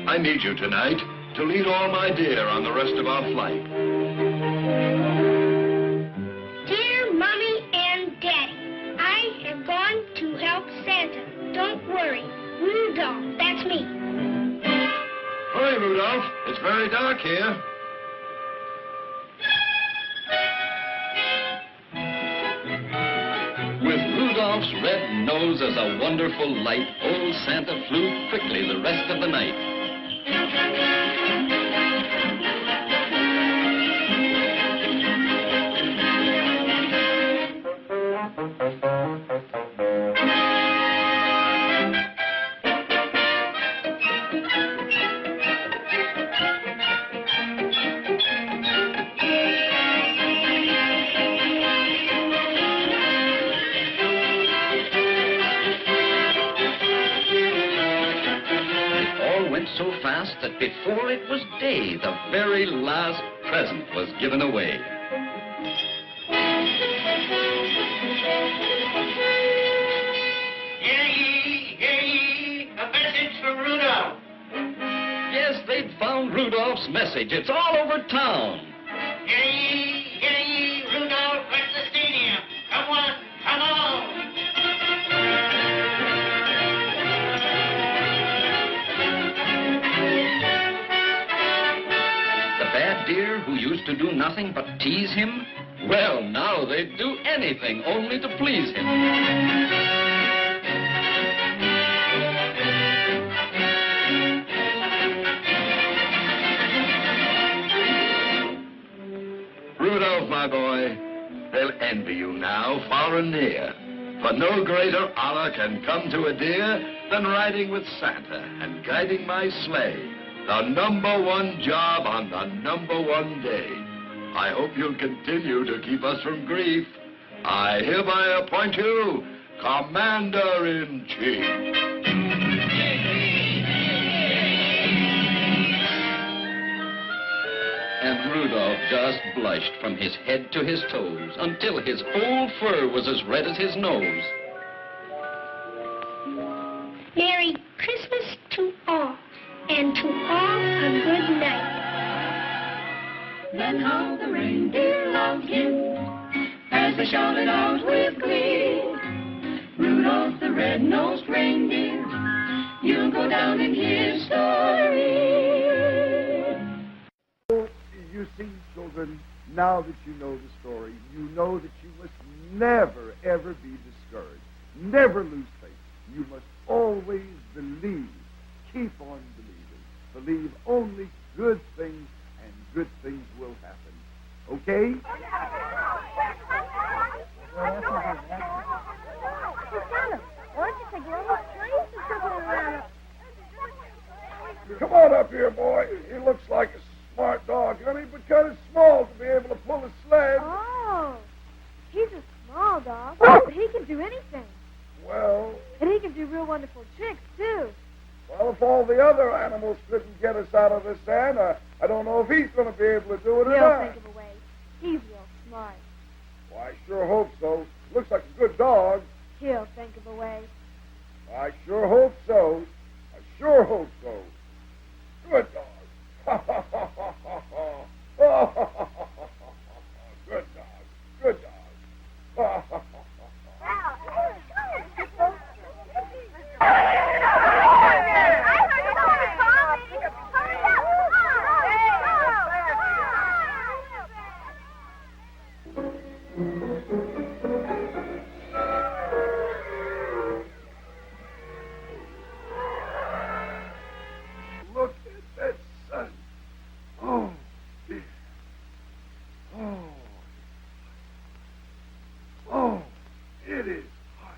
I need you tonight to lead all my deer on the rest of our flight. Dear Mommy and Daddy, I have gone to help Santa. Don't worry. Rudolph, that's me. Hurry, Rudolph. It's very dark here. With Rudolph's red nose as a wonderful light, old Santa flew quickly the rest of the night. So fast that before it was day, the very last present was given away. Hear ye, a message from Rudolph. Yes, they'd found Rudolph's message. It's all over town. Hear ye, Rudolph at the stadium. Come on, come on. Bad deer who used to do nothing but tease him? Well, now they'd do anything only to please him. Rudolph, my boy, they'll envy you now, far and near. For no greater honor can come to a deer than riding with Santa and guiding my sleigh. The #1 job on the #1 day. I hope you'll continue to keep us from grief. I hereby appoint you Commander-in-Chief. And Rudolph just blushed from his head to his toes until his whole fur was as red as his nose. Merry Christmas to all, and to all a good night. Then how the reindeer loved him as they shouted out with glee. Rudolph the red-nosed reindeer, you'll go down in history. You see, children, now that you know the story, you know that you must never, ever be discouraged. Never lose faith. You must always believe. Keep on believing. Believe only good things, and good things will happen. Okay? Come on up here, boy. He looks like a smart dog, honey, but kind of small to be able to pull a sled. Oh, he's a small dog, but he can do anything. Well, And he can do real wonderful tricks, too. well, if all the other animals couldn't get us out of this sand, I don't know if he's going to be able to do it or He'll not. think of a way. He's real smart. Well, I sure hope so. Looks like a good dog. He'll think of a way. I sure hope so. I sure hope so. Good dog. Good dog. Good dog. Look at that sun. Oh, dear. Oh. Oh, it is hot.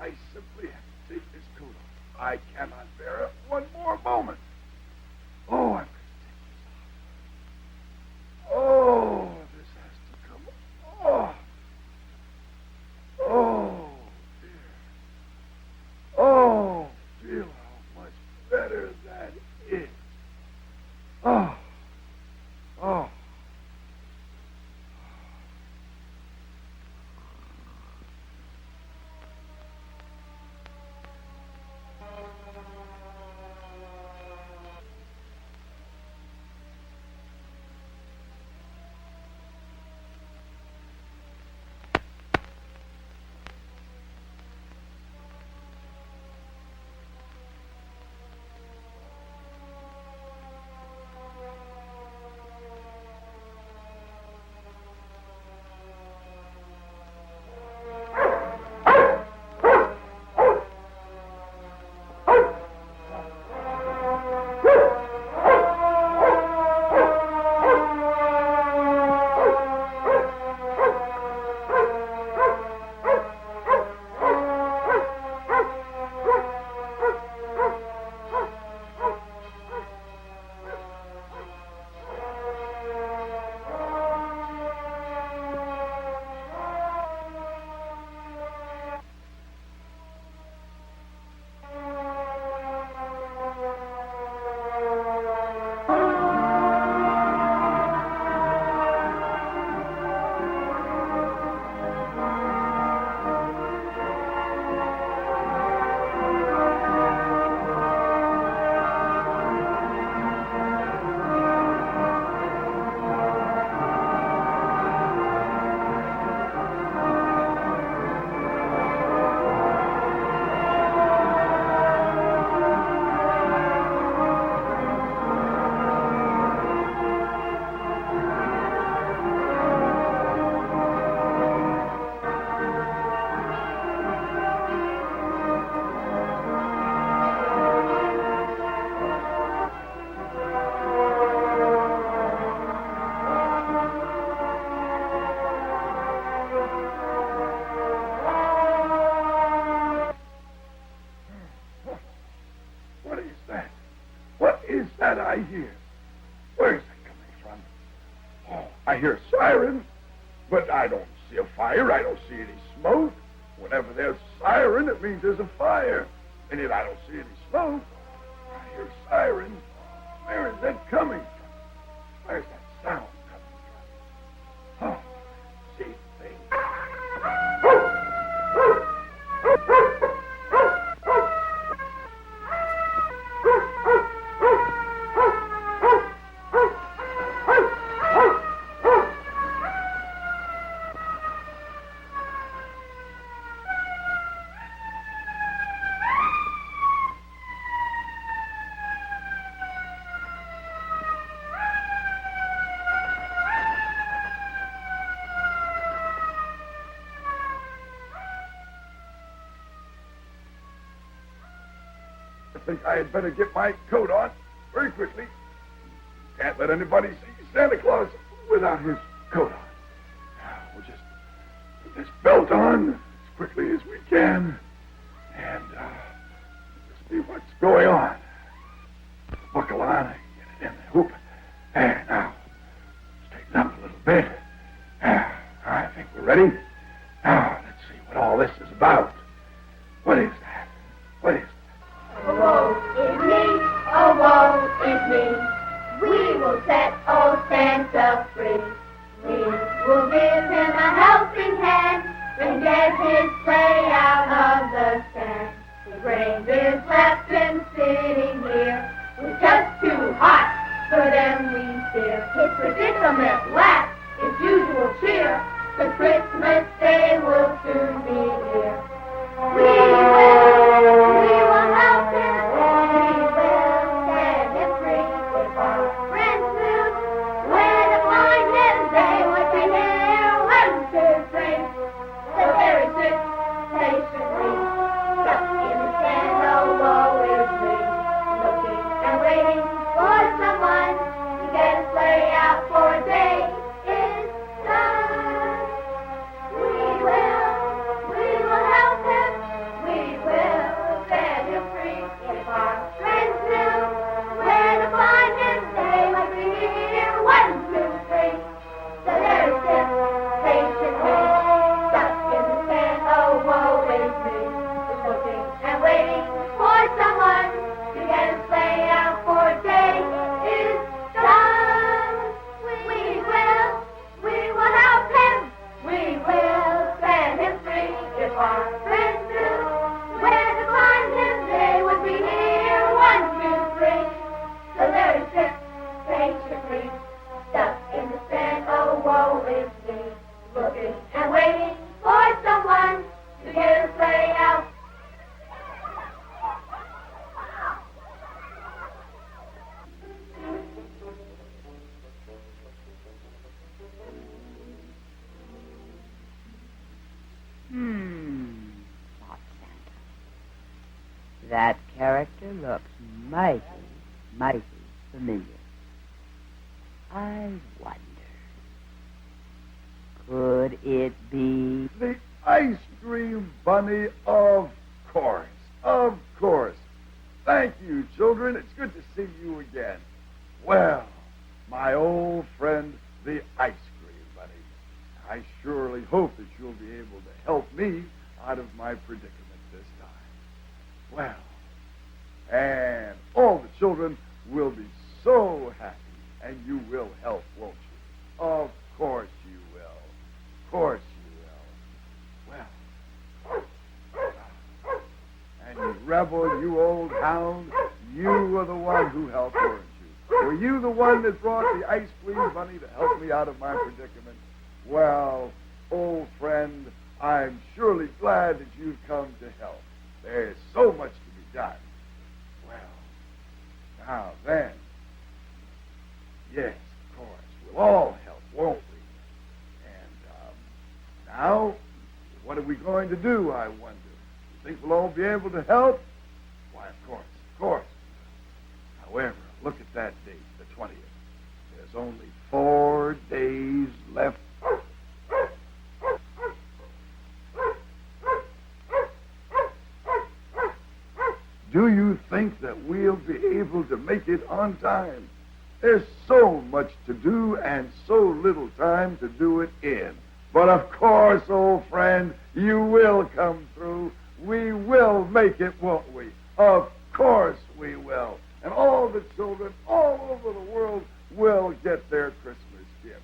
I simply have to take this coat off. I cannot bear it one more moment. Oh, I'm going to take this off. Oh, this has to come off. Oh, dear. Oh, feel how much better that is. Oh. Oh. that I hear? Where's it coming from? Oh, I hear a siren, but I don't see a fire. I don't see any smoke. Whenever there's a siren, it means there's a fire. And yet I don't see any smoke. I hear a siren. Where is that coming from? Where's that think I had better get my coat on very quickly. Can't let anybody see Santa Claus without his coat on. Now, we'll just put this belt on as quickly as we can and see what's going on. Buckle on and get it in the hoop. There, now, straighten up a little bit. I think we're ready. Now, let's see what all this is about. What is that? What is that? Oh, woe is me, oh, woe is me. We will set old Santa free. We will give him a helping hand and get his sleigh out of the sand. The reindeer's left him sitting here. It's just too hot for them we fear. His predicament lacks his usual cheer. The Christmas day will soon be here. We will help him. We will set him free. If our friends knew where to find him, they would be here. 1, 2, 3. The very sick, patiently stuck in the sand. Oh, woe is me. Looking and waiting for someone to get a sleigh out for a day is done. We will help him. We will set him free. If our friends knew where to find him, they would be here. 1, 2, 3. So there he sits, patiently stuck in the sand. Oh, woe is me. Looking and waiting for someone to get a sleigh out for a day is done. We will help him. We will set him free. If our friends knew where to find him, they would be here. 1, 2, 3. So there he sits, patiently stuck in the sand. Oh, woe is me. Looking and waiting for someone to get a sleigh out. Thought Santa. That character looks mighty, mighty familiar. I wonder, could it be The ice cream bunny, of course. Of course. Thank you, children. It's good to see you again. Well, my old friend, the ice cream bunny. I surely hope that you'll be able to help me out of my predicament this time. Well, and all the children will be so happy, and you will help, won't you? Of course you will. Of course you will. Well, and you rebel, you old hound, you were the one who helped, weren't you? Were you the one that brought the ice cream bunny to help me out of my predicament? Well, old friend, I'm surely glad that you've come to help. There's so much to be done. Well, now then, yes, of course, we'll all help, won't we? And now, what are we going to do, I wonder? You think we'll all be able to help? Why, of course, of course. However, look at that date, the 20th. There's only 4 days left. Do you think that we'll be able to make it on time? There's so much to do and so little time to do it in. But of course, old friend, you will come through. We will make it, won't we? Of course we will. And all the children all over the world will get their Christmas gift.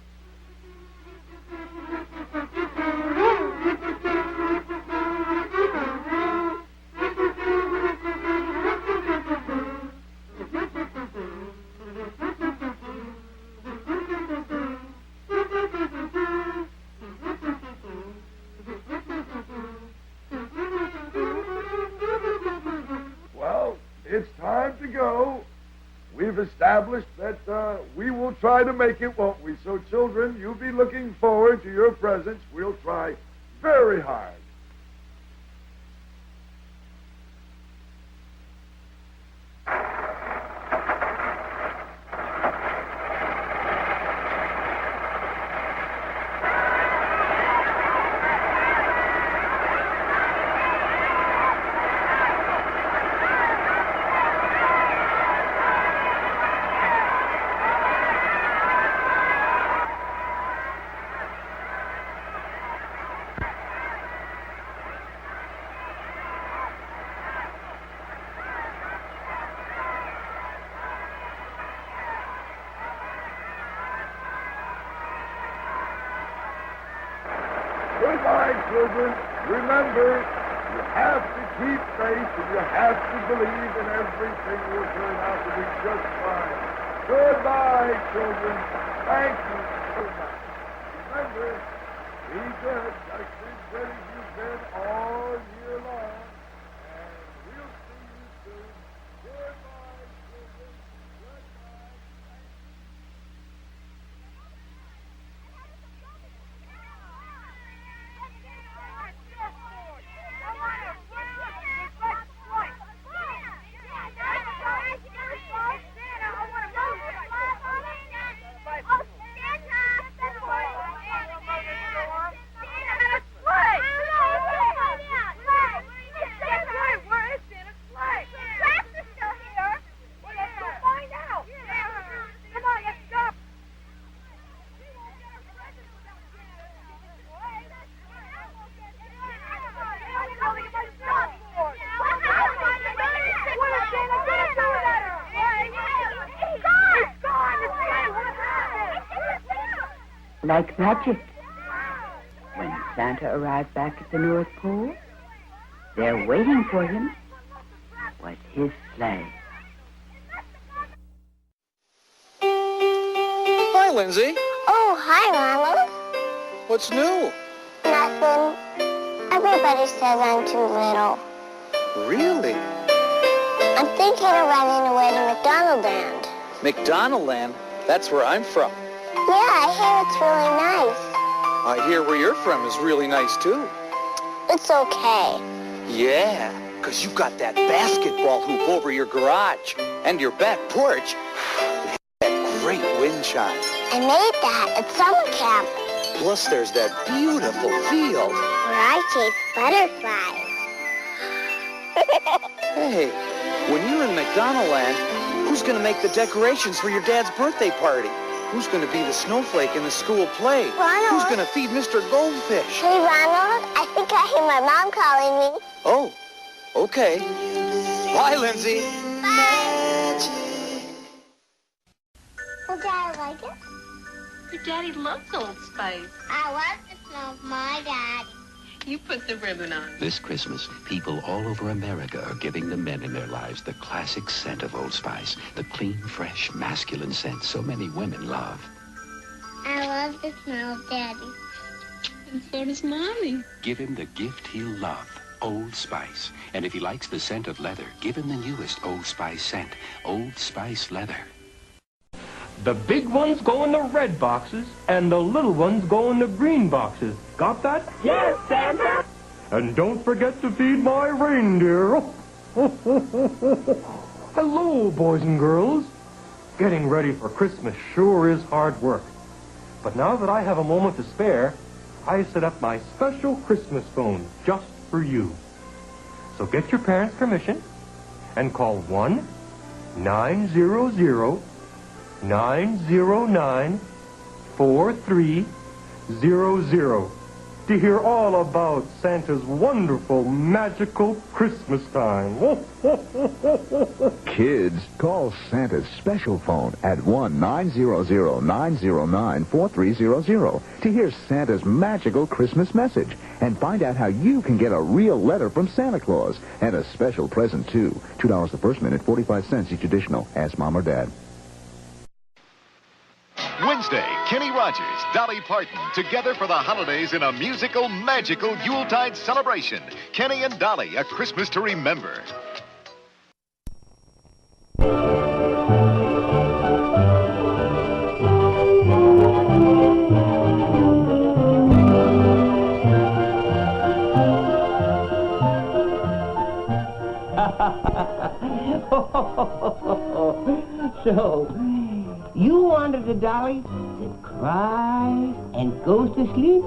Well, it's time to go. We've established that we will try to make it, won't we? So, children, you'll be looking forward to your presents. We'll try very hard. Goodbye, children. Remember, you have to keep faith and you have to believe and everything will turn out to be just fine. Goodbye, children. Thank you so much. Remember, be good, just as good as you've been all year long. And we'll see you soon. Goodbye, children. Goodbye. Like magic. When Santa arrived back at the North Pole, there waiting for him was his sleigh. Hi, Lindsay. Oh, hi, Ronald. What's new? Nothing. Everybody says I'm too little. Really? I'm thinking of running away to McDonaldland. McDonaldland? That's where I'm from. Yeah, I hear it's really nice. I hear where you're from is really nice, too. It's okay. Yeah, because you got that basketball hoop over your garage and your back porch. It has that great wind chime. I made that at summer camp. Plus, there's that beautiful field. Where I chase butterflies. Hey, when you're in McDonaldland, who's going to make the decorations for your dad's birthday party? Who's going to be the snowflake in the school play? Ronald. Who's going to feed Mr. Goldfish? Hey, Ronald, I think I hear my mom calling me. Oh, okay. Bye, Lindsay. Bye. Will Daddy like it? Your daddy loves Old Spice. I love the smell of my daddy. You put the ribbon on. This Christmas, people all over America are giving the men in their lives the classic scent of Old Spice, the clean, fresh, masculine scent so many women love. I love the smell of Daddy. And so does Mommy. Give him the gift he'll love, Old Spice. And if he likes the scent of leather, give him the newest Old Spice scent, Old Spice Leather. The big ones go in the red boxes, and the little ones go in the green boxes. Got that? Yes, Santa. And don't forget to feed my reindeer. Hello, boys and girls. Getting ready for Christmas sure is hard work. But now that I have a moment to spare, I set up my special Christmas phone just for you. So get your parents' permission and call 1-900-909-4300 to hear all about Santa's wonderful, magical Christmas time. Kids, call Santa's special phone at 1-900-909-4300 to hear Santa's magical Christmas message and find out how you can get a real letter from Santa Claus and a special present, too. $2 the first minute, 45 cents each additional. Ask Mom or Dad. Wednesday, Kenny Rogers, Dolly Parton, together for the holidays in a musical, magical Yuletide celebration. Kenny and Dolly, a Christmas to remember. So, you wanted the dolly to cry and go to sleep?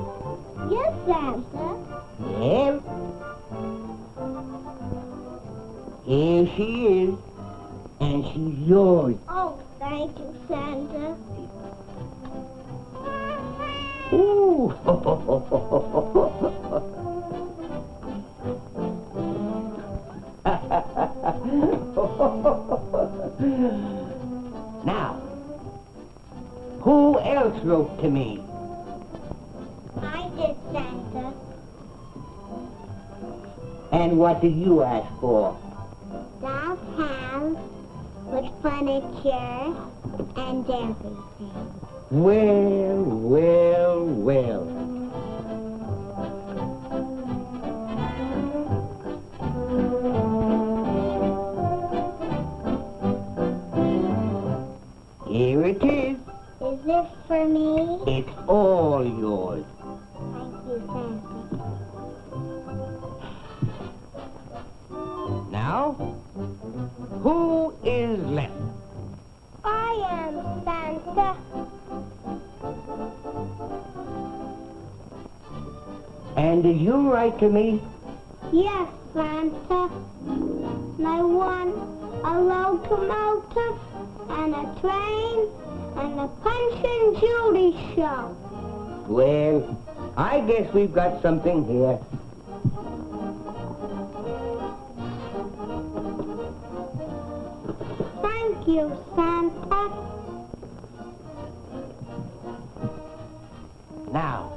Yes, Santa. Well, here she is, and she's yours. Oh, thank you, Santa. Ooh. Now, who else wrote to me? I did, Santa. And what did you ask for? Doll's house with furniture and everything. Well, well, well. Here it is. Is this for me? It's all yours. Thank you, Santa. Now, who is left? I am Santa. And did you write to me? Yes, Santa. And I want a locomotive and a train and a Punch and Judy show. Well, I guess we've got something here. Thank you, Santa. Now,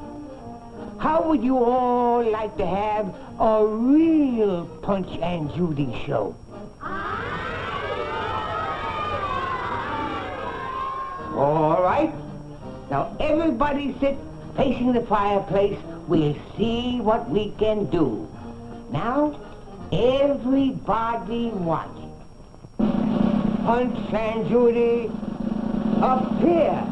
how would you all like to have a real Punch and Judy show? All right. Now, everybody sit facing the fireplace. We'll see what we can do. Now, everybody watch. Punch and Judy, up here.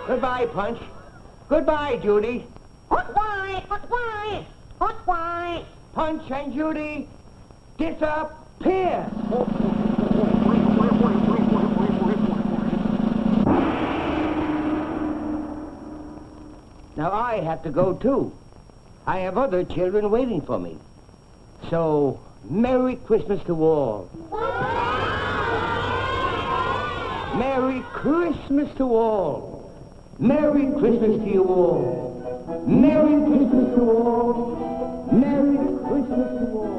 Goodbye, Punch. Goodbye, Judy. Goodbye, goodbye, goodbye. Punch and Judy disappear. Now I have to go too. I have other children waiting for me. So, Merry Christmas to all. Merry Christmas to all. Merry Christmas to you all. Merry Christmas to all. Merry Christmas to all.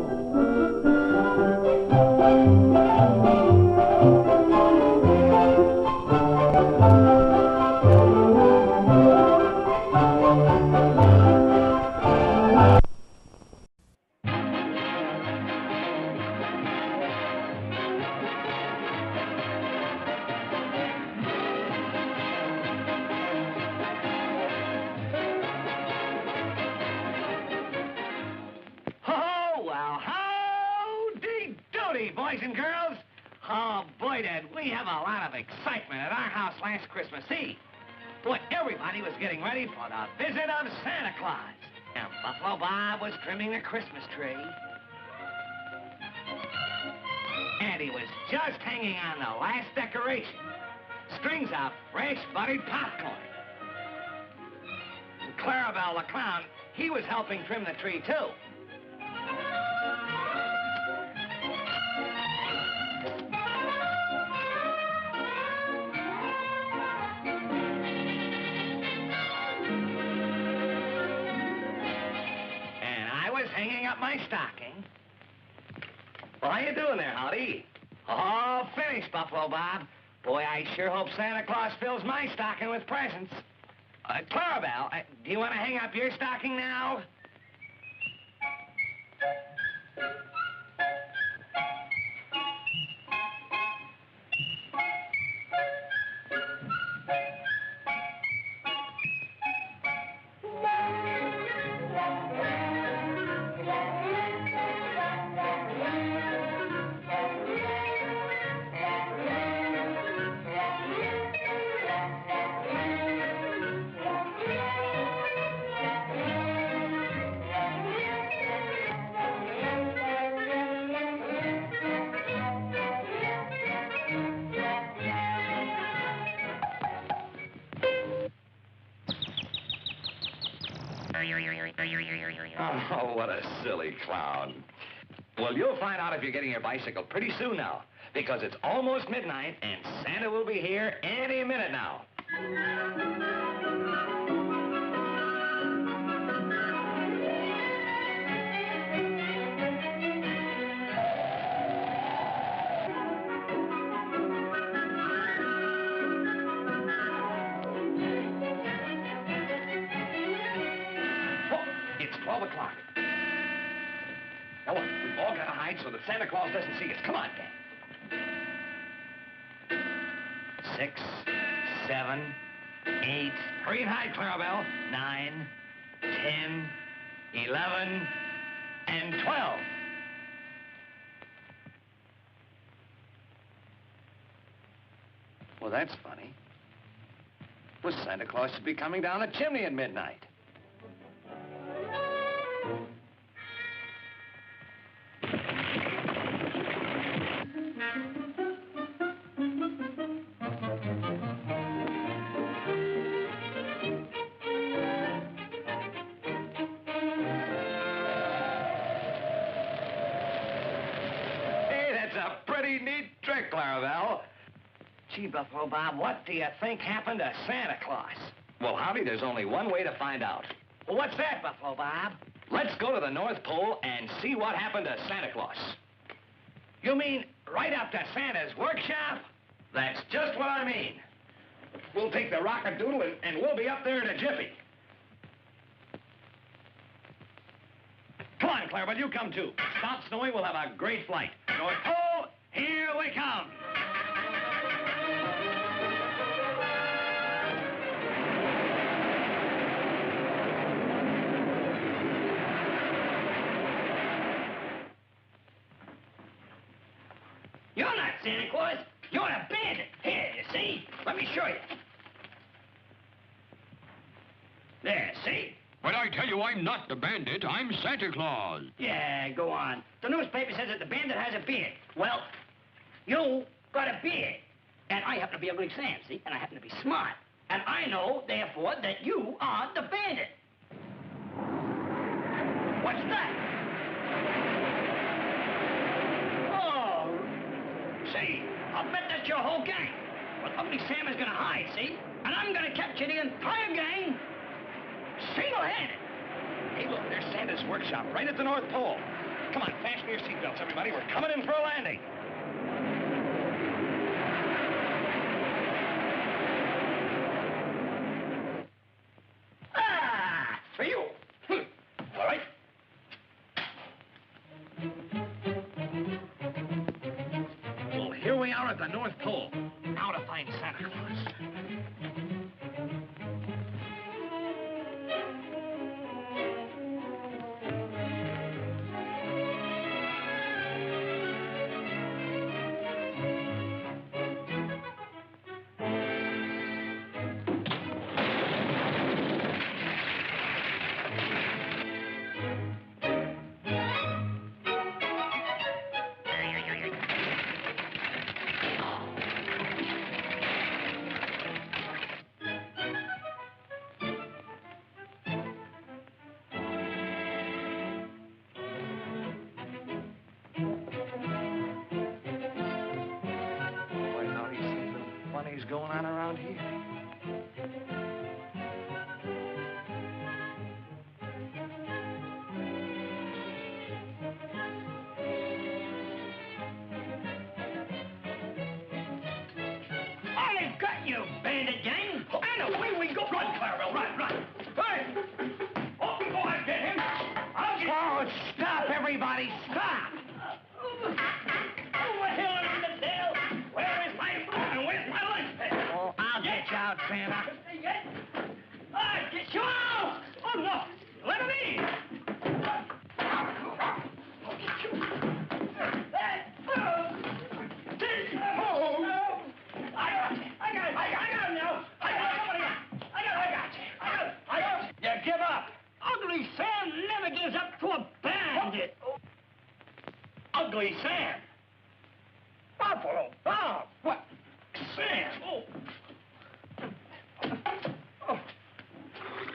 Boys and girls, oh boy, did we have a lot of excitement at our house last Christmas Eve. Boy, everybody was getting ready for the visit of Santa Claus. And Buffalo Bob was trimming the Christmas tree. And he was just hanging on the last decoration. Strings of fresh buttered popcorn. And Clarabelle the clown, he was helping trim the tree too. Hanging up my stocking. Well, how you doing there, Howdy? All finished, Buffalo Bob. Boy, I sure hope Santa Claus fills my stocking with presents. Clarabelle, do you want to hang up your stocking now? Oh, what a silly clown. Well, you'll find out if you're getting your bicycle pretty soon now, because it's almost midnight and Santa will be here any minute now. 12 o'clock. Now, look, we've all got to hide so that Santa Claus doesn't see us. Come on, Dan. 6, 7, 8. Hurry and hide, Clarabelle. 9, 10, 11, and 12. Well, that's funny. Well, Santa Claus should be coming down the chimney at midnight. Hey, that's a pretty neat trick, Clarabelle. Gee, Buffalo Bob, what do you think happened to Santa Claus? Well, Howdy, there's only one way to find out. Well, what's that, Buffalo Bob? Let's go to the North Pole and see what happened to Santa Claus. You mean right up to Santa's workshop? That's just what I mean. We'll take the rocket-doodle and we'll be up there in a jiffy. Come on, Clarabelle, you come too. Stop snowing, we'll have a great flight. North Pole, here we come. You're not Santa Claus. You're a bandit. Here, you see? Let me show you. There, see? But I tell you, I'm not the bandit. I'm Santa Claus. Yeah, go on. The newspaper says that the bandit has a beard. Well, you got a beard. And I happen to be Ugly Sam, see? And I happen to be smart. And I know, therefore, that you are the bandit. What's that? See, I'll bet that's your whole gang. Well, Ugly Sam is gonna hide, see? And I'm gonna capture the entire gang single-handed. Hey, look, there's Santa's workshop right at the North Pole. Come on, fasten your seatbelts, everybody. We're coming in for a landing. Ah, for you. All right. Well, here we are at the North Pole. Now to find Santa Claus. Going on around here? I got you, bandit gang. And away we go. Run, Clarabelle, run. Hey! Oh, I'll get him. Oh, stop, everybody, stop! Over here in the tail. Where is my phone and where's my lunch pail? Oh, I'll get you out, Santa. I'll get you out! Oh, no. Let him in. I got him now. I got him. You give up. Ugly Sam never gives up to a bandit. Ugly Sam. Buffalo Bob. What? Sam. Oh.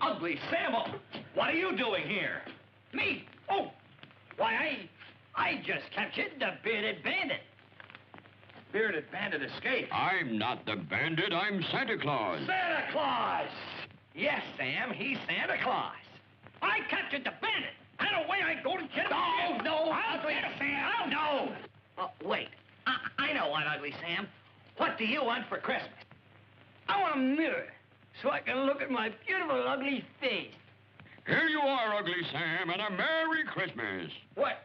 Ugly Sam. Oh, what are you doing here? Me? Oh. Why, I just captured the bearded bandit. Bearded bandit escaped. I'm not the bandit. I'm Santa Claus. Santa Claus! Yes, Sam, he's Santa Claus. I captured the bandit. And away I go to get him. No, Ugly Sam. No. Wait. I know what, Ugly Sam. What do you want for Christmas? I want a mirror so I can look at my beautiful, ugly face. Here you are, Ugly Sam, and a Merry Christmas. What?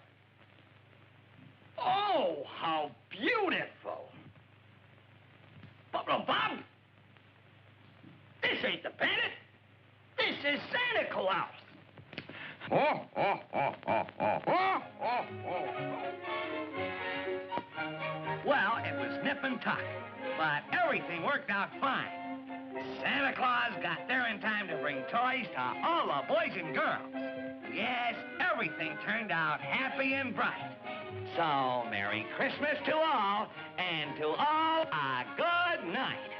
Oh, how beautiful. Buffalo Bob, this ain't the bandit. This is Santa Claus. Well, it was nip and tuck, but everything worked out fine. Santa Claus got there in time to bring toys to all the boys and girls. Yes, everything turned out happy and bright. So, Merry Christmas to all, and to all a good night.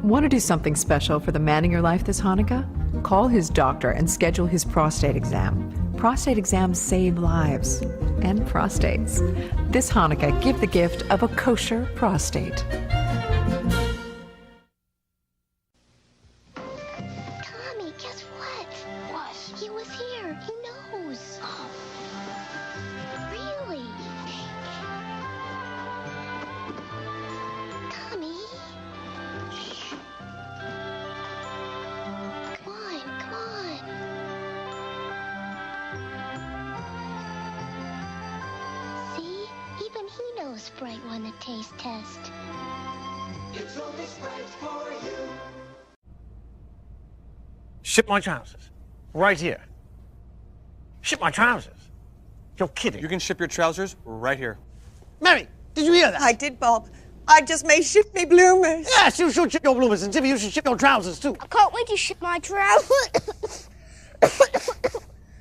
Want to do something special for the man in your life this Hanukkah? Call his doctor and schedule his prostate exam. Prostate exams save lives and prostates. This Hanukkah, give the gift of a kosher prostate. Tommy, guess what? What? He was here. He knows. Really? Tommy? Come on, come on. See? Even he knows Sprite won the taste test. It's only Sprite for you. Ship my trousers. Right here. Ship my trousers. You're kidding. You can ship your trousers right here. Mary, did you hear that? I did, Bob. I just may ship me bloomers. Yes, you should ship your bloomers, and Jimmy, you should ship your trousers, too. I can't wait to ship my trousers.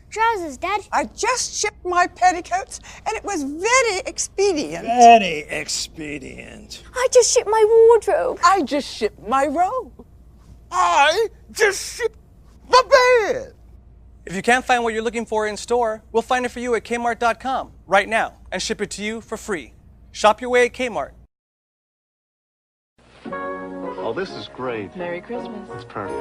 Trousers, Dad. I just shipped my petticoats, and it was very expedient. Very expedient. I just shipped my wardrobe. I just shipped my robe. I just shipped the bed. If you can't find what you're looking for in store, we'll find it for you at Kmart.com right now and ship it to you for free. Shop your way at Kmart. Oh, this is great. Merry Christmas. It's perfect.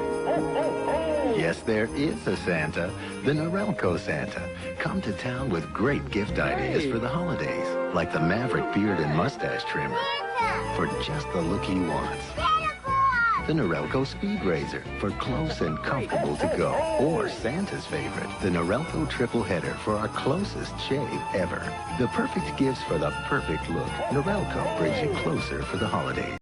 Yes, there is a Santa, the Norelco Santa. Come to town with great gift ideas for the holidays, like the Maverick beard and mustache trimmer for just the look he wants. The Norelco Speed Razor for close and comfortable to go. Or Santa's favorite, the Norelco Triple Header for our closest shave ever. The perfect gifts for the perfect look. Norelco brings you closer for the holidays.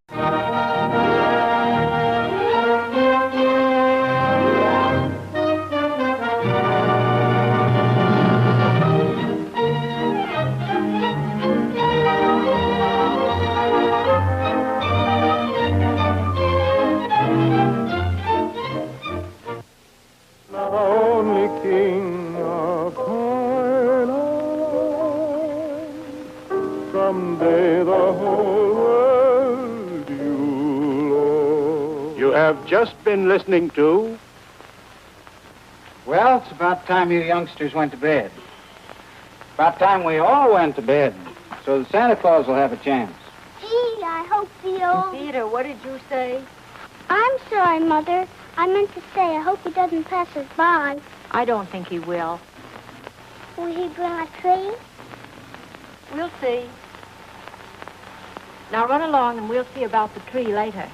Someday the whole world you'll own. You have just been listening to... Well, it's about time you youngsters went to bed. About time we all went to bed, so that Santa Claus will have a chance. Gee, I hope Theo... Peter, what did you say? I'm sorry, Mother. I meant to say I hope he doesn't pass us by. I don't think he will. Will he bring a tree? We'll see. Now run along and we'll see about the tree later.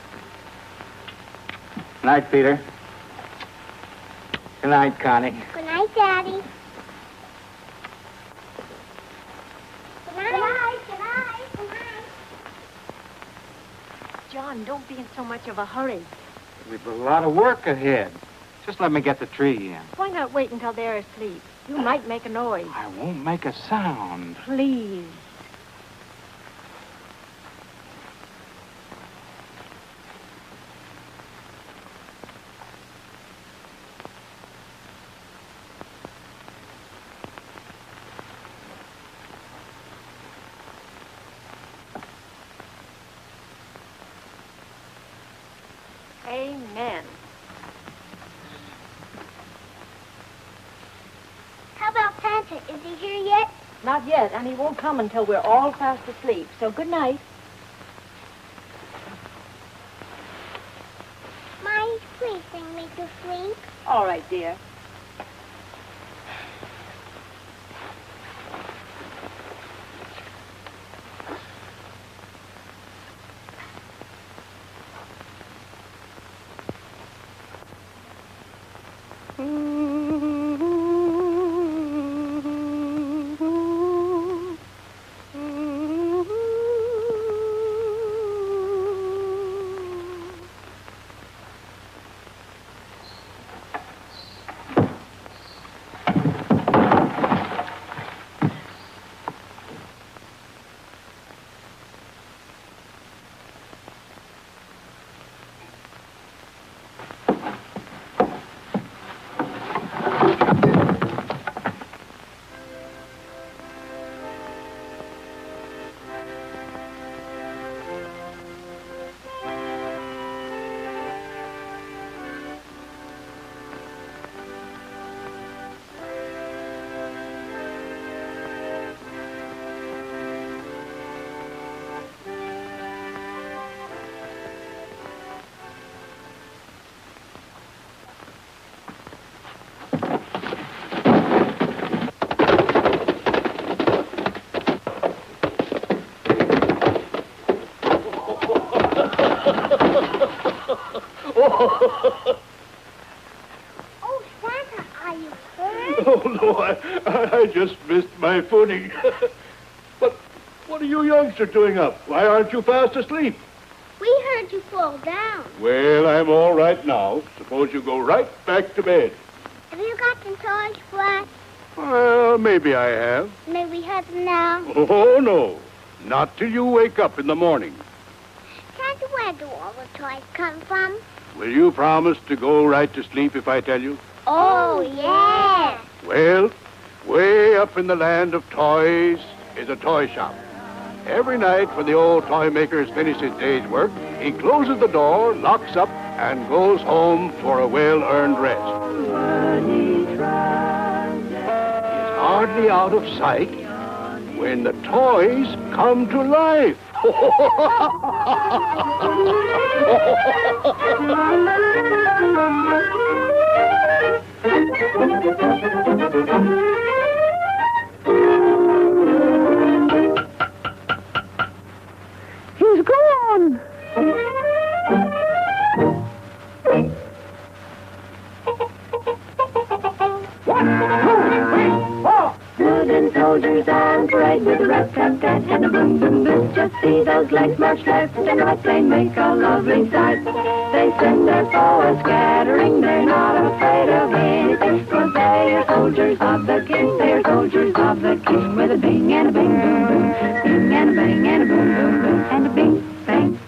Good night, Peter. Good night, Connie. Good night, Daddy. Good night. Good night. Good night. Good night. John, don't be in so much of a hurry. We've a lot of work ahead. Just let me get the tree in. Why not wait until they're asleep? You might make a noise. I won't make a sound. Please. Amen. How about Santa? Is he here yet? Not yet, and he won't come until we're all fast asleep. So good night. Mommy, please sing me to sleep. All right, dear. just missed my footing. But what are you youngsters doing up? Why aren't you fast asleep? We heard you fall down. Well, I'm all right now. Suppose you go right back to bed. Have you got some toys for us? Well, maybe I have. May we have them now? Oh, no. Not till you wake up in the morning. Santa, where do all the toys come from? Will you promise to go right to sleep if I tell you? Oh, yeah. Well, way up in the land of toys is a toy shop. Every night when the old toy maker has finished his day's work, he closes the door, locks up, and goes home for a well-earned rest. He's hardly out of sight when the toys come to life. He's gone. Wooden soldiers on parade with a rat-tat-tat and a boom-boom-boom. Just see those legs march left and right, they make a lovely sight. They send their foes scattering, they're not afraid of anything, 'cause they are soldiers of the king, they are soldiers of the king. With a bing and a bing, boom, boom, bing and a bang and a boom, boom, boom, and a bing, bang.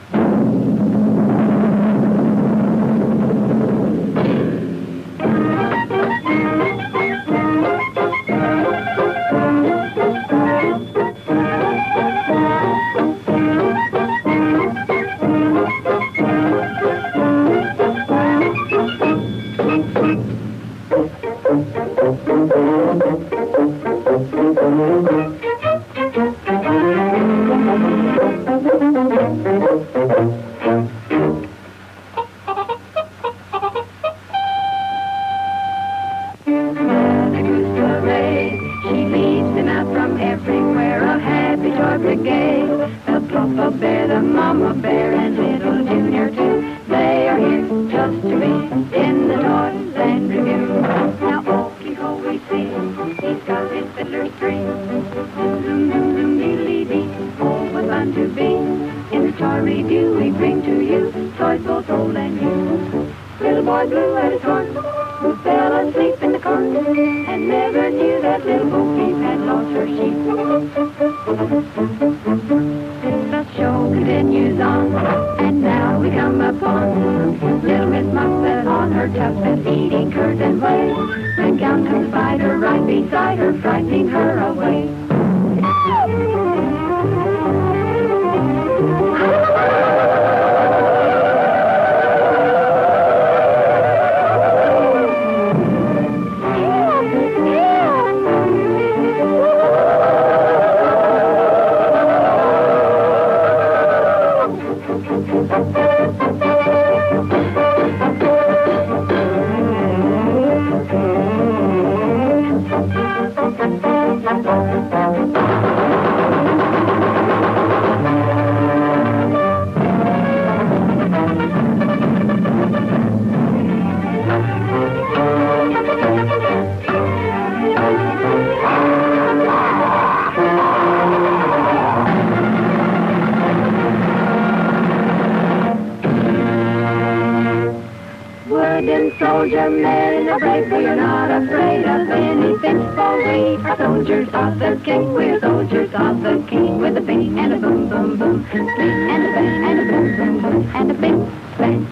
Soldier men are brave, we are not afraid of anything, for we are soldiers of the king, we're soldiers of the king, with a bing and a boom, boom, boom, bing and a bang and a boom, boom, boom, and a bing, bang.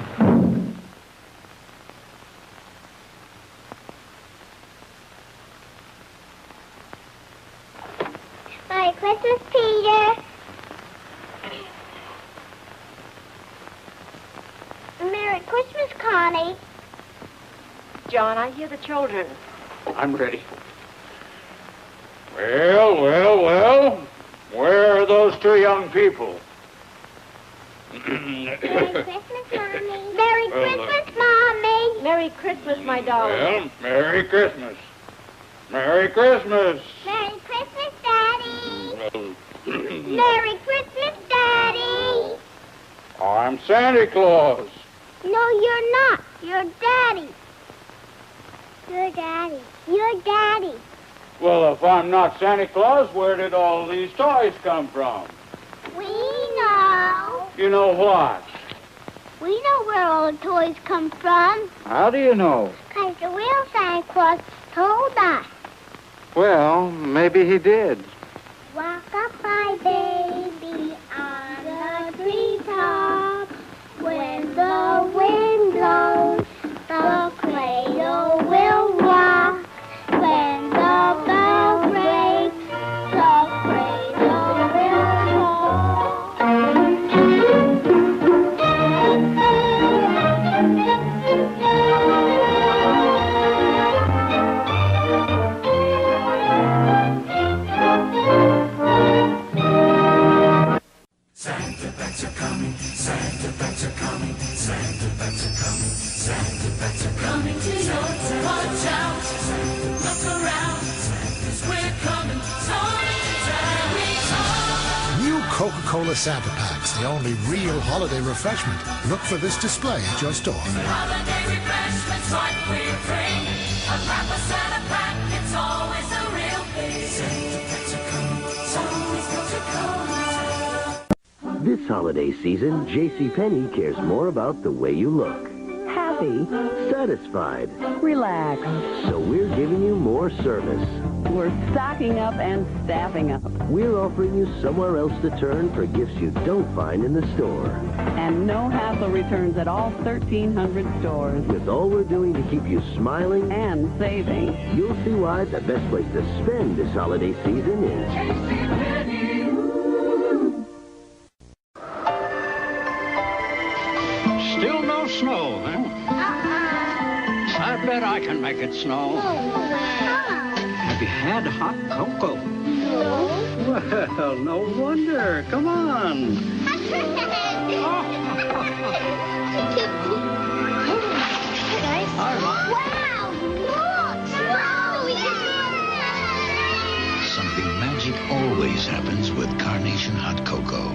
Merry Christmas, Peter. Merry Christmas, Connie. John, I hear the children. I'm ready. Well, well, well. Where are those two young people? Merry Christmas, Mommy. Merry Christmas, Mommy. Merry Christmas, my darling. Well, Merry Christmas. Merry Christmas. Merry Christmas, Daddy. Merry Christmas, Daddy. I'm Santa Claus. No, you're not. You're Daddy. You're Daddy. You're Daddy. Well, if I'm not Santa Claus, where did all these toys come from? We know. You know what? We know where all the toys come from. How do you know? 'Cause the real Santa Claus told us. Well, maybe he did. Walk up, my baby, on the treetop. When the wind blows, the cradle will rock. When the bell breaks, the cradle will rock. Santa bags are coming, Santa bags are coming, Santa bags are coming, Santa bags are coming to your town. Watch out, look around, 'cause we're coming, New Coca-Cola Santa Packs, the only real holiday refreshment. Look for this display at your store. holiday refreshments like we're free. A wrap a Santa pack, it's always a real thing. Santa bags are coming, always Coca-Cola. This holiday season, JCPenney cares more about the way you look. Happy, satisfied, Relax. so we're giving you more service. We're stocking up and staffing up. We're offering you somewhere else to turn for gifts you don't find in the store. And no hassle returns at all 1,300 stores. With all we're doing to keep you smiling and saving, you'll see why the best place to spend this holiday season is Still no snow, huh? I bet I can make it snow. Have you had hot cocoa? No. Well, no wonder. Come on. Wow, look! Something magic always happens with Carnation Hot Cocoa.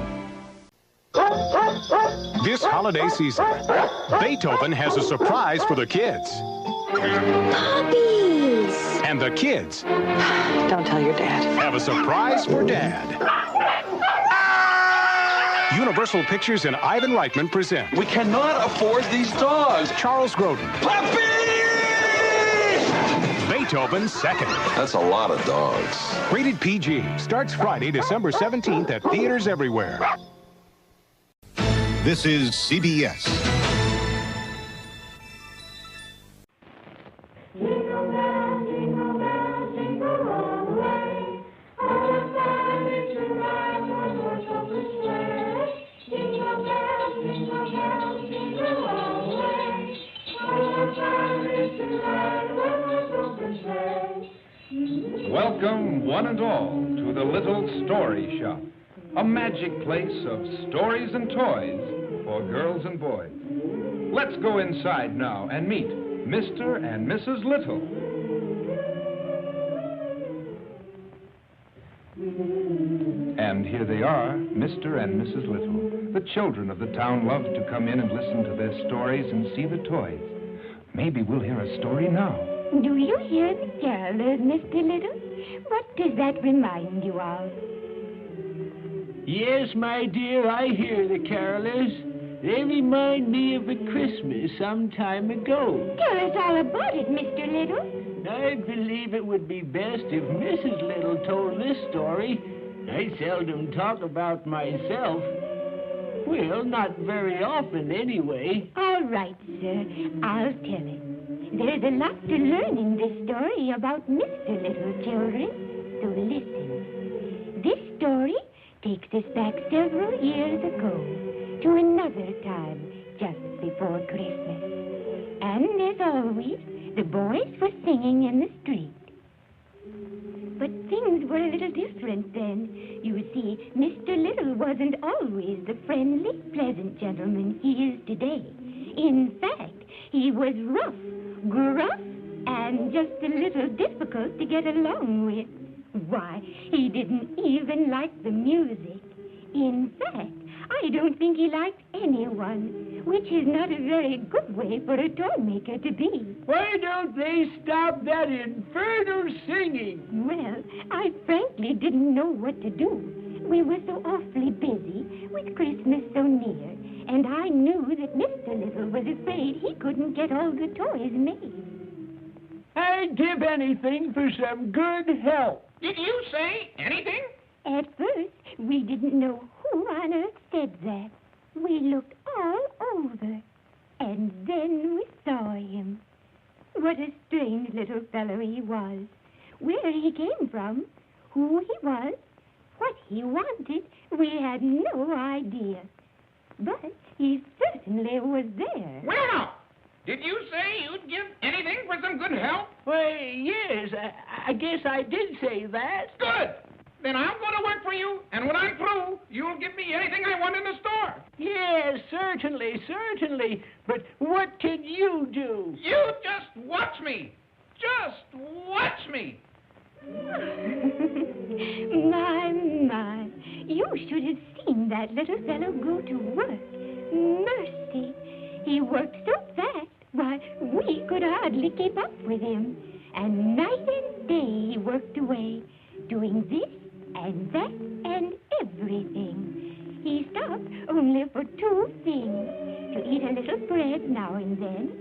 This holiday season, Beethoven has a surprise for the kids. Puppies! And the kids don't tell your dad. have a surprise for Dad. Universal Pictures and Ivan Reitman present. We cannot afford these dogs. Charles Grodin. Beethoven's Second. That's a lot of dogs. Rated PG. Starts Friday, December 17th at theaters everywhere. This is CBS. Welcome, one and all, to the Little Story Shop, a magic place of stories and toys for girls and boys. Let's go inside now and meet Mr. and Mrs. Little. And here they are, Mr. and Mrs. Little. The children of the town love to come in and listen to their stories and see the toys. Maybe we'll hear a story now. Do you hear the carolers, Mr. Little? What does that remind you of? Yes, my dear, I hear the carolers. They remind me of a Christmas some time ago. Tell us all about it, Mr. Little. I believe it would be best if Mrs. Little told this story. I seldom talk about myself. Well, not very often, anyway. All right, sir. I'll tell it. There's a lot to learn in this story about Mr. Little, children. So listen. This story takes us back several years ago to another time just before Christmas. And as always, the boys were singing in the street. But things were a little different then. You see, Mr. Little wasn't always the friendly, pleasant gentleman he is today. In fact, he was rough, gruff, and just a little difficult to get along with. Why, he didn't even like the music. In fact, I don't think he liked anyone. which is not a very good way for a toy maker to be. Why don't they stop that infernal singing? Well, I frankly didn't know what to do. We were so awfully busy with Christmas so near, and I knew that Mr. Little was afraid he couldn't get all the toys made. I'd give anything for some good help. Did you say anything? At first, we didn't know who on earth said that. We looked all over, and then we saw him. What a strange little fellow he was. Where he came from, who he was, what he wanted, we had no idea. But he certainly was there. Well, did you say you'd give anything for some good help? Why, yes, I guess I did say that. Good. Then I'll go to work for you, and when I'm through, you'll give me anything I want in the store. Yes, certainly. But what can you do? You just watch me. Just watch me. My. You should have seen that little fellow go to work. Mercy. He worked so fast, why, we could hardly keep up with him. And night and day he worked away, doing this and that and everything. He stopped only for two things, to eat a little bread now and then,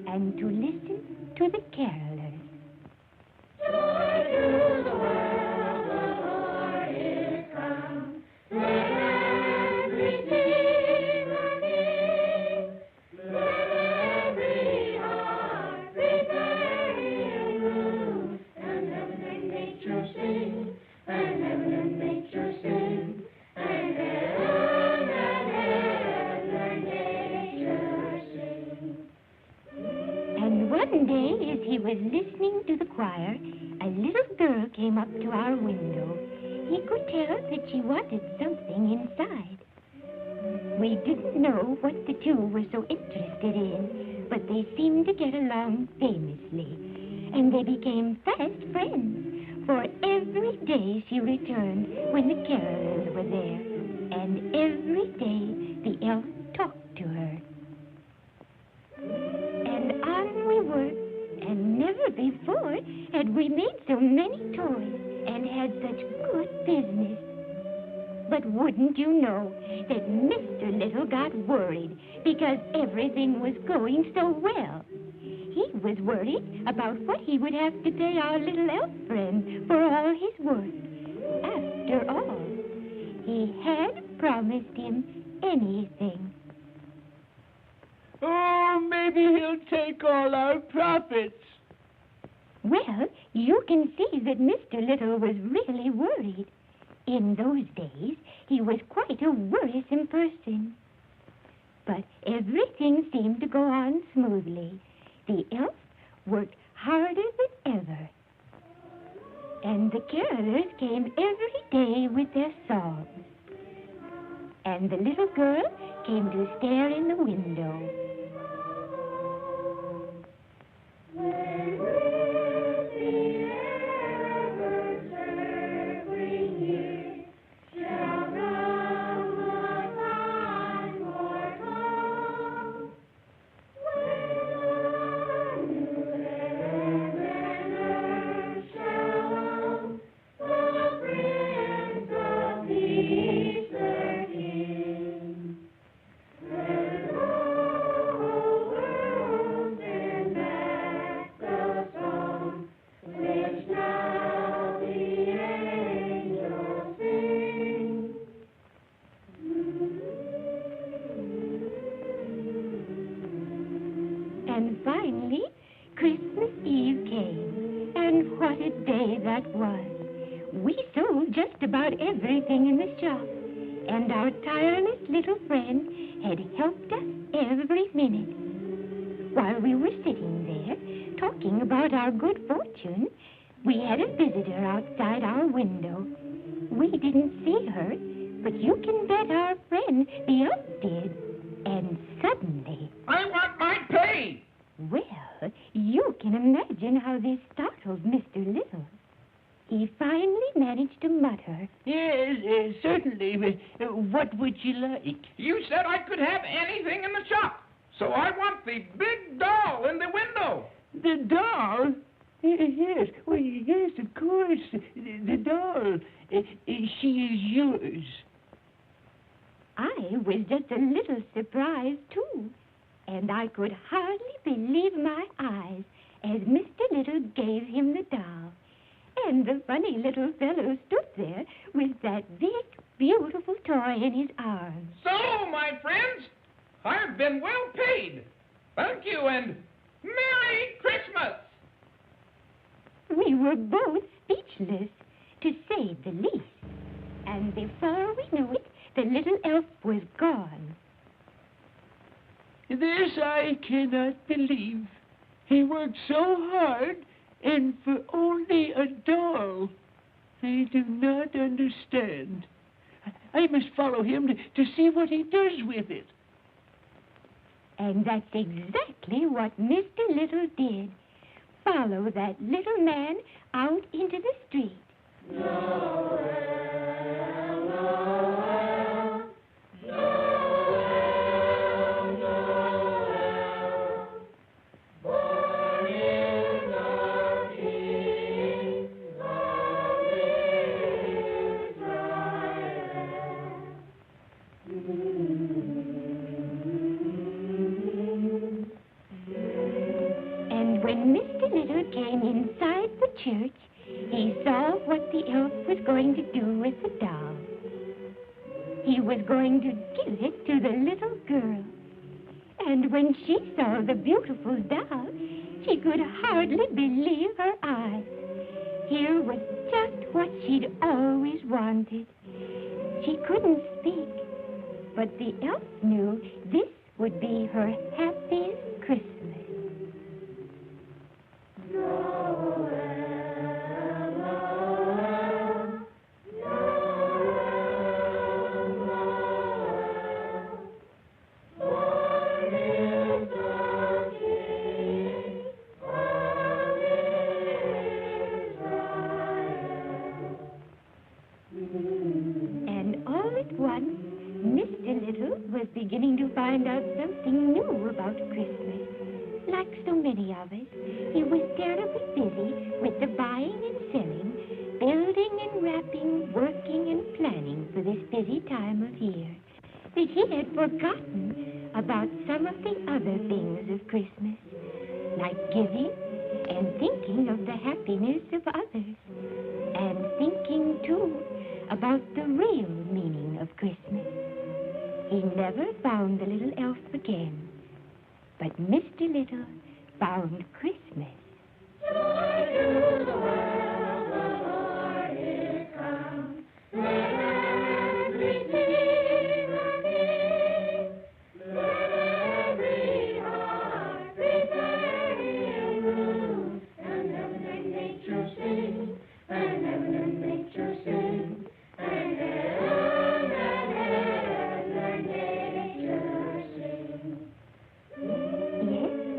and to listen to the carolers. Joy to the world, the Lord is come. Let everything again. Let every heart prepare in room, and heaven and nature sing, and heaven and nature sing, and heaven and nature sing. And one day, as he was listening to the choir, a little girl came up to our window. He could tell that she wanted something inside. We didn't know what the two were so interested in, but they seemed to get along famously, and they became fast friends, for every day she returned when the carolers were there, and every day the elf talked to her. And on we worked, and never before had we made so many toys and had such good business. But wouldn't you know that Mr. Little got worried because everything was going so well. He was worried about what he would have to pay our little elf friend for all his work. After all, he had promised him anything. Oh, maybe he'll take all our profits. Well, you can see that Mr. Little was really worried. In those days, he was quite a worrisome person. But everything seemed to go on smoothly. The elf worked harder than ever. And the carolers came every day with their songs. And the little girl came to stare in the window. And finally, Christmas Eve came, and what a day that was. We sold just about everything in the shop, and our tireless little friend had helped us every minute. While we were sitting there, talking about our good fortune, we had a visitor outside our window. We didn't see her, but you can bet our friend the elf did. And suddenly... I want my pay! Well, you can imagine how this startled Mr. Little. he finally managed to mutter. Yes, certainly. What would you like? You said I could have anything in the shop. So I want the big doll in the window. The doll? Yes, well, yes, of course. The doll. She is yours. I was just a little surprised, too. And I could hardly believe my eyes as Mr. Little gave him the doll. And the funny little fellow stood there with that big, beautiful toy in his arms. So, my friends, I've been well paid. Thank you, and Merry Christmas! We were both speechless, to say the least. And before we knew it, the little elf was gone. This I cannot believe. He worked so hard, and for only a doll. I do not understand. I must follow him to see what he does with it. And that's exactly what Mr. Little did. Follow that little man out into the street. When Mr. Little came inside the church, he saw what the elf was going to do with the doll. He was going to give it to the little girl. And when she saw the beautiful doll, she could hardly believe her eyes. Here was just what she'd always wanted. She couldn't speak, but the elf knew this would be her happiest Christmas. And all at once, Mr. Little was beginning to find out something new about Christmas. Like so many of us, he was terribly busy with the buying and selling, building and wrapping, working and planning for this busy time of year, that he had forgotten about some of the other things of Christmas, like giving and thinking of the happiness of others, and thinking, too, about the real meaning of Christmas. He never found the little elf again. But Mr. Little found Christmas. Joy to the world, the Lord is come. Let everything again. Let every heart prepare Him room. And heaven and nature sing, and heaven and nature sing, and heaven and nature sing.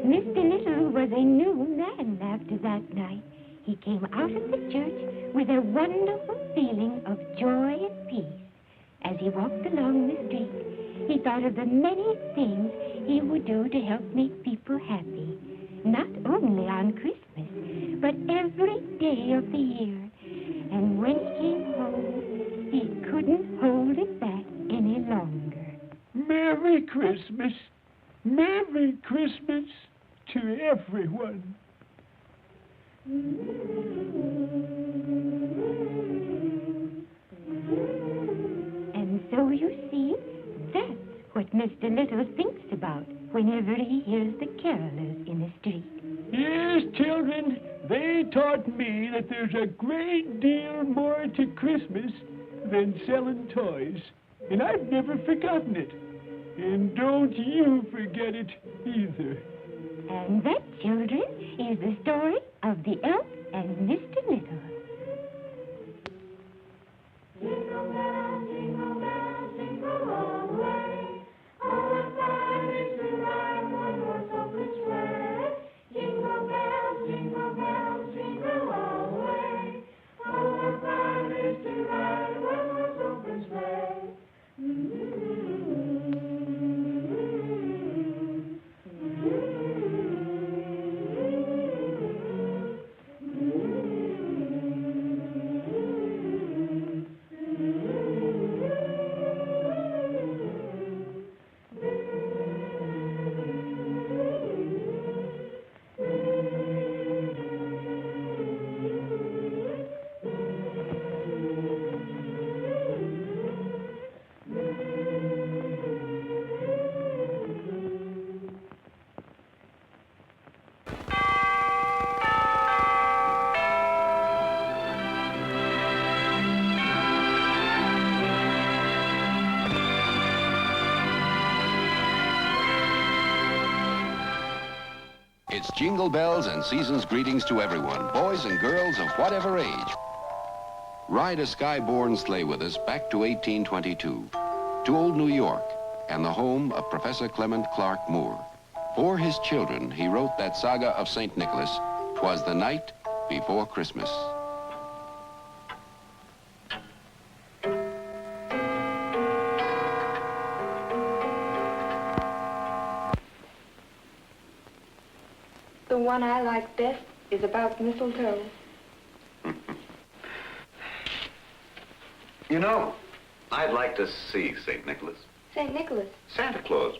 Mr. Little was a new man after that night. He came out of the church with a wonderful feeling of joy and peace. As he walked along the street, he thought of the many things he would do to help make people happy, not only on Christmas, but every day of the year. And when he came home, he couldn't hold it back any longer. Merry Christmas! Merry Christmas to everyone. And so you see, that's what Mr. Little thinks about whenever he hears the carolers in the street. Yes, children, they taught me that there's a great deal more to Christmas than selling toys, and I've never forgotten it. And don't you forget it either. And that, children, is the story of the elf and Mr. Little. Jingle bells, jingle bells, jingle all the way. Oh, what fun it is to ride one horse open sleigh. Jingle bells, jingle all the way. Oh, It's jingle bells and season's greetings to everyone, boys and girls of whatever age. Ride a sky-born sleigh with us back to 1822, to old New York, and the home of Professor Clement Clark Moore. For his children, he wrote that saga of St. Nicholas, "'Twas the Night Before Christmas." The one I like best is about mistletoe. You know, I'd like to see St. Nicholas. St. Nicholas? Santa Claus.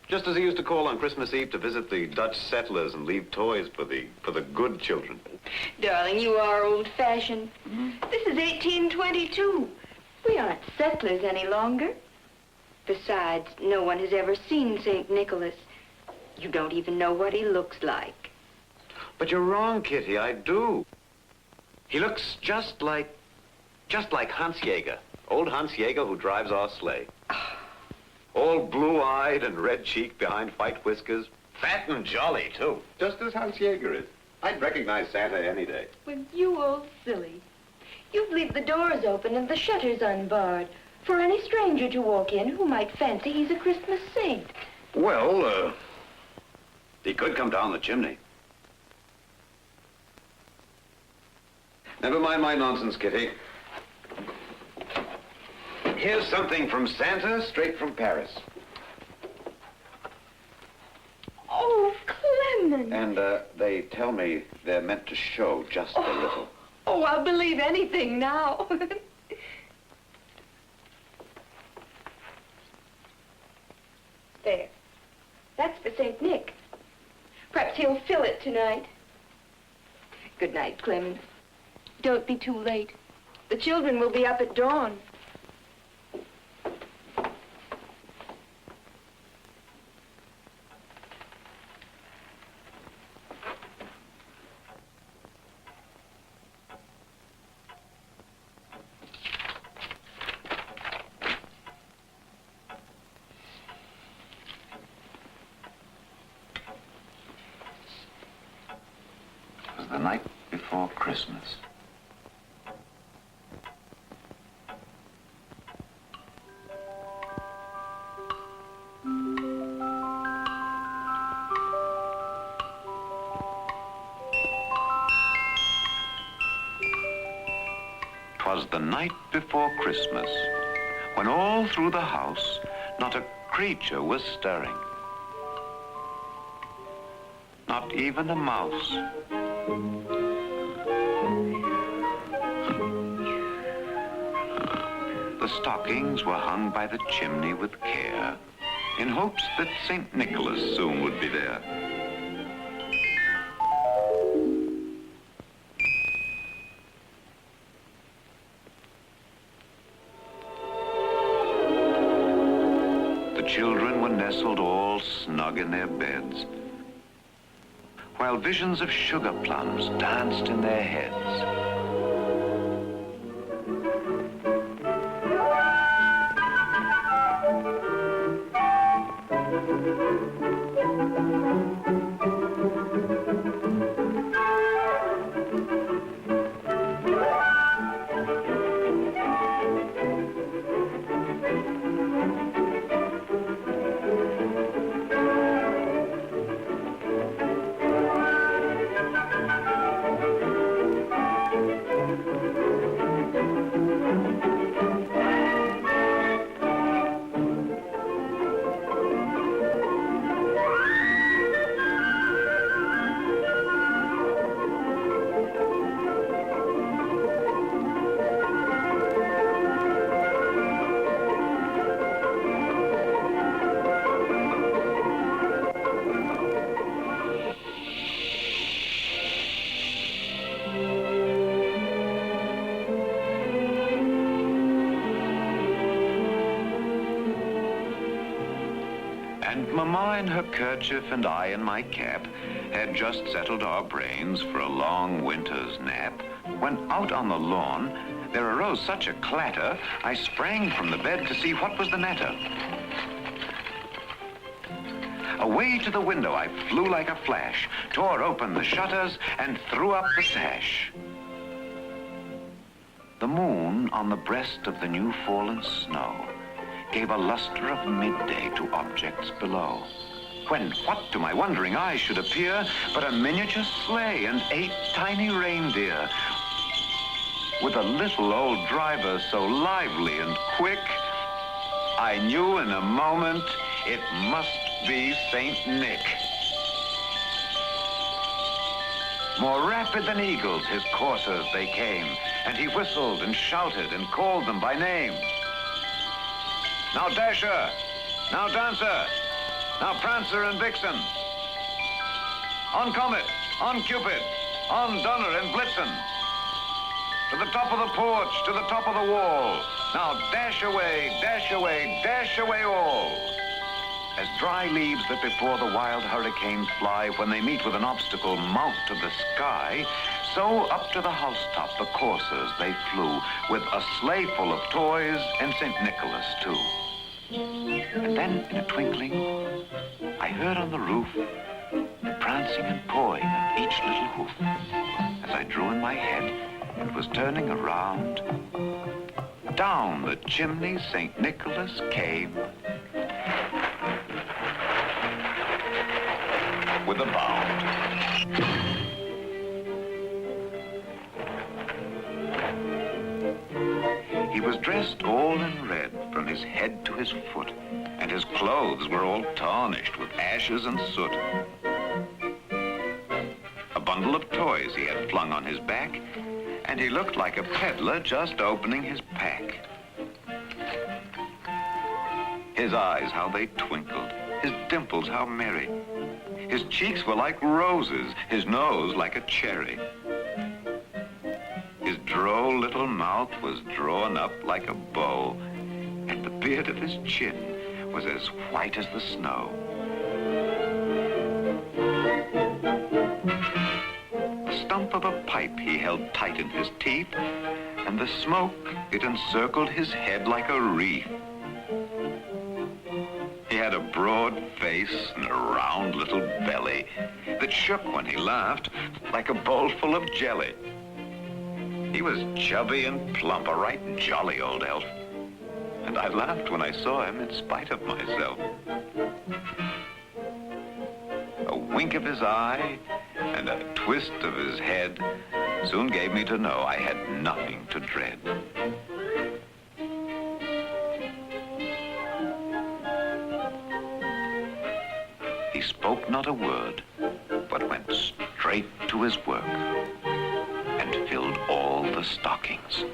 Just as he used to call on Christmas Eve to visit the Dutch settlers and leave toys for the good children. Darling, you are old-fashioned. This is 1822. We aren't settlers any longer. Besides, no one has ever seen St. Nicholas. You don't even know what he looks like. But you're wrong, Kitty, I do. He looks just like Hans Jaeger. Old Hans Jaeger who drives our sleigh. All blue-eyed and red-cheeked behind white whiskers. Fat and jolly, too. Just as Hans Jaeger is. I'd recognize Santa any day. Well, you old silly. You'd leave the doors open and the shutters unbarred for any stranger to walk in who might fancy he's a Christmas saint. Well, he could come down the chimney. Never mind my nonsense, Kitty. Here's something from Santa, straight from Paris. Oh, Clement! And they tell me they're meant to show just a little. Oh, I'll believe anything now. There. That's for St. Nick. Perhaps he'll fill it tonight. Good night, Clement. Don't be too late. The children will be up at dawn. It was the night before Christmas. Was the night before Christmas, when all through the house not a creature was stirring. Not even a mouse. The stockings were hung by the chimney with care, in hopes that St. Nicholas soon would be there. The children were nestled all snug in their beds, while visions of sugar plums danced in their heads. And Mama in her kerchief and I in my cap had just settled our brains for a long winter's nap, when out on the lawn there arose such a clatter, I sprang from the bed to see what was the matter. Away to the window I flew like a flash, tore open the shutters, and threw up the sash. The moon on the breast of the new fallen snow gave a luster of midday to objects below. When what to my wondering eyes should appear but a miniature sleigh and 8 tiny reindeer, with a little old driver so lively and quick, I knew in a moment it must be Saint Nick. More rapid than eagles his coursers they came, and he whistled and shouted and called them by name. Now Dasher, now Dancer, now Prancer and Vixen. On Comet, on Cupid, on Donner and Blitzen. To the top of the porch, to the top of the wall. Now dash away, dash away, dash away all. As dry leaves that before the wild hurricanes fly when they meet with an obstacle mount to the sky, so up to the housetop the coursers they flew, with a sleigh full of toys and St. Nicholas too. And then in a twinkling, I heard on the roof the prancing and pawing of each little hoof. As I drew in my head, it was turning around. Down the chimney St. Nicholas came with a bound. He was dressed all in red from his head to his foot, and his clothes were all tarnished with ashes and soot. A bundle of toys he had flung on his back, and he looked like a peddler just opening his pack. His eyes, how they twinkled, his dimples, how merry. His cheeks were like roses, his nose like a cherry. His droll little mouth was drawn up like a bow, and the beard of his chin was as white as the snow. The stump of a pipe he held tight in his teeth, and the smoke, it encircled his head like a wreath. He had a broad face and a round little belly that shook when he laughed like a bowl full of jelly. He was chubby and plump, a right jolly old elf, and I laughed when I saw him in spite of myself. A wink of his eye and a twist of his head soon gave me to know I had nothing to dread. He spoke not a word, but went straight to his work and filled all the stockings.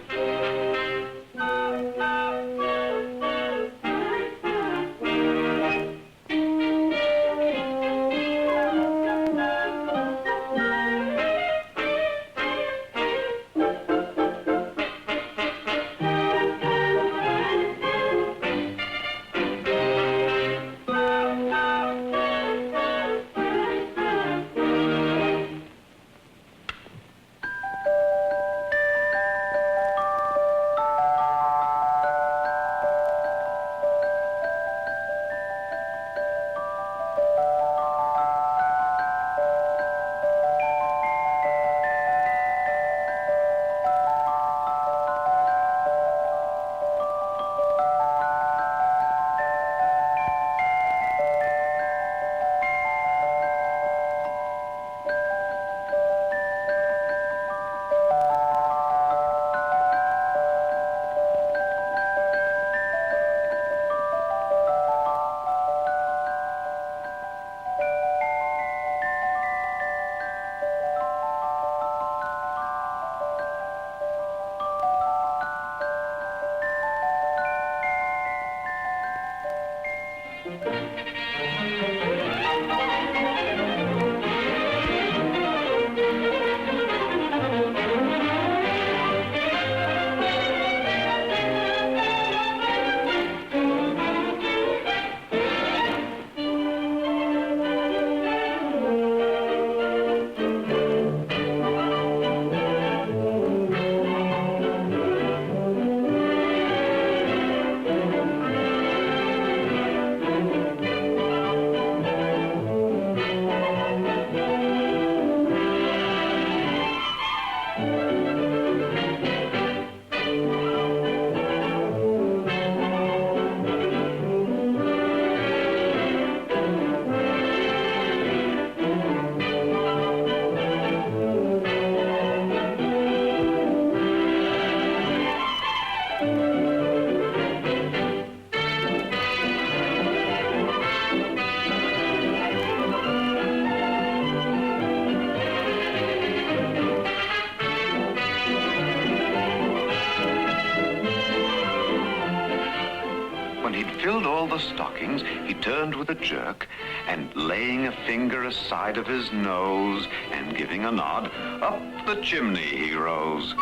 when he'd filled all the stockings, he turned with a jerk, and laying a finger aside of his nose and giving a nod, up the chimney he rose.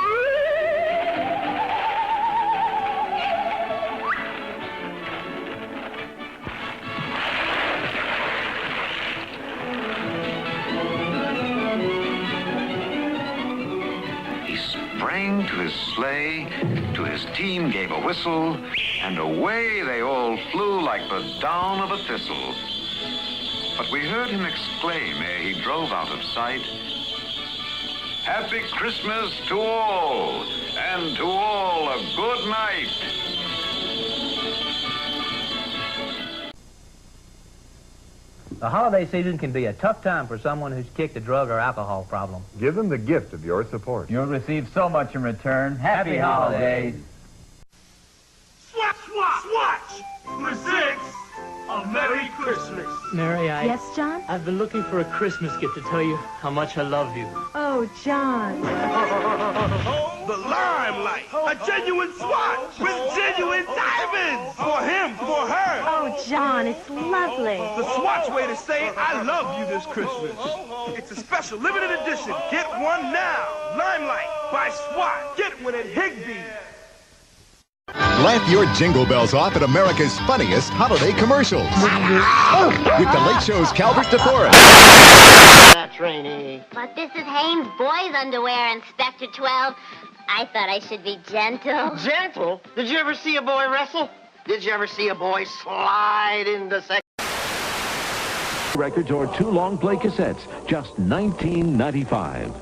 Sprang to his sleigh, to his team gave a whistle, and away they all flew like the down of a thistle. But we heard him exclaim ere he drove out of sight, "Happy Christmas to all, and to all a good night." The holiday season can be a tough time for someone who's kicked a drug or alcohol problem. Give them the gift of your support. You'll receive so much in return. Happy holidays. Swatch, swatch, swatch presents a Merry Christmas. Mary, Yes, John? I've been looking for a Christmas gift to tell you how much I love you. Oh, John. The Limelight, a genuine swatch with genuine diamonds. For him, for her. Oh, John, it's lovely. The Swatch way to say I love you this Christmas. It's a special limited edition. Get one now. Limelight by Swatch. Get one at Higbee's. Laugh your jingle bells off at America's funniest holiday commercials. With the Late Show's Calvert DeForest. That's rainy. But this is Hanes Boys Underwear, Inspector 12. I thought I should be gentle. Gentle? Did you ever see a boy wrestle? Did you ever see a boy slide into sex? Records or 2 long play cassettes, just $19.95.